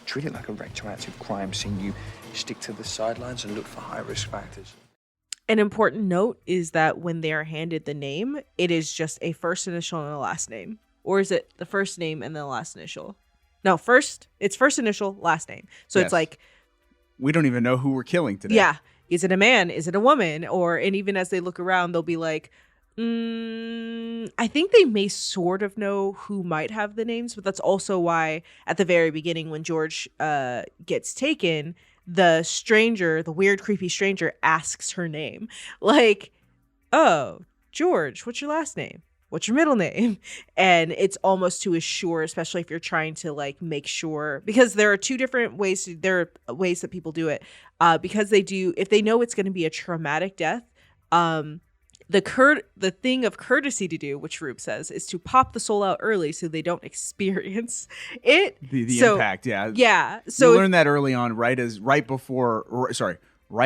treat it like a retroactive crime scene. You stick to the sidelines and look for high-risk factors. An important note is that when they are handed the name, it is just a first initial and a last name. Or is it the first name and then the last initial? No, it's first initial, last name. So Yes. it's like, We don't even know who we're killing today. yeah, is it a man? Is it a woman? And even as they look around, they'll be like, I think they may sort of know who might have the names, but that's also why at the very beginning when George gets taken, the stranger, the weird, creepy stranger asks her name. Like, oh, George, what's your last name? What's your middle name? And it's almost to assure, especially if you're trying to like make sure, because there are two different ways. There are ways that people do it. Because if they know it's going to be a traumatic death, the thing of courtesy to do, which Rube says, is to pop the soul out early so they don't experience it. The impact, yeah. Yeah. So you learn that early on, right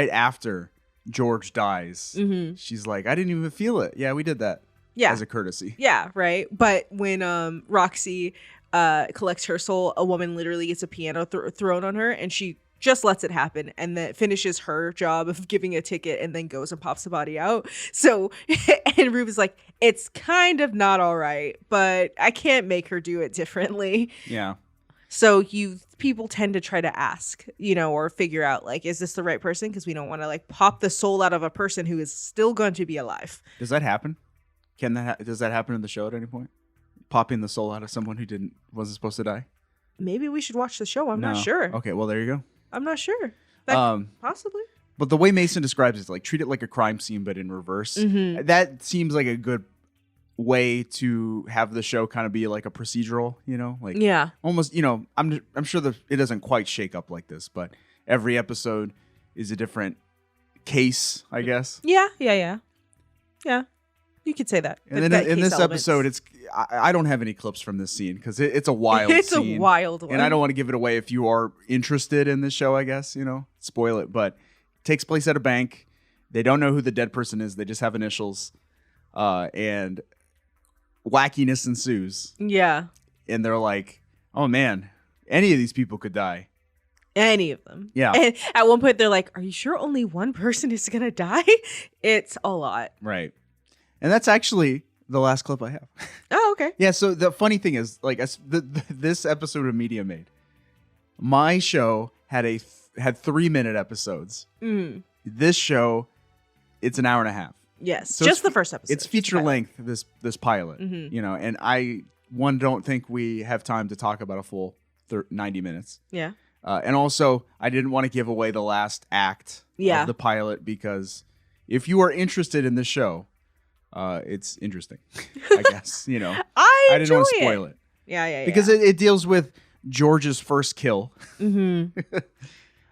after George dies. Mhm. She's like, I didn't even feel it. Yeah, we did that. Yeah. As a courtesy. Yeah, right. But when Roxy collects her soul, a woman literally gets a piano thrown on her, and she just lets it happen, and then finishes her job of giving a ticket, and then goes and pops the body out. So, and Rube is like, it's kind of not all right, but I can't make her do it differently. Yeah. So people tend to try to ask, or figure out like, is this the right person? Because we don't want to like pop the soul out of a person who is still going to be alive. Does that happen? Does that happen in the show at any point? Popping the soul out of someone who wasn't supposed to die? Maybe we should watch the show. I'm not sure. Okay, well, there you go. I'm not sure. Possibly. But the way Mason describes it is like, treat it like a crime scene, but in reverse. Mhm. That seems like a good way to have the show kind of be like a procedural, like Yeah. almost, I'm sure that it doesn't quite shake up like this, but every episode is a different case, I guess. Yeah. You could say that. And They've then got in case this elements. episode, I don't have any clips from this scene because it's a wild It's scene. a wild one. And I don't want to give it away if you are interested in this show, I guess, spoil it. But it takes place at a bank. They don't know who the dead person is. They just have initials. And wackiness ensues. Yeah. And they're like, oh, man, any of these people could die. Any of them. Yeah. And at one point, they're like, are you sure only one person is going to die? It's a lot. Right. And that's actually the last clip I have. Oh, okay. Yeah, so the funny thing is, like, this episode of Mediamade, my show had 3-minute episodes. Mm. This show, it's an hour and a half. Yes, So just the first episode. It's feature length, this pilot, Mhm. and I don't think we have time to talk about a full 90 minutes. Yeah. And also, I didn't want to give away the last act Yeah. of the pilot because if you are interested in this show, it's interesting, I guess. I didn't want to enjoy spoil it. Yeah. Because it deals with George's first kill. Mm-hmm.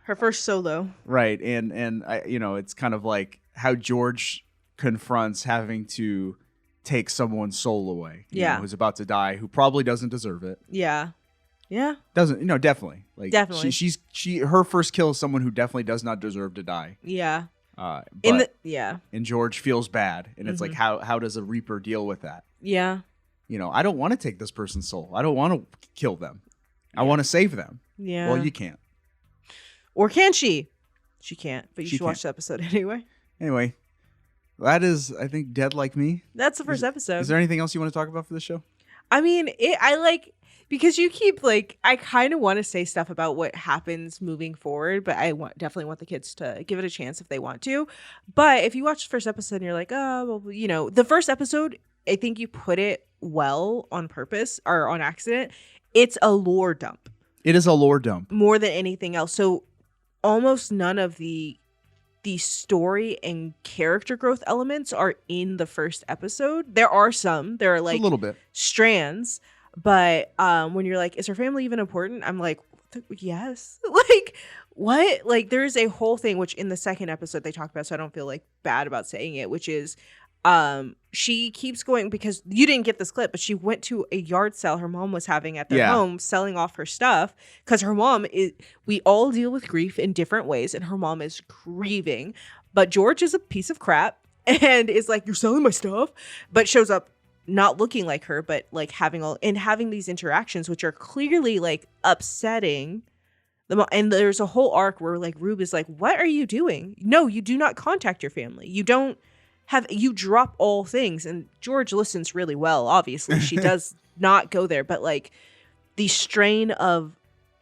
Her first solo. Right. And I, it's kind of like how George confronts having to take someone's soul away. Who's about to die, who probably doesn't deserve it. Yeah. Yeah. Doesn't, definitely. Like, Definitely. her first kill is someone who definitely does not deserve to die. Yeah. And George feels bad, and it's like, Mhm. how does a Reaper deal with that? Yeah. I don't want to take this person's soul. I don't want to kill them. I want to save them. Yeah. Well, you can't. Or can she? She can't, but you She should watch the episode anyway. Anyway, that is, I think, Dead Like Me. That's the first episode. Is there anything else you want to talk about for the show? I mean, because you keep I kind of want to say stuff about what happens moving forward, but I definitely want the kids to give it a chance if they want to. But if you watch the first episode and you're like, oh, well, the first episode, I think you put it well on purpose or on accident. It's a lore dump. It is a lore dump. More than anything else. So almost none of the story and character growth elements are in the first episode. There are some. There are A little bit. strands. But when you're like, is her family even important? I'm like, yes. What? There's a whole thing, which in the second episode they talk about, so I don't feel bad about saying it, which is she keeps going, because you didn't get this clip, but she went to a yard sale her mom was having at their home, selling off her stuff, because her mom we all deal with grief in different ways, and her mom is grieving. But George is a piece of crap and is like, you're selling my stuff, but shows up not looking like her, but having these interactions, which are clearly upsetting And there's a whole arc where like Rube is like, what are you doing? No, you do not contact your family. You drop all things. And George listens really well. Obviously, she does not go there, but like the strain of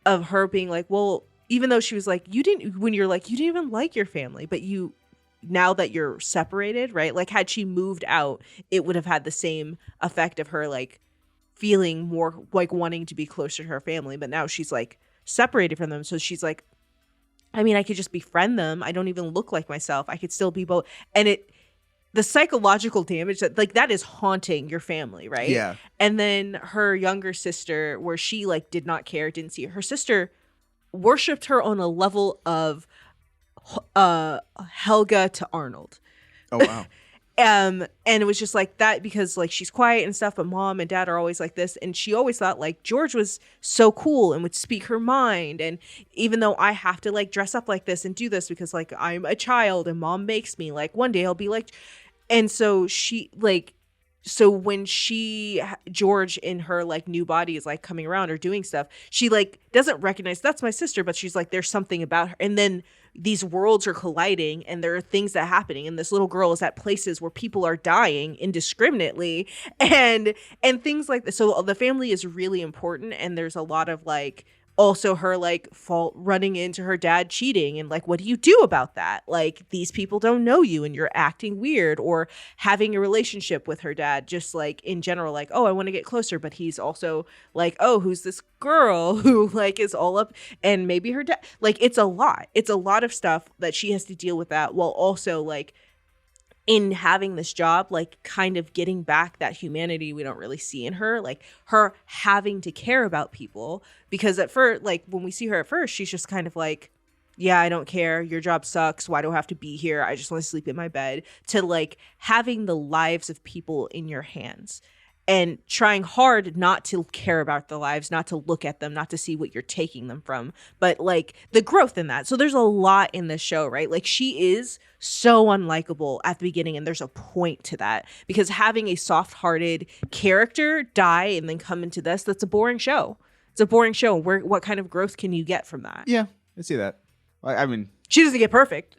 her being like, well, even though she was like, you didn't even like your family, but now that you're separated, right? Like had she moved out, it would have had the same effect of her like feeling more like wanting to be closer to her family. But now she's like separated from them. So she's like, I mean, I could just befriend them. I don't even look like myself. I could still be both. And the psychological damage that is haunting your family, right? Yeah. And then her younger sister, where she like did not care, didn't see her sister, worshipped her on a level of Helga to Arnold. Oh wow. And it was just like that because like she's quiet and stuff, but mom and dad are always like this. And she always thought like George was so cool and would speak her mind. And even though I have to like dress up like this and do this because like I'm a child and mom makes me, like one day I'll be like, and so she like, so when George in her like new body is like coming around or doing stuff, she like doesn't recognize that's my sister, but she's like, there's something about her. And then these worlds are colliding and there are things that are happening. And this little girl is at places where people are dying indiscriminately and things like this. So the family is really important. And there's a lot of like, also her like fault running into her dad cheating and like, what do you do about that? Like these people don't know you and you're acting weird, or having a relationship with her dad, just like in general, like, oh, I want to get closer. But he's also like, oh, who's this girl who like is all up, and maybe her dad, like it's a lot of stuff that she has to deal with that while also like in having this job, like kind of getting back that humanity we don't really see in her, like her having to care about people. Because at first, like when we see her at first, she's just kind of like, yeah, I don't care. Your job sucks. Why do I have to be here? I just want to sleep in my bed. To like having the lives of people in your hands and trying hard not to care about the lives, not to look at them, not to see what you're taking them from, but like the growth in that. So there's a lot in this show, right? Like she is so unlikable at the beginning, and there's a point to that, because having a soft-hearted character die and then come into this, that's a boring show. It's a boring show. What kind of growth can you get from that? Yeah, I see that. I mean, she doesn't get perfect.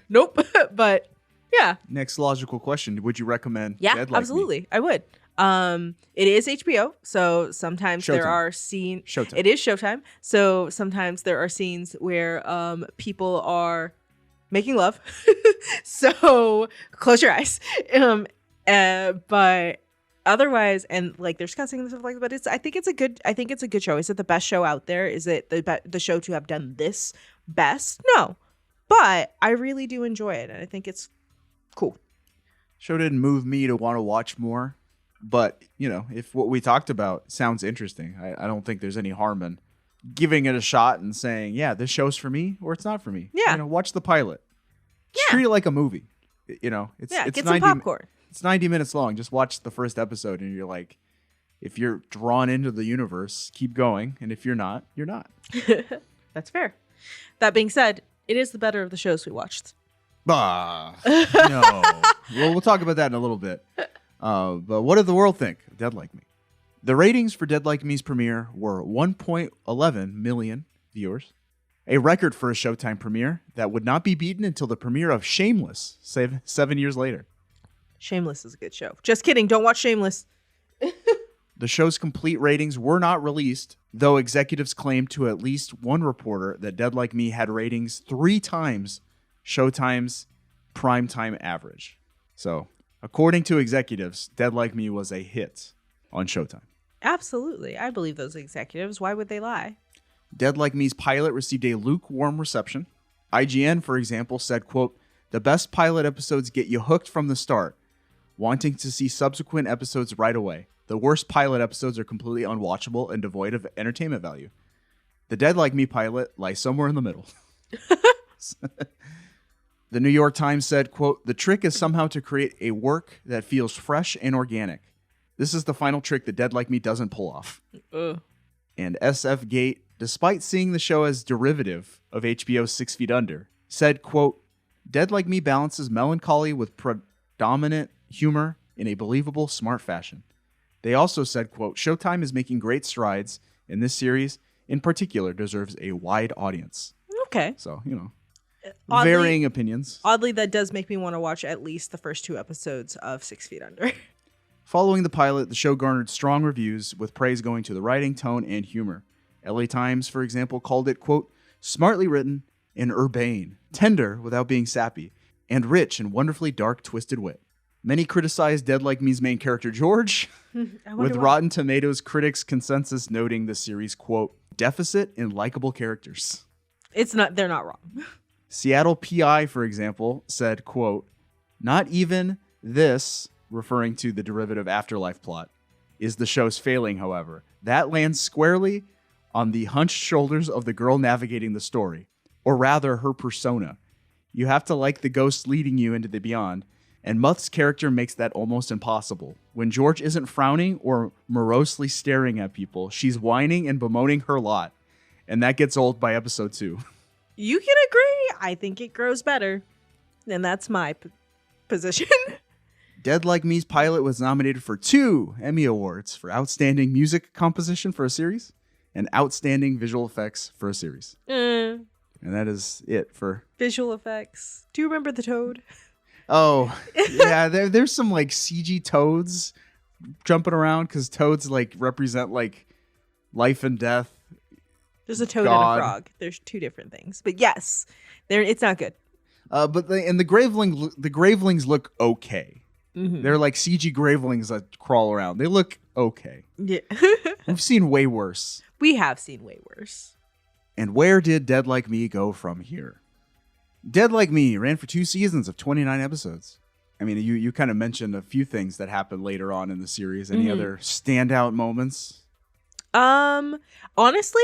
Nope. But yeah. Next logical question: would you recommend? Yeah, Dead Like absolutely. I would. It is HBO, so sometimes there are scenes. Showtime. It is Showtime, so sometimes there are scenes where people are making love. So close your eyes. But otherwise, and like there's cussing and stuff like that. But I think it's a good show. Is it the best show out there? Is it the show to have done this best? No, but I really do enjoy it, and I think it's cool. Show didn't move me to want to watch more. But, you know, if what we talked about sounds interesting, I don't think there's any harm in giving it a shot and saying, yeah, this show's for me or it's not for me. Yeah. You know, watch the pilot. Just treat it like a movie. You know, it's get 90, some popcorn. It's 90 minutes long. Just watch the first episode and you're like, if you're drawn into the universe, keep going. And if you're not, you're not. That's fair. That being said, it is the better of the shows we watched. Bah. No. Well, we'll talk about that in a little bit. But what did the world think of Dead Like Me? The ratings for Dead Like Me's premiere were 1.11 million viewers, a record for a Showtime premiere that would not be beaten until the premiere of Shameless 7 years later. Shameless is a good show. Just kidding. Don't watch Shameless. The show's complete ratings were not released, though executives claimed to at least one reporter that Dead Like Me had ratings 3 times Showtime's primetime average. So, according to executives, Dead Like Me was a hit on Showtime. Absolutely. I believe those executives. Why would they lie? Dead Like Me's pilot received a lukewarm reception. IGN, for example, said, quote, "The best pilot episodes get you hooked from the start, wanting to see subsequent episodes right away. The worst pilot episodes are completely unwatchable and devoid of entertainment value. The Dead Like Me pilot lies somewhere in the middle." The New York Times said, quote, "The trick is somehow to create a work that feels fresh and organic. This is the final trick that Dead Like Me doesn't pull off." And SF Gate, despite seeing the show as derivative of HBO's 6 Feet Under, said, quote, "Dead Like Me balances melancholy with predominant humor in a believable, smart fashion." They also said, quote, "Showtime is making great strides in this series in particular deserves a wide audience. Okay. So, Oddly- varying opinions. Oddly, that does make me want to watch at least the first 2 episodes of 6 Feet Under. Following the pilot, the show garnered strong reviews, with praise going to the writing, tone, and humor. LA Times, for example, called it, quote, smartly written and urbane, tender without being sappy, and rich in wonderfully dark, twisted wit. Many criticized Dead Like Me's main character, George, with Rotten Tomatoes critics' consensus noting the series, quote, deficit in likable characters. They're not wrong. Seattle PI, for example, said, quote, not even this, referring to the derivative afterlife plot, is the show's failing, however. That lands squarely on the hunched shoulders of the girl navigating the story, or rather her persona. You have to like the ghost leading you into the beyond, and Muth's character makes that almost impossible. When George isn't frowning or morosely staring at people, she's whining and bemoaning her lot, and that gets old by episode 2. You can agree. I think it grows better. And that's my position. Dead Like Me's pilot was nominated for 2 Emmy Awards for Outstanding Music Composition for a Series and Outstanding Visual Effects for a Series. And that is it for... Visual effects. Do you remember the toad? Oh, yeah, there's some like CG toads jumping around because toads like represent like life and death. There's a toad God. and a frog. There's 2 different things. But yes, it's not good. But the gravelings look okay. Mm-hmm. They're like CG gravelings that crawl around. They look okay. Yeah. We've seen way worse. We have seen way worse. And where did Dead Like Me go from here? Dead Like Me ran for 2 seasons of 29 episodes. I mean, you kind of mentioned a few things that happened later on in the series. Any other standout moments? Honestly,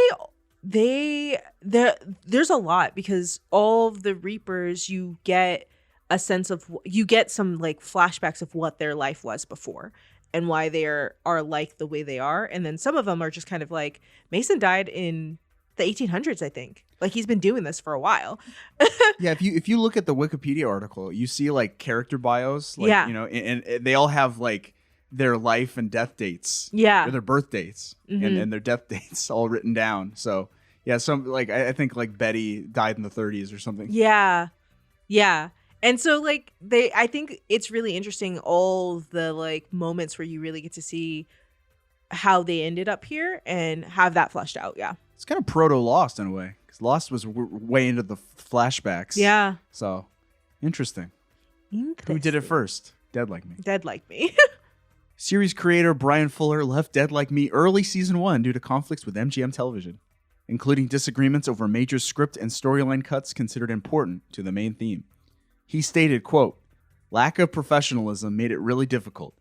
there's a lot, because all of the Reapers, you get a sense of, you get some like flashbacks of what their life was before and why they are like the way they are. And then some of them are just kind of like, Mason died in the 1800s, I think. Like, he's been doing this for a while. Yeah, if you look at the Wikipedia article, you see like character bios, like, Yeah. and they all have like their life and death dates. Yeah. Or their birth dates and their death dates all written down. So, yeah, some like I think like Betty died in the 30s or something. Yeah. Yeah. And so like I think it's really interesting, all the like moments where you really get to see how they ended up here and have that fleshed out. Yeah. It's kind of proto Lost in a way, because Lost was way into the flashbacks. Yeah. So, interesting. Who did it first? Dead Like Me. Dead Like Me. Series creator Brian Fuller left Dead Like Me early season 1 due to conflicts with MGM Television, including disagreements over major script and storyline cuts considered important to the main theme. He stated, quote, lack of professionalism made it really difficult.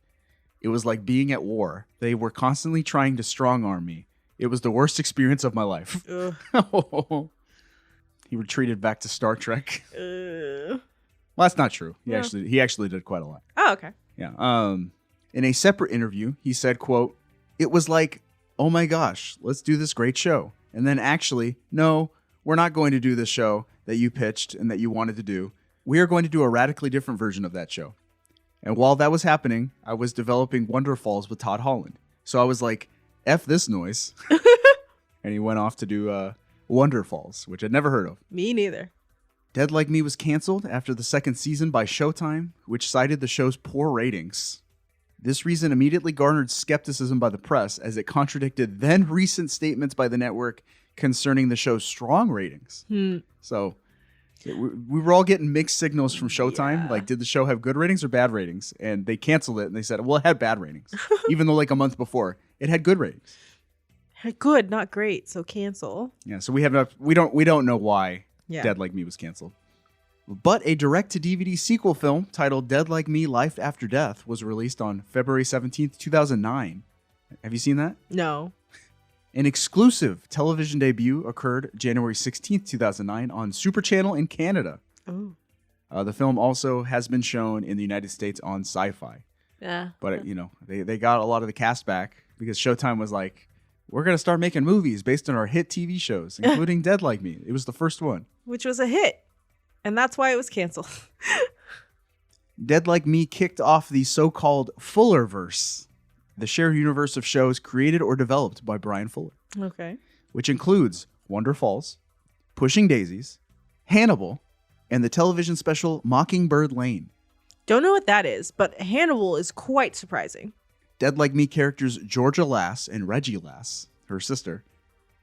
It was like being at war. They were constantly trying to strong-arm me. It was the worst experience of my life. He retreated back to Star Trek. Well, that's not true. He actually did quite a lot. Oh, okay. Yeah. In a separate interview, he said, quote, it was like, oh my gosh, let's do this great show. And then actually, no, we're not going to do this show that you pitched and that you wanted to do. We are going to do a radically different version of that show. And while that was happening, I was developing Wonder Falls with Todd Holland. So I was like, F this noise. And he went off to do Wonder Falls, which I'd never heard of. Me neither. Dead Like Me was canceled after the 2nd season by Showtime, which cited the show's poor ratings. This reason immediately garnered skepticism by the press, as it contradicted then recent statements by the network concerning the show's strong ratings. So we were all getting mixed signals from Showtime. Yeah. Like, did the show have good ratings or bad ratings? And they canceled it, and they said, well, it had bad ratings. Even though like a month before, it had good ratings. Good, not great. So cancel. Yeah, so we don't know why Dead Like Me was canceled. But a direct-to-DVD sequel film titled Dead Like Me: Life After Death was released on February 17th, 2009. Have you seen that? No. An exclusive television debut occurred January 16th, 2009 on Super Channel in Canada. Oh. The film also has been shown in the United States on Sci-Fi. Yeah. But, they got a lot of the cast back because Showtime was like, we're going to start making movies based on our hit TV shows, including Dead Like Me. It was the first one. Which was a hit. And that's why it was canceled. Dead Like Me kicked off the so-called Fullerverse. the shared universe of shows created or developed by Brian Fuller, Okay. which includes Wonder Falls, Pushing Daisies, Hannibal, and the television special Mockingbird Lane. Don't know what that is, but Hannibal is quite surprising. Dead Like Me characters Georgia Lass and Reggie Lass, her sister,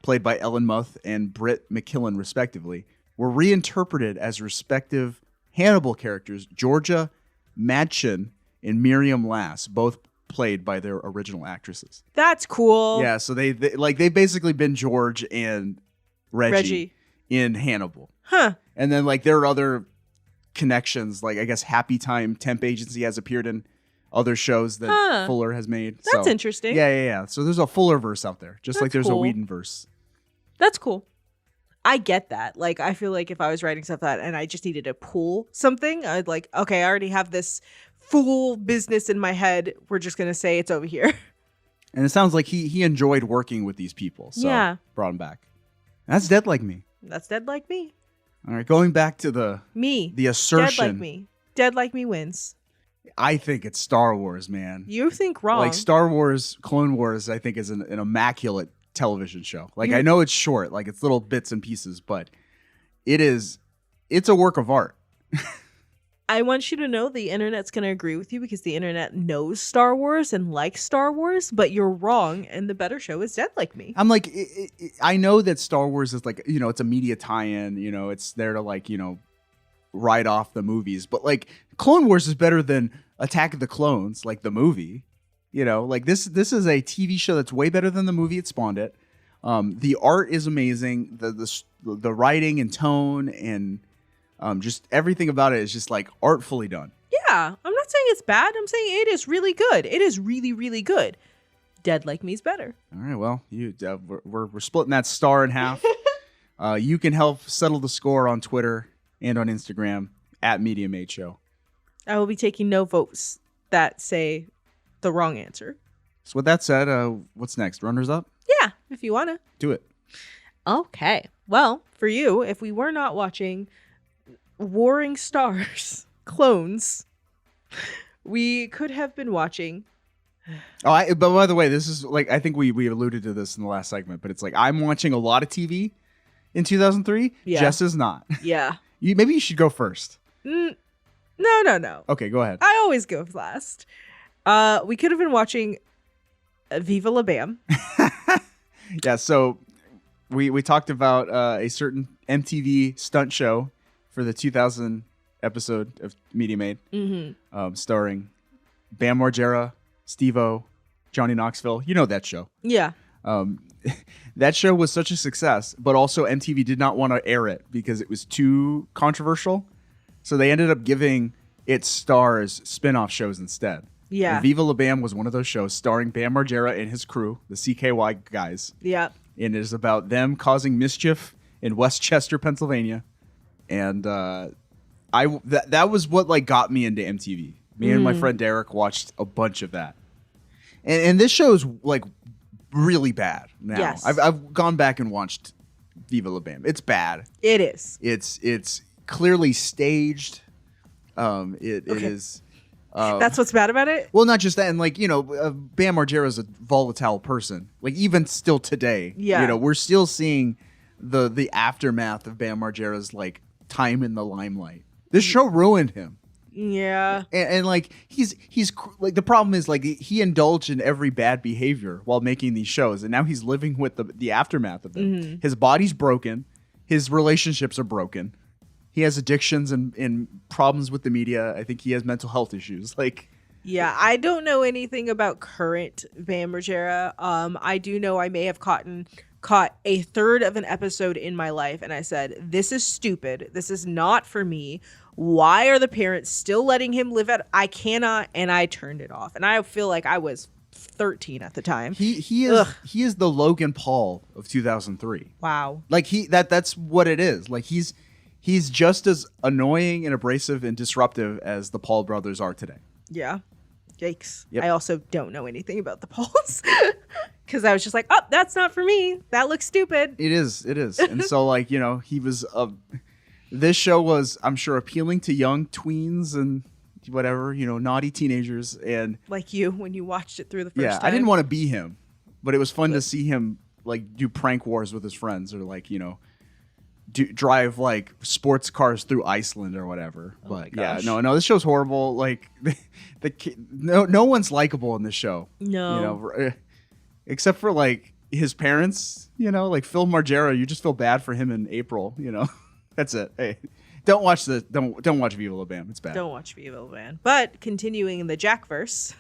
played by Ellen Muth and Britt McKillen respectively, were reinterpreted as respective Hannibal characters Georgia Madchen and Miriam Lass, both played by their original actresses. That's cool. Yeah, so they've basically been George and Reggie in Hannibal. Huh. And then there are other connections, I guess Happy Time Temp Agency has appeared in other shows that Fuller has made. That's interesting. Yeah. So there's a Fullerverse out there, just like there's cool. a Whedonverse. That's cool. I get that. I feel like if I was writing stuff and I just needed to pull something, I'd okay, I already have this full business in my head. We're just going to say it's over here. And it sounds like he enjoyed working with these people. So Yeah. brought him back. That's Dead Like Me. That's Dead Like Me. All right, going back to the assertion. Dead Like Me. Dead Like Me wins. I think it's Star Wars, man. You think wrong. Star Wars, Clone Wars, I think is an immaculate television show. I know it's short, it's little bits and pieces, but it's a work of art. I want you to know the internet's going to agree with you because the internet knows Star Wars and likes Star Wars, but you're wrong, and the better show is Dead Like Me. I'm I know that Star Wars is it's a media tie-in, it's there to write off the movies, but Clone Wars is better than Attack of the Clones, the movie. This is a TV show that's way better than the movie it spawned it. The art is amazing. The writing and tone and just everything about it is just artfully done. Yeah, I'm not saying it's bad. I'm saying it is really good. It is really, really good. Dead Like Me's better. All right, well, we're splitting that star in half. You can help settle the score on Twitter and on Instagram at mediamade show. I will be taking no votes that say the wrong answer. So with that said, what's next? Runners up? Yeah, if you want to. Do it. Okay. Well, for you, if we were not watching Warring Stars, Clones, we could have been watching. But by the way, this is I think we alluded to this in the last segment, but it's I'm watching a lot of TV in 2003. Yeah. Jess is not. Yeah. Maybe you should go first. No. Okay, go ahead. I always go last. We could have been watching Viva La Bam. Yeah, so we talked about a certain MTV stunt show for the 2000 episode of Mediamade, starring Bam Margera, Steve-O, Johnny Knoxville. You know that show. Yeah. That show was such a success, but also MTV did not want to air it because it was too controversial. So they ended up giving its stars spin-off shows instead. Yeah. And Viva La Bam was one of those shows starring Bam Margera and his crew, the CKY guys. Yeah. And it is about them causing mischief in Westchester, Pennsylvania. And that was what got me into MTV. Me and my friend Derek watched a bunch of that. And this show is really bad now. Yes. I've gone back and watched Viva La Bam. It's bad. It is. It's clearly staged. It is. That's what's bad about it? Well, not just that. And Bam Margera is a volatile person. Even still today. Yeah. We're still seeing the aftermath of Bam Margera's time in the limelight. This show ruined him. Yeah. And he's the problem is he indulged in every bad behavior while making these shows, and now he's living with the aftermath of it. His body's broken, his relationships are broken, he has addictions and problems with the media. I think he has mental health issues. Yeah, I don't know anything about current Bam Margera. I do know I may have caught a third of an episode in my life, and I said, "This is stupid. This is not for me. Why are the parents still letting him live at? I cannot." And I turned it off. And I feel like I was 13 at the time. He is the Logan Paul of 2003. Wow. That's what it is. He's just as annoying and abrasive and disruptive as the Paul brothers are today. Yeah. Yikes. Yep. I also don't know anything about the Pauls because I was just oh, that's not for me. That looks stupid. It is. And so he was this show was, I'm sure, appealing to young tweens and whatever, naughty teenagers. And like you when you watched it through the first yeah, time. I didn't want to be him, but it was fun to see him like do prank wars with his friends, or like, drive like sports cars through Iceland or whatever. But yeah, no, this show's horrible. Like no one's likable in this show. No. Except for like his parents, like Phil Margera. You just feel bad for him and April, That's it. Hey, don't watch Viva La Bam. It's bad. Don't watch Viva La Bam. But continuing in the Jackverse.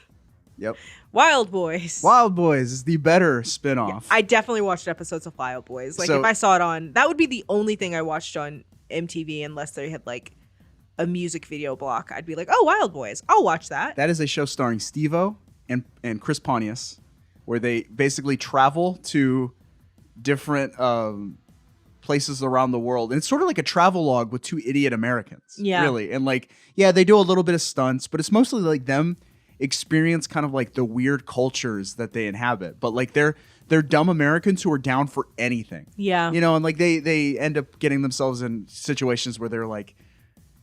Yep. Wild Boys. Wild Boys is the better spinoff. Yeah, I definitely watched episodes of Wild Boys. Like if I saw it on, that would be the only thing I watched on MTV unless they had like a music video block. I'd be like, oh, Wild Boys. I'll watch that. That is a show starring Steve-O and Chris Pontius, where they basically travel to different places around the world. And it's sort of like a travelogue with two idiot Americans. Yeah. Really. And like, yeah, they do a little bit of stunts, but it's mostly like them experience kind of like the weird cultures that they inhabit. But like they're dumb Americans who are down for anything. Yeah. And like they end up getting themselves in situations where they're like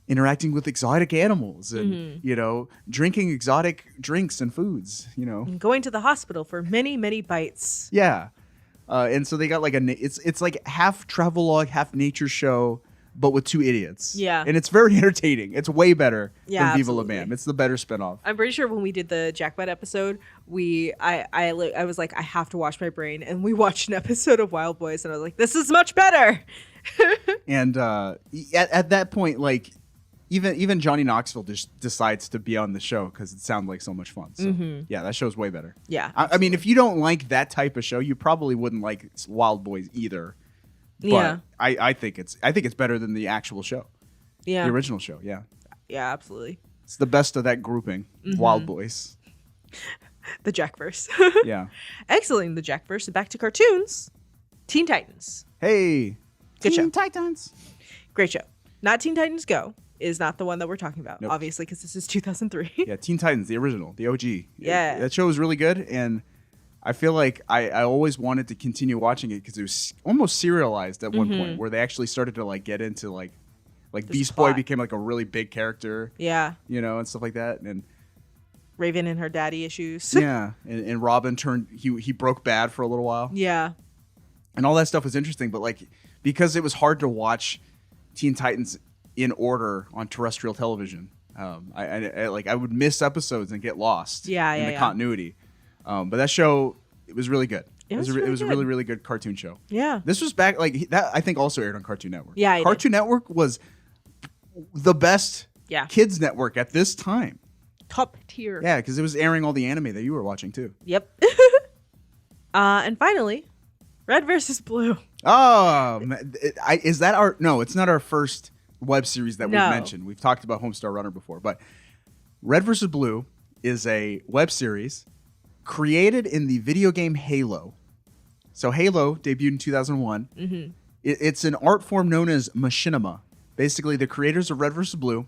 interacting with exotic animals and, drinking exotic drinks and foods, And going to the hospital for many, many bites. Yeah. And so they got like it's like half travelogue, half nature show, but with two idiots. Yeah. And it's very entertaining. It's way better Yeah, than Viva La absolutely. Bam. It's the better spinoff. I'm pretty sure when we did the Jackbutt episode, I was like, I have to wash my brain, and we watched an episode of Wild Boys, and I was like, this is much better. And at that point, like even Johnny Knoxville just decides to be on the show because it sounded like so much fun. So yeah, that show's way better. Yeah, I mean, if you don't like that type of show, you probably wouldn't like Wild Boys either. But Yeah. I think it's better than the actual show. Yeah. The original show, yeah. Yeah, absolutely. It's the best of that grouping, Wild Boys. The Jackverse. Yeah. Exiting the Jackverse and back to cartoons. Teen Titans. Hey. Good show. Teen Titans. Great show. Not Teen Titans Go is not the one that we're talking about, Nope. obviously, because this is 2003. Yeah, Teen Titans, the original, the OG. Yeah. That show was really good, and I feel like I always wanted to continue watching it because it was almost serialized at one point, where they actually started to like get into like Beast Boy plot. became like a really big character. Yeah. And stuff like that. And Raven and her daddy issues. yeah, and Robin he broke bad for a little while. Yeah. And all that stuff was interesting, but like because it was hard to watch Teen Titans in order on terrestrial television, I would miss episodes and get lost Yeah, in yeah, the yeah. continuity. But that show, it was really good. It was a really really, good. really good cartoon show. Yeah. This was back like that. I think also aired on Cartoon Network. Yeah, it did. Cartoon Network was the best Yeah. kids network at this time. Top tier. Yeah, because it was airing all the anime that you were watching too. Yep. And finally, Red versus Blue. Oh, is that our? No, it's not our first web series that No. we've mentioned. We've talked about Homestar Runner before, but Red vs. Blue is a web series created in the video game Halo. So Halo debuted in 2001. Mm-hmm. It's an art form known as machinima. Basically, the creators of Red vs. Blue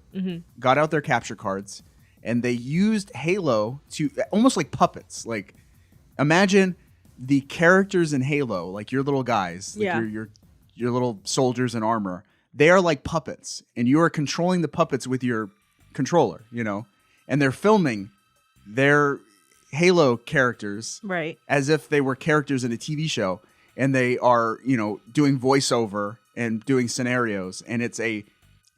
got out their capture cards, and they used Halo to almost like puppets. Like, imagine the characters in Halo, like your little guys, like Yeah. your little soldiers in armor. They are like puppets, and you are controlling the puppets with your controller, and they're filming their Halo characters Right. as if they were characters in a TV show, and they are, doing voiceover and doing scenarios, and it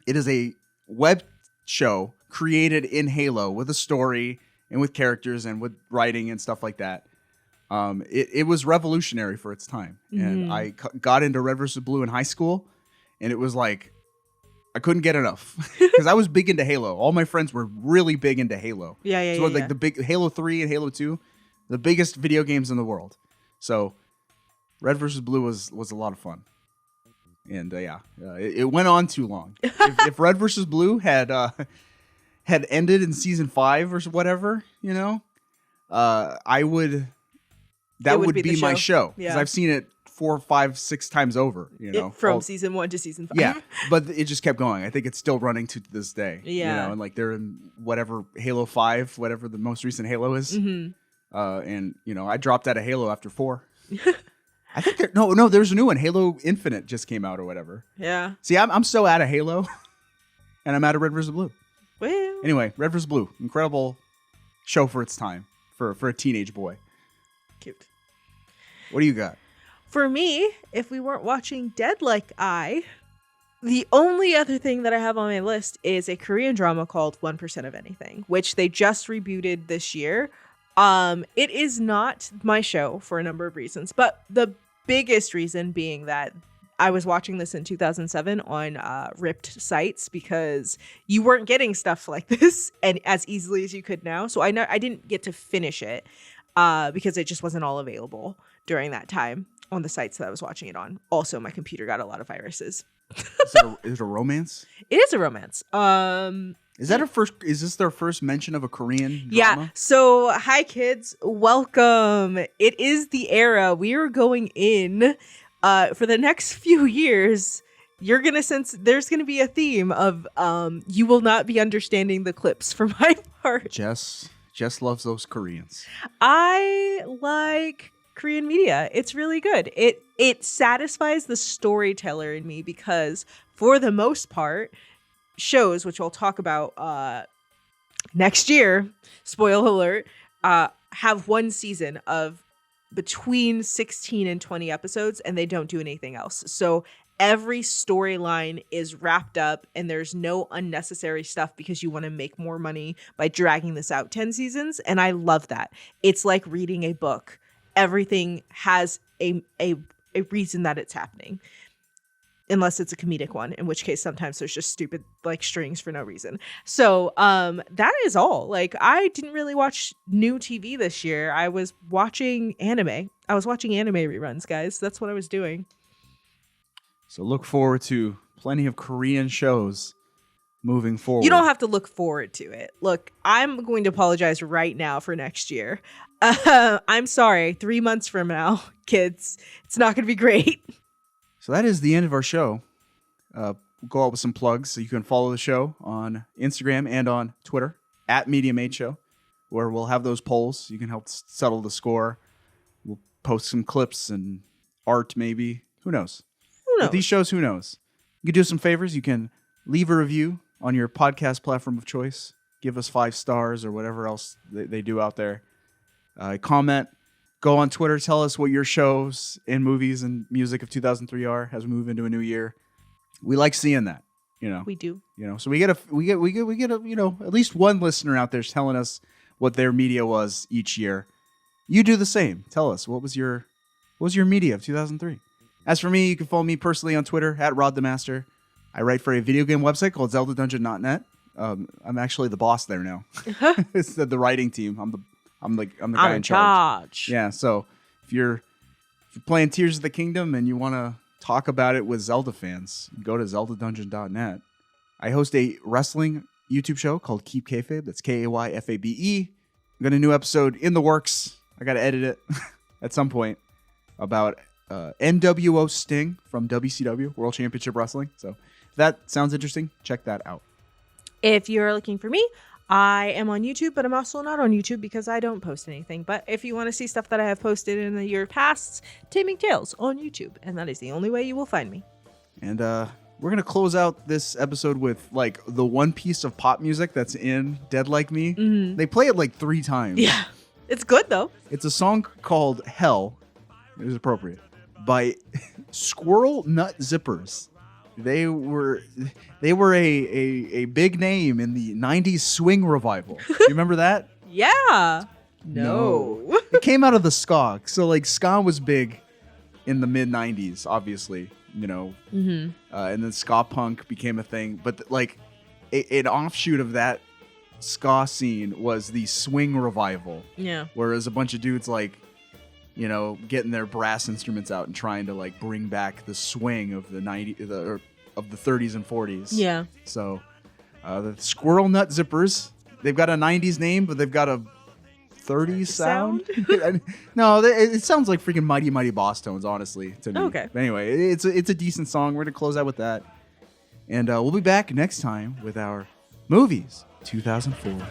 is a web show created in Halo with a story and with characters and with writing and stuff like that. It was revolutionary for its time, and I got into Red vs. Blue in high school, and it was like I couldn't get enough because I was big into Halo. All my friends were really big into Halo. Yeah. So like the big Halo 3 and Halo 2, the biggest video games in the world. So Red vs. Blue was a lot of fun. And it went on too long. if Red vs. Blue had ended in season 5 or whatever, I would that would be my show because Yeah. I've seen it 4, 5, 6 times over. From season 1 to season 5. Yeah, but it just kept going. I think it's still running to this day. Yeah. And like they're in whatever Halo 5, whatever the most recent Halo is. Mhm. And I dropped out of Halo after 4. I think there's a new one. Halo Infinite just came out or whatever. Yeah. See, I'm so out of Halo, and I'm out of Red vs. Blue. Well. Anyway, Red vs. Blue, incredible show for its time for a teenage boy. Cute. What do you got? For me, if we weren't watching Dead Like I, the only other thing that I have on my list is a Korean drama called 1% of Anything, which they just rebooted this year. It is not my show for a number of reasons, but the biggest reason being that I was watching this in 2007 on ripped sites because you weren't getting stuff like this and as easily as you could now. So I didn't get to finish it because it just wasn't all available during that time on the sites that I was watching it on. Also, my computer got a lot of viruses. Is it a romance? It is a romance. Is this their first mention of a Korean drama? Yeah. So, hi kids, welcome. It is the era we are going in. For the next few years, you're gonna sense there's gonna be a theme of you will not be understanding the clips for my part. Jess loves those Koreans. I like Korean media. It's really good. It satisfies the storyteller in me because for the most part, shows, which we'll talk about next year, spoil alert, have one season of between 16 and 20 episodes and they don't do anything else. So every storyline is wrapped up and there's no unnecessary stuff because you want to make more money by dragging this out 10 seasons. And I love that. It's like reading a book. Everything has a reason that it's happening. Unless it's a comedic one, in which case sometimes there's just stupid like strings for no reason. So that is all. Like I didn't really watch new TV this year. I was watching anime. I was watching anime reruns, guys. That's what I was doing. So look forward to plenty of Korean shows moving forward. You don't have to look forward to it. Look, I'm going to apologize right now for next year. I'm sorry. 3 months from now, kids, it's not going to be great. So that is the end of our show. Go out with some plugs so you can follow the show on Instagram and on Twitter at mediamade show, where we'll have those polls. You can help settle the score. We'll post some clips and art maybe. Who knows? With these shows, who knows? You can do some favors. You can leave a review on your podcast platform of choice. Give us 5 stars or whatever else they do out there. Comment. Go on Twitter. Tell us what your shows and movies and music of 2003 are as we move into a new year. We like seeing that, you know. We do. You know, so we get a you know, at least one listener out there telling us what their media was each year. You do the same. Tell us what was your media of 2003. As for me, you can follow me personally on Twitter at RodTheMaster. I write for a video game website called ZeldaDungeon.net. I'm actually the boss there now. It's the writing team. I'm the guy in charge. Yeah, so if you're playing Tears of the Kingdom and you want to talk about it with Zelda fans, go to ZeldaDungeon.net. I host a wrestling YouTube show called Keep Kayfabe. That's Kayfabe. I got a new episode in the works. I got to edit it at some point about NWO Sting from WCW, World Championship Wrestling. So if that sounds interesting, check that out. If you're looking for me, I am on YouTube, but I'm also not on YouTube because I don't post anything. But if you want to see stuff that I have posted in the year past, Taming Tales on YouTube. And that is the only way you will find me. And we're going to close out this episode with like the one piece of pop music that's in Dead Like Me. Mm-hmm. They play it like 3 times. Yeah. It's good though. It's a song called Hell. It was appropriate. By Squirrel Nut Zippers. They were a big name in the 90s swing revival. You remember that? Yeah. No. It came out of the ska. So like ska was big in the mid 90s, obviously, you know. Mm-hmm. And then ska punk became a thing. But like an offshoot of that ska scene was the swing revival. Yeah. Whereas a bunch of dudes like, you know, getting their brass instruments out and trying to like bring back the swing of the 30s and 40s. Yeah. So the Squirrel Nut Zippers, they've got a 90s name, but they've got a 30s sound. No, it sounds like freaking Mighty Mighty Boss Tones, honestly, to me. Okay. But anyway, it's a decent song. We're going to close out with that. And we'll be back next time with our movies 2004.